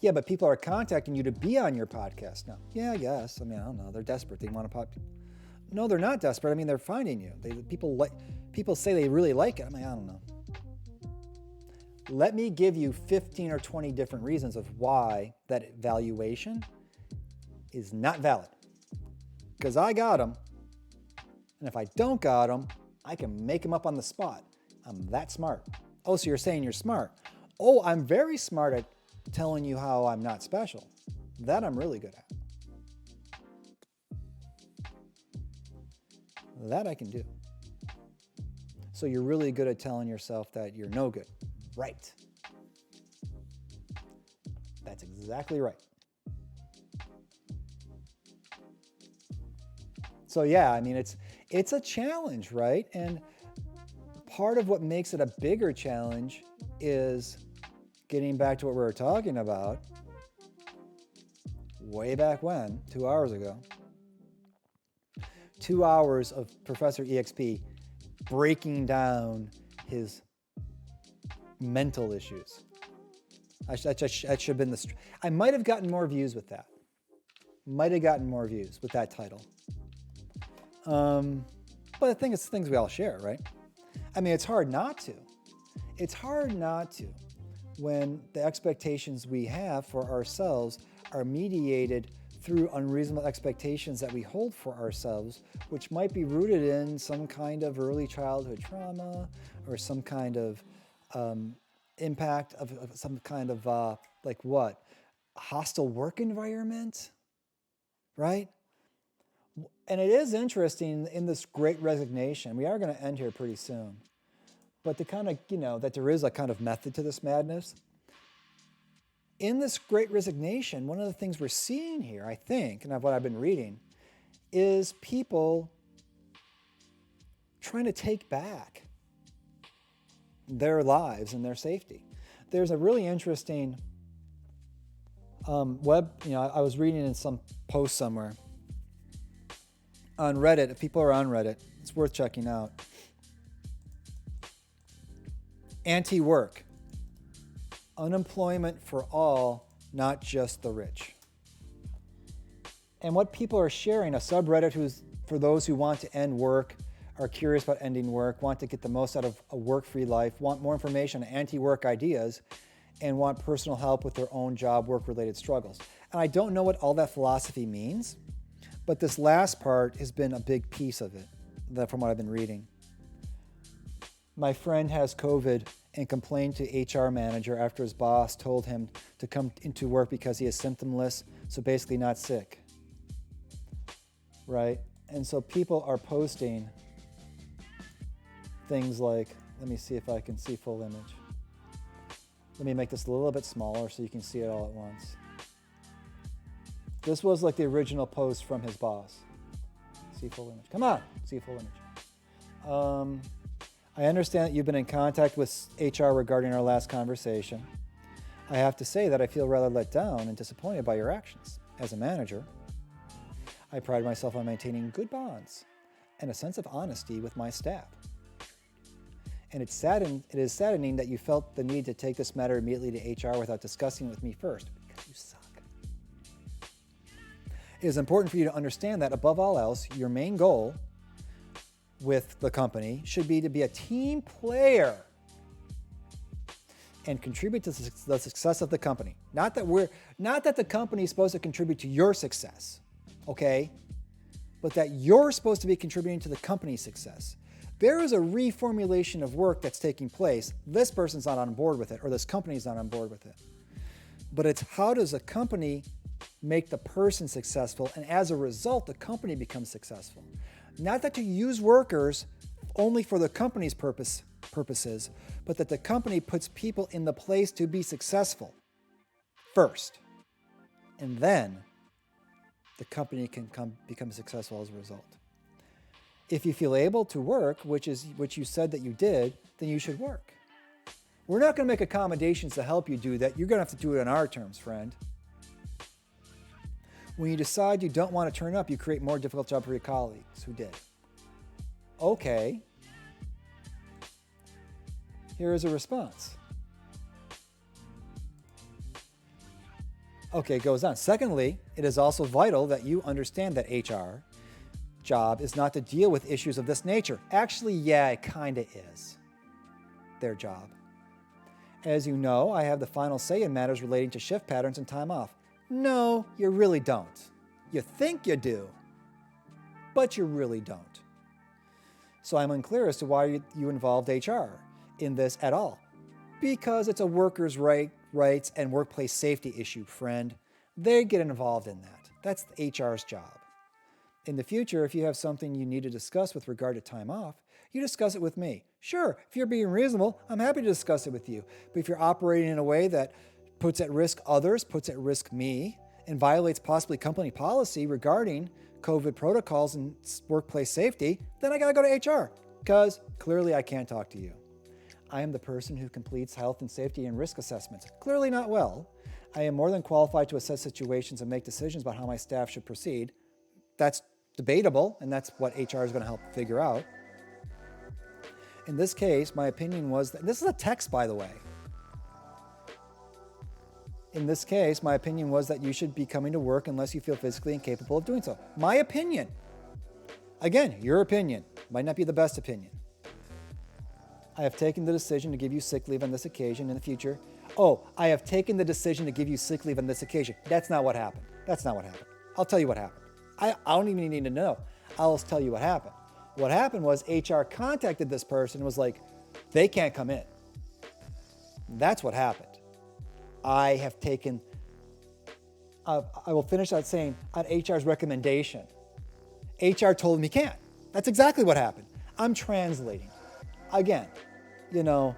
Yeah, but people are contacting you to be on your podcast now. Yeah, I guess. I mean, I don't know. They're desperate. They want a podcast. No, they're not desperate. I mean, they're finding you. People say they really like it. I mean, I don't know. Let me give you 15 or 20 different reasons of why that valuation is not valid. Because I got them. And if I don't got them, I can make them up on the spot. I'm that smart. Oh, so you're saying you're smart. Oh, I'm very smart at telling you how I'm not special. That I'm really good at. That I can do. So you're really good at telling yourself that you're no good. Right. That's exactly right. So yeah, I mean, it's a challenge, right? And part of what makes it a bigger challenge is getting back to what we were talking about way back when, 2 hours ago. 2 hours of Professor EXP breaking down his mental issues. That should have been I might have gotten more views with that. Might have gotten more views with that title. But I think it's things we all share, right? I mean, it's hard not to. It's hard not to when the expectations we have for ourselves are mediated through unreasonable expectations that we hold for ourselves, which might be rooted in some kind of early childhood trauma or some kind of impact of some kind of hostile work environment, right? And it is interesting in this great resignation. We are going to end here pretty soon. But the kind of, that there is a kind of method to this madness. In this great resignation, one of the things we're seeing here, I think, and what I've been reading, is people trying to take back their lives and their safety. There's a really interesting I was reading in some post somewhere on Reddit. If people are on Reddit, it's worth checking out. Anti-work. Unemployment for all, not just the rich. And what people are sharing, a subreddit who's for those who want to end work, are curious about ending work, want to get the most out of a work-free life, want more information on anti-work ideas, and want personal help with their own job work-related struggles. And I don't know what all that philosophy means, but this last part has been a big piece of it, from what I've been reading. My friend has COVID and complained to HR manager after his boss told him to come into work because he is symptomless, so basically not sick, right? And so people are posting things like, let me see if I can see full image. Let me make this a little bit smaller so you can see it all at once. This was like the original post from his boss. See full image. Come on, see full image. I understand that you've been in contact with HR regarding our last conversation. I have to say that I feel rather let down and disappointed by your actions. As a manager, I pride myself on maintaining good bonds and a sense of honesty with my staff. And it is saddening that you felt the need to take this matter immediately to HR without discussing it with me first, because you suck. It is important for you to understand that above all else, your main goal with the company should be to be a team player and contribute to the success of the company. Not that the company is supposed to contribute to your success, okay? But that you're supposed to be contributing to the company's success. There is a reformulation of work that's taking place. This person's not on board with it, or this company's not on board with it. But it's how does a company make the person successful, and as a result, the company becomes successful. Not that you use workers only for the company's purposes, but that the company puts people in the place to be successful first. And then the company can become successful as a result. If you feel able to work, which you said that you did, then you should work. We're not going to make accommodations to help you do that. You're going to have to do it on our terms, friend. When you decide you don't want to turn up, you create more difficult job for your colleagues who did. okay. Here is a response. Okay, it goes on. Secondly, it is also vital that you understand that HR job is not to deal with issues of this nature. Actually, yeah, it kind of is their job. As you know, I have the final say in matters relating to shift patterns and time off. No, you really don't. You think you do, but you really don't. So I'm unclear as to why you involved HR in this at all. Because it's a workers' rights and workplace safety issue, friend. They get involved in that. That's HR's job. In the future, if you have something you need to discuss with regard to time off, you discuss it with me. Sure, if you're being reasonable, I'm happy to discuss it with you. But if you're operating in a way that puts at risk others, puts at risk me, and violates possibly company policy regarding COVID protocols and workplace safety, then I gotta go to HR, because clearly I can't talk to you. I am the person who completes health and safety and risk assessments. Clearly not well. I am more than qualified to assess situations and make decisions about how my staff should proceed. That's debatable, and that's what HR is going to help figure out. In this case, my opinion was that, this is a text, by the way. In this case, my opinion was that you should be coming to work unless you feel physically incapable of doing so. My opinion. Again, your opinion. Might not be the best opinion. I have taken the decision to give you sick leave on this occasion in the future. Oh, I have taken the decision to give you sick leave on this occasion. That's not what happened. That's not what happened. I'll tell you what happened. I don't even need to know. I'll just tell you what happened. What happened was HR contacted this person and was like, they can't come in. That's what happened. I have taken, I will finish that saying, on HR's recommendation. HR told him he can't. That's exactly what happened. I'm translating. Again, you know,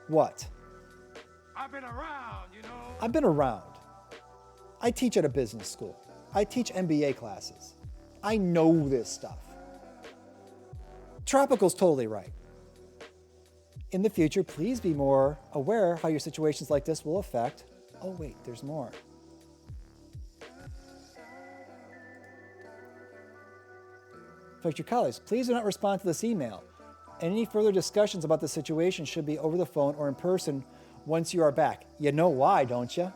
what? I've been around, you know. I've been around. I teach at a business school. I teach MBA classes. I know this stuff. Tropical's totally right. In the future, please be more aware how your situations like this will affect. Oh, wait, there's more. Affect your colleagues. Please do not respond to this email. Any further discussions about the situation should be over the phone or in person once you are back. You know why, don't you?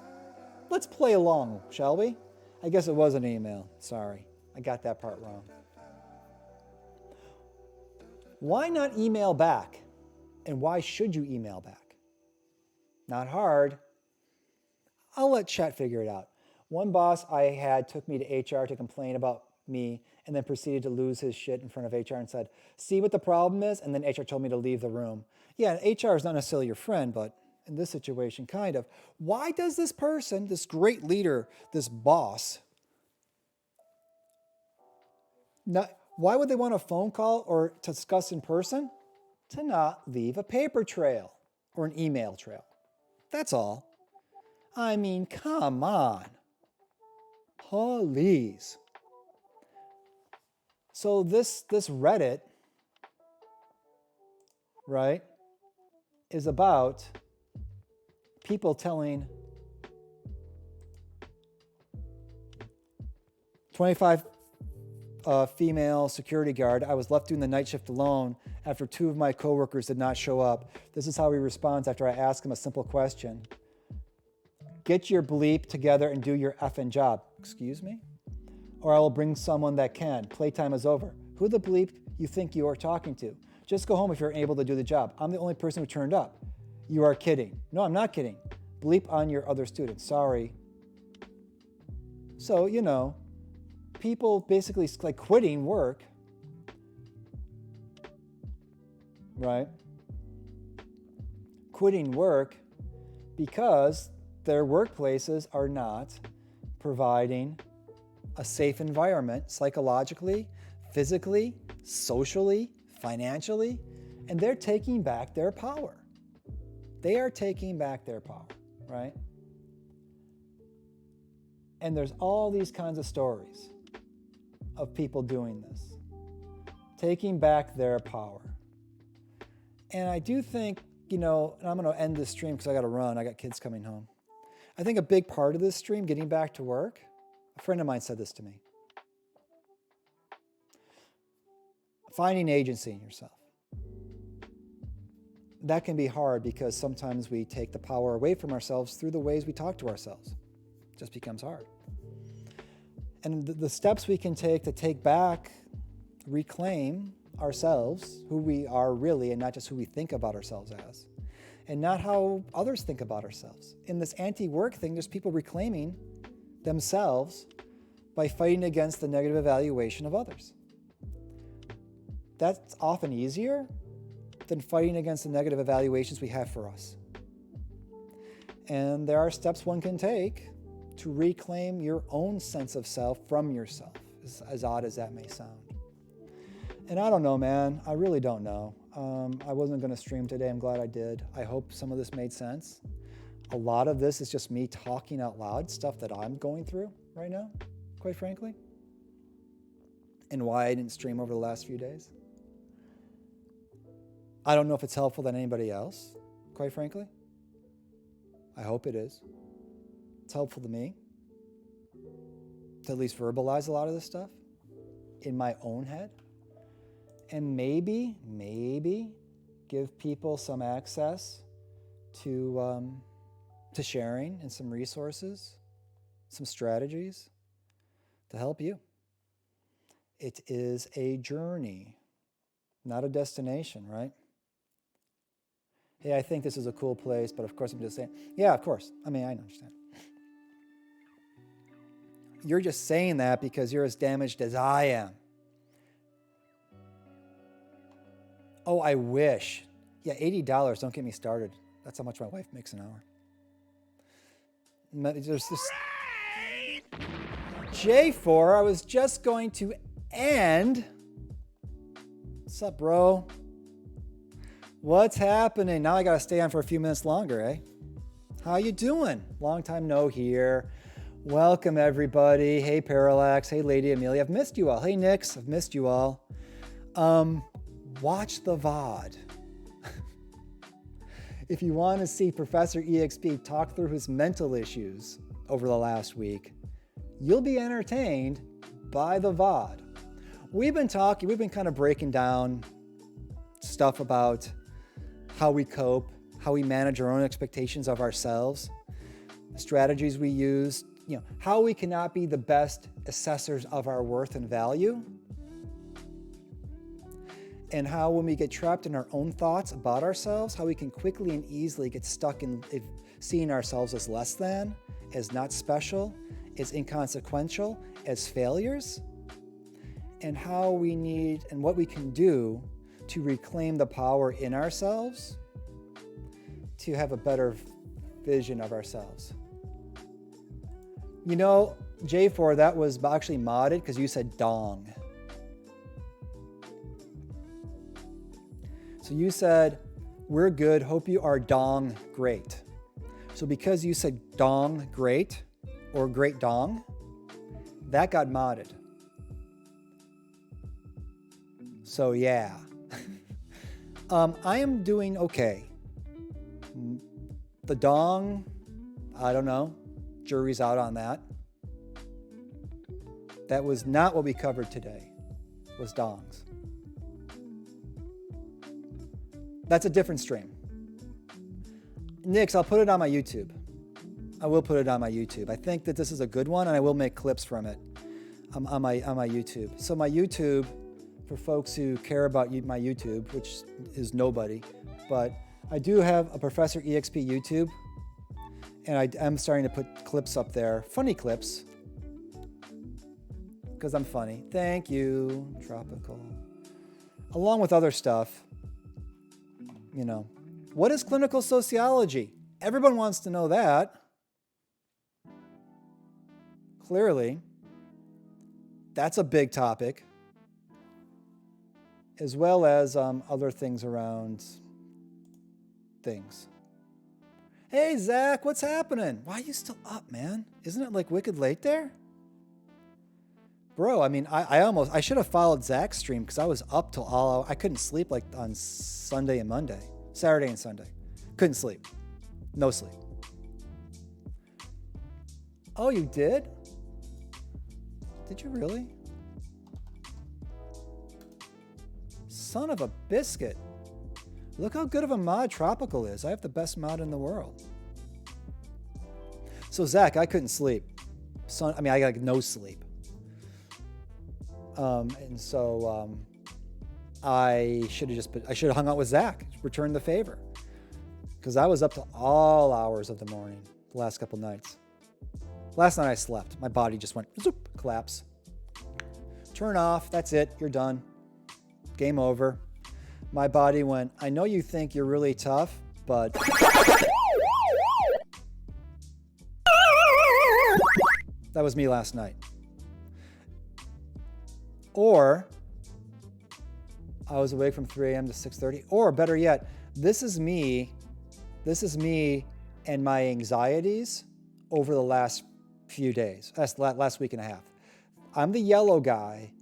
Let's play along, shall we? I guess it was an email. Sorry, I got that part wrong. Why not email back? And why should you email back? Not hard. I'll let chat figure it out. One boss I had took me to HR to complain about me and then proceeded to lose his shit in front of HR and said, see what the problem is? And then HR told me to leave the room. Yeah, HR is not necessarily your friend, but in this situation, kind of. Why does this person, this great leader, this boss, why would they want a phone call or to discuss in person? To not leave a paper trail or an email trail. That's all. I mean, come on. Please. So this Reddit, right, is about people telling 25 female security guard, I was left doing the night shift alone after 2 of my coworkers did not show up. This is how he responds after I ask him a simple question. Get your bleep together and do your effing job. Excuse me? Or I will bring someone that can. Playtime is over. Who the bleep you think you are talking to? Just go home if you're able to do the job. I'm the only person who turned up. You are kidding. No, I'm not kidding. Bleep on your other students. Sorry. So, you know, people basically like quitting work, right? Quitting work because their workplaces are not providing a safe environment psychologically, physically, socially, financially, and they're taking back their power. They are taking back their power, right? And there's all these kinds of stories of people doing this, taking back their power. And I do think, you know, and I'm going to end this stream because I got to run. I got kids coming home. I think a big part of this stream, getting back to work, a friend of mine said this to me. finding agency in yourself. That can be hard because sometimes we take the power away from ourselves through the ways we talk to ourselves. It just becomes hard. And the steps we can take to take back, reclaim ourselves, who we are really, and not just who we think about ourselves as, and not how others think about ourselves. In this anti-work thing, there's people reclaiming themselves by fighting against the negative evaluation of others. That's often easier than fighting against the negative evaluations we have for us. And there are steps one can take to reclaim your own sense of self from yourself, as odd as that may sound. And I don't know, man. I really don't know. I wasn't going to stream today. I'm glad I did. I hope some of this made sense. A lot of this is just me talking out loud, stuff that I'm going through right now, quite frankly, and why I didn't stream over the last few days. I don't know if it's helpful than anybody else, quite frankly. I hope it is. It's helpful to me to at least verbalize a lot of this stuff in my own head. And maybe give people some access to sharing and some resources, some strategies to help you. It is a journey, not a destination, right? Hey, I think this is a cool place, but of course I'm just saying, yeah, of course. I mean, I understand. You're just saying that because you're as damaged as I am. Oh, I wish. Yeah, $80, don't get me started. That's how much my wife makes an hour. There's this J4, I was just going to end. What's up, bro? What's happening? Now I got to stay on for a few minutes longer, eh? How you doing? Long time no here. Welcome, everybody. Hey, Parallax. Hey, Lady Amelia. I've missed you all. Hey, Nix. I've missed you all. Watch the VOD. If you want to see Professor EXP talk through his mental issues over the last week, you'll be entertained by the VOD. We've been kind of breaking down stuff about how we cope, how we manage our own expectations of ourselves, strategies we use, how we cannot be the best assessors of our worth and value, and how when we get trapped in our own thoughts about ourselves, how we can quickly and easily get stuck in seeing ourselves as less than, as not special, as inconsequential, as failures, and how we need and what we can do to reclaim the power in ourselves to have a better vision of ourselves. J4, that was actually modded because you said dong. So you said, we're good, hope you are dong great. So because you said dong great or great dong, that got modded. So yeah. I am doing okay. The dong, I don't know. Jury's out on that. That was not what we covered today, was dongs. That's a different stream. Nix, I'll put it on my YouTube. I will put it on my YouTube. I think that this is a good one, and I will make clips from it on my YouTube. So my YouTube, for folks who care about my YouTube, which is nobody, but I do have a Professor EXP YouTube, and I am starting to put clips up there, funny clips, because I'm funny. Thank you, Tropical. Along with other stuff. What is clinical sociology? Everyone wants to know that. Clearly, that's a big topic, as well as other things around things. Hey, Zach, what's happening? Why are you still up, man? Isn't it like wicked late there? Bro, I mean, I should have followed Zach's stream because I was up till I couldn't sleep like on Saturday and Sunday. Couldn't sleep. No sleep. Oh, you did? Did you really? Son of a biscuit. Look how good of a mod Tropical is. I have the best mod in the world. So Zach, I couldn't sleep. I got no sleep. And so I should have hung out with Zach, returned the favor. Because I was up to all hours of the morning the last couple nights. Last night I slept. My body just went zoop, collapse. Turn off, that's it, you're done. Game over. My body went, I know you think you're really tough, but that was me last night. Or I was awake from 3 a.m. to 6:30. Or better yet, this is me and my anxieties over the last few days, last week and a half. I'm the yellow guy.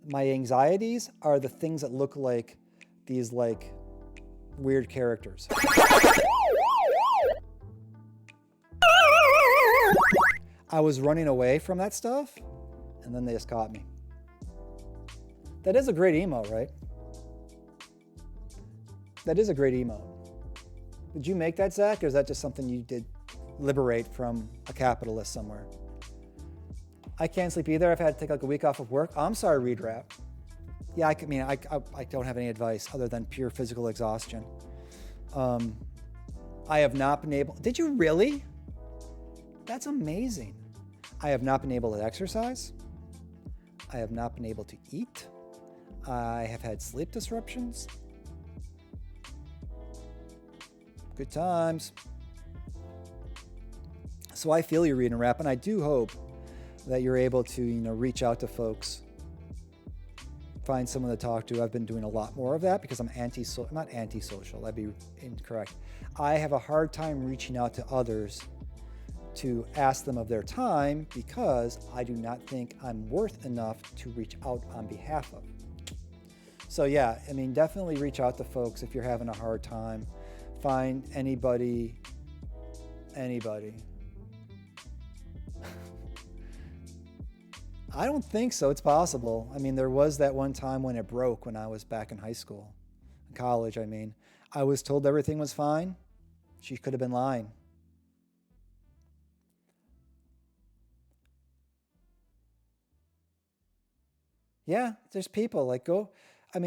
My anxieties are the things that look like these like weird characters. I was running away from that stuff, and then they just caught me. That is a great emo, right? That is a great emo. Did you make that, Zach, or is that just something you did liberate from a capitalist somewhere? I can't sleep either. I've had to take like a week off of work. I'm sorry, Read Rap. Yeah, I don't have any advice other than pure physical exhaustion. I have not been able... Did you really? That's amazing. I have not been able to exercise. I have not been able to eat. I have had sleep disruptions. Good times. So I feel you, Read and Rap, and I do hope that you're able to, reach out to folks, find someone to talk to. I've been doing a lot more of that because I'm not antisocial, that'd be incorrect. I have a hard time reaching out to others to ask them of their time because I do not think I'm worth enough to reach out on behalf of. So yeah, definitely reach out to folks if you're having a hard time. Find anybody. I don't think so. It's possible. There was that one time when it broke when I was back in high school, college. I was told everything was fine. She could have been lying. Yeah, there's people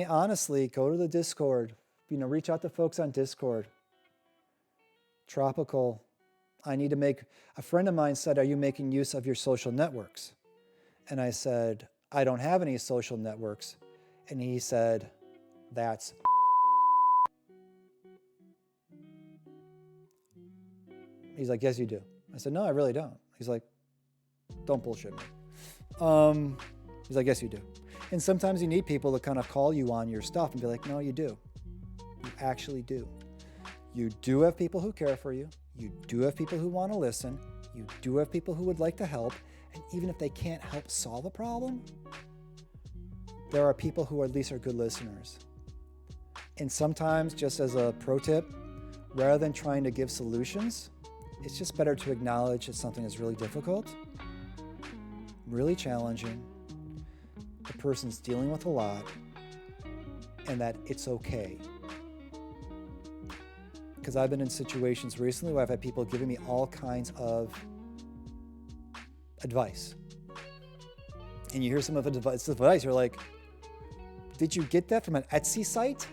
honestly, go to the Discord, reach out to folks on Discord. Tropical. A friend of mine said, are you making use of your social networks? And I said, I don't have any social networks. And he said, that's He's like, yes, you do. I said, no, I really don't. He's like, don't bullshit me. He's like, yes, you do. And sometimes you need people to kind of call you on your stuff and be like, no, you do. You actually do. You do have people who care for you. You do have people who want to listen. You do have people who would like to help. And even if they can't help solve a problem, there are people who at least are good listeners. And sometimes, just as a pro tip, rather than trying to give solutions, it's just better to acknowledge that something is really difficult, really challenging, the person's dealing with a lot, and that it's okay. Because I've been in situations recently where I've had people giving me all kinds of advice. And you hear some of the advice, you're like, did you get that from an Etsy site?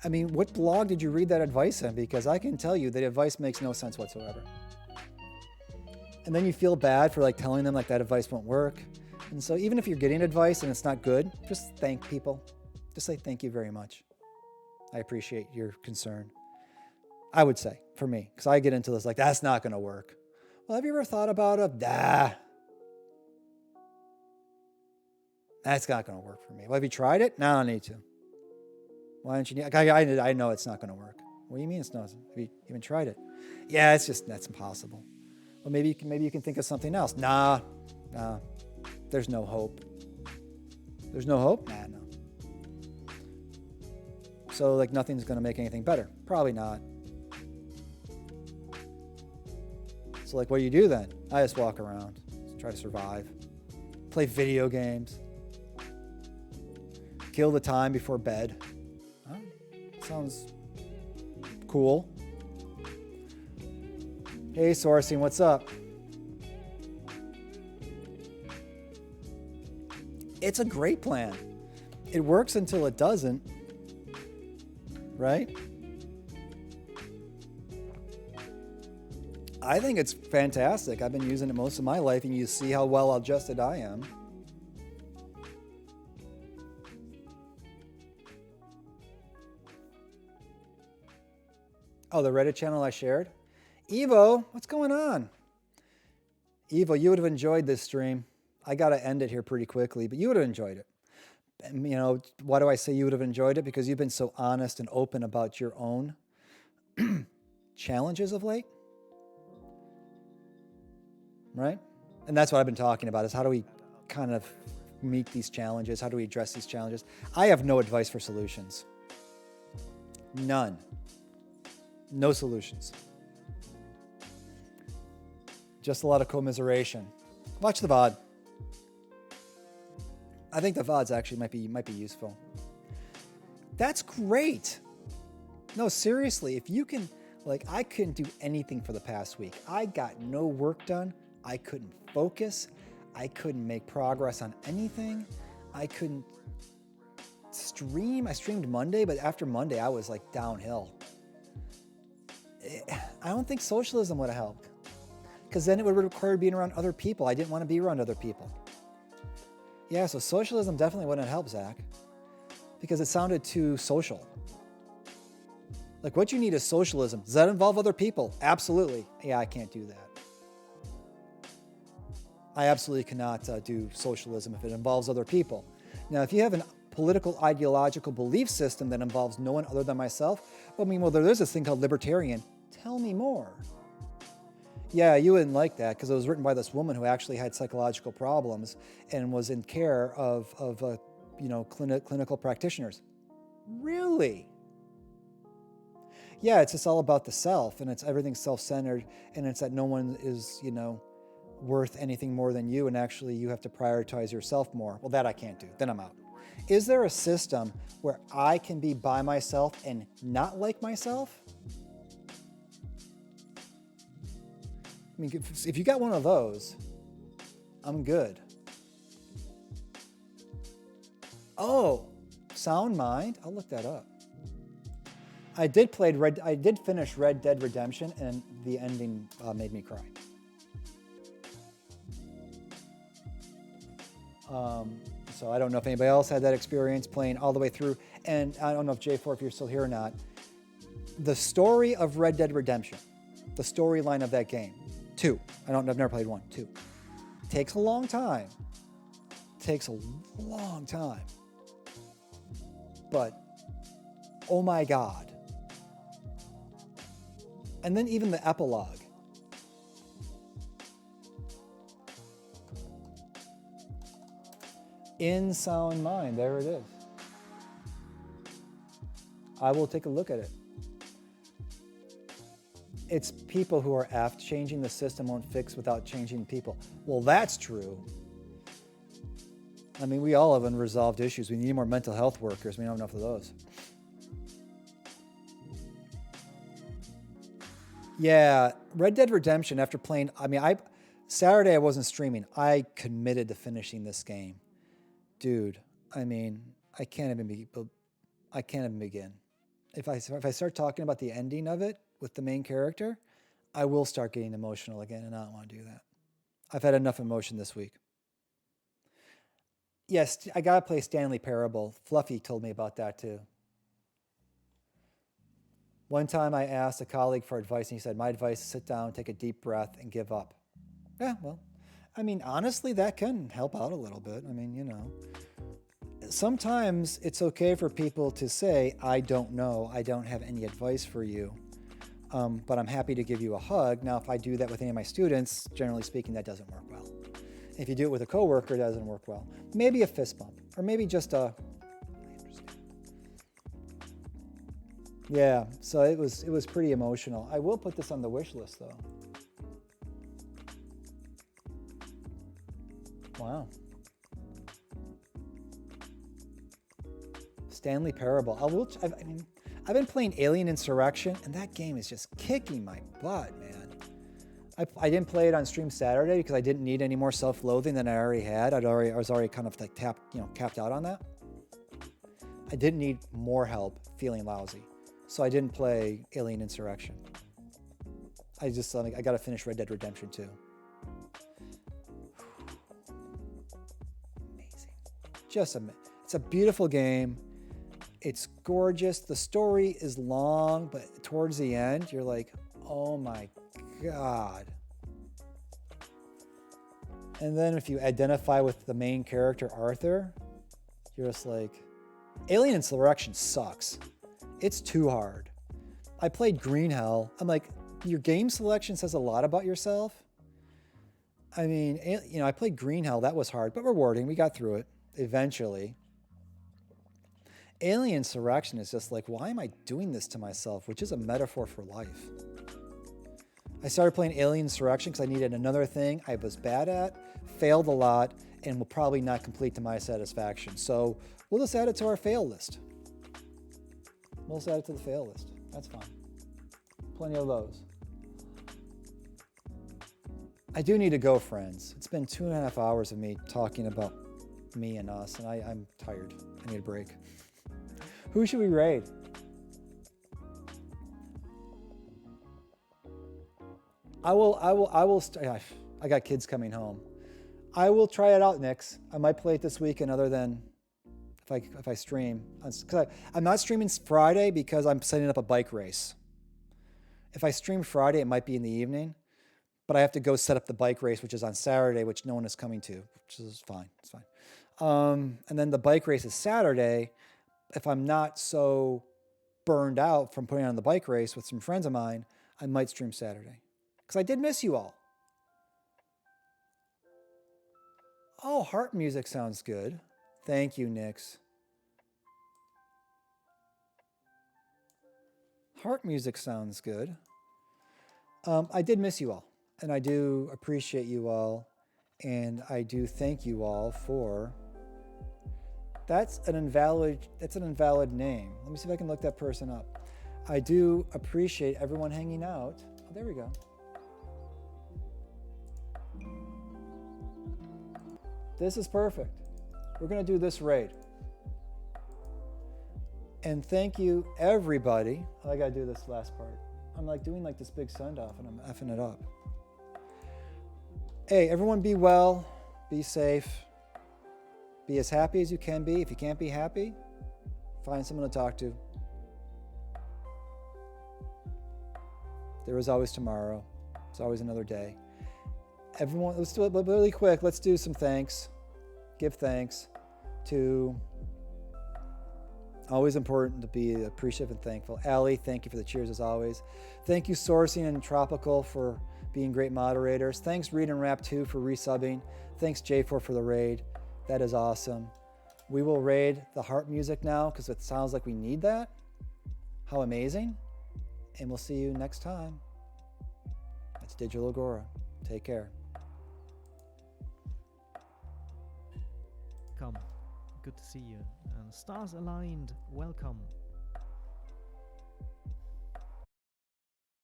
I mean, what blog did you read that advice in? Because I can tell you that advice makes no sense whatsoever. And then you feel bad for telling them that advice won't work. And so even if you're getting advice and it's not good, just thank people. Just say thank you very much. I appreciate your concern. I would say, for me, because I get into this that's not going to work. Well, have you ever thought about that's not going to work for me. Well, have you tried it? No, I don't need to. Why don't you? I know it's not going to work. What do you mean it's not? Have you even tried it? Yeah, that's impossible. Well, maybe you can think of something else. Nah. There's no hope. There's no hope? Nah, no. So nothing's going to make anything better? Probably not. So what do you do then? I just walk around, try to survive, play video games. kill the time before bed. Huh? Sounds cool. Hey, Sourcing, what's up? It's a great plan. It works until it doesn't, right? I think it's fantastic. I've been using it most of my life, and you see how well adjusted I am. Oh, the Reddit channel I shared? Evo, what's going on? Evo, you would have enjoyed this stream. I got to end it here pretty quickly, but you would have enjoyed it. And, you know, why do I say you would have enjoyed it? Because you've been so honest and open about your own challenges of late. Right? And that's what I've been talking about, is how do we kind of meet these challenges? How do we address these challenges? I have no advice for solutions. None. No solutions. Just a lot of commiseration. Watch the VOD. I think the VODs actually might be useful. That's great. No, seriously, if you can, like, I couldn't do anything for the past week. I got no work done. I couldn't focus. I couldn't make progress on anything. I couldn't stream. I streamed Monday, but after Monday, I was like downhill. I don't think socialism would have helped, because then it would require being around other people. I didn't want to be around other people. Yeah, so socialism definitely wouldn't help, Zach, because it sounded too social. Like, what you need is socialism. Does that involve other people? Absolutely. Yeah, I can't do that. I absolutely cannot do socialism if it involves other people. Now, if you have a political ideological belief system that involves no one other than myself, well, there's this thing called libertarian. Tell me more. Yeah, you wouldn't like that, because it was written by this woman who actually had psychological problems and was in care of clinical practitioners. Really? Yeah, it's just all about the self, and it's everything self-centered, and it's that no one is, worth anything more than you, and actually you have to prioritize yourself more. Well, that I can't do. Then I'm out. Is there a system where I can be by myself and not like myself? I mean, if you got one of those, I'm good. Oh, Sound Mind? I'll look that up. I did finish Red Dead Redemption, and the ending made me cry. So I don't know if anybody else had that experience playing all the way through. And I don't know if J4, if you're still here or not. The story of Red Dead Redemption, the storyline of that game, 2. I've never played 1, 2. Takes a long time. But, oh my God. And then even the epilogue. In Sound Mind, there it is. I will take a look at it. It's people who are aft. Changing the system won't fix without changing people. Well, that's true. I mean, we all have unresolved issues. We need more mental health workers. We don't have enough of those. Yeah, Red Dead Redemption, after playing, Saturday I wasn't streaming. I committed to finishing this game. Dude, I can't even begin. If I start talking about the ending of it with the main character, I will start getting emotional again, and I don't want to do that. I've had enough emotion this week. Yes, I got to play Stanley Parable. Fluffy told me about that too. One time I asked a colleague for advice, and he said, my advice is sit down, take a deep breath, and give up. Yeah, well, honestly, that can help out a little bit. Sometimes it's okay for people to say, I don't know, I don't have any advice for you, but I'm happy to give you a hug. Now, if I do that with any of my students, generally speaking, that doesn't work well. If you do it with a coworker, it doesn't work well. Maybe a fist bump, or maybe just a, yeah, so it was pretty emotional. I will put this on the wish list, though. Wow. Stanley Parable. I've been playing Alien Insurrection, and that game is just kicking my butt, man. I didn't play it on stream Saturday because I didn't need any more self-loathing than I already had. I was already kind of like capped out on that. I didn't need more help feeling lousy, so I didn't play Alien Insurrection. I just I got to finish Red Dead Redemption 2. Amazing. It's a beautiful game. It's gorgeous. The story is long, but towards the end, you're like, oh my God. And then if you identify with the main character, Arthur, you're just like, Alien Insurrection sucks. It's too hard. I played Green Hell. I'm like, your game selection says a lot about yourself. I mean, I played Green Hell. That was hard, but rewarding. We got through it eventually. Alien Insurrection is just like, why am I doing this to myself? Which is a metaphor for life. I started playing Alien Insurrection because I needed another thing I was bad at, failed a lot, and will probably not complete to my satisfaction. So we'll just add it to our fail list. We'll just add it to the fail list. That's fine. Plenty of those. I do need to go, friends. It's been 2.5 hours of me talking about me and us, and I'm tired. I need a break. Who should we raid? I got kids coming home. I will try it out, Nix. I might play it this weekend other than if I stream. Because I'm not streaming Friday because I'm setting up a bike race. If I stream Friday, it might be in the evening. But I have to go set up the bike race, which is on Saturday, which no one is coming to, which is fine. It's fine. And then the bike race is Saturday. If I'm not so burned out from putting on the bike race with some friends of mine, I might stream Saturday. Because I did miss you all. Oh, harp music sounds good. Thank you, Nix. Harp music sounds good. I did miss you all. And I do appreciate you all. And I do thank you all for... That's an invalid name. Let me see if I can look that person up. I do appreciate everyone hanging out. Oh, there we go. This is perfect. We're going to do this raid. And thank you, everybody. I got to do this last part. I'm like doing like this big send off and I'm effing it up. Hey, everyone be well, be safe. Be as happy as you can be. If you can't be happy, find someone to talk to. There is always tomorrow. There's always another day. Everyone, let's do it really quick. Let's do some thanks. Give thanks to... Always important to be appreciative and thankful. Allie, thank you for the cheers as always. Thank you, Sourcing and Tropical, for being great moderators. Thanks, Read and Rap 2, for resubbing. Thanks, J4, for the raid. That is awesome. We will raid the harp music now because it sounds like we need that. How amazing. And we'll see you next time. That's Digital Agora. Take care. Come. Good to see you. And stars aligned, welcome.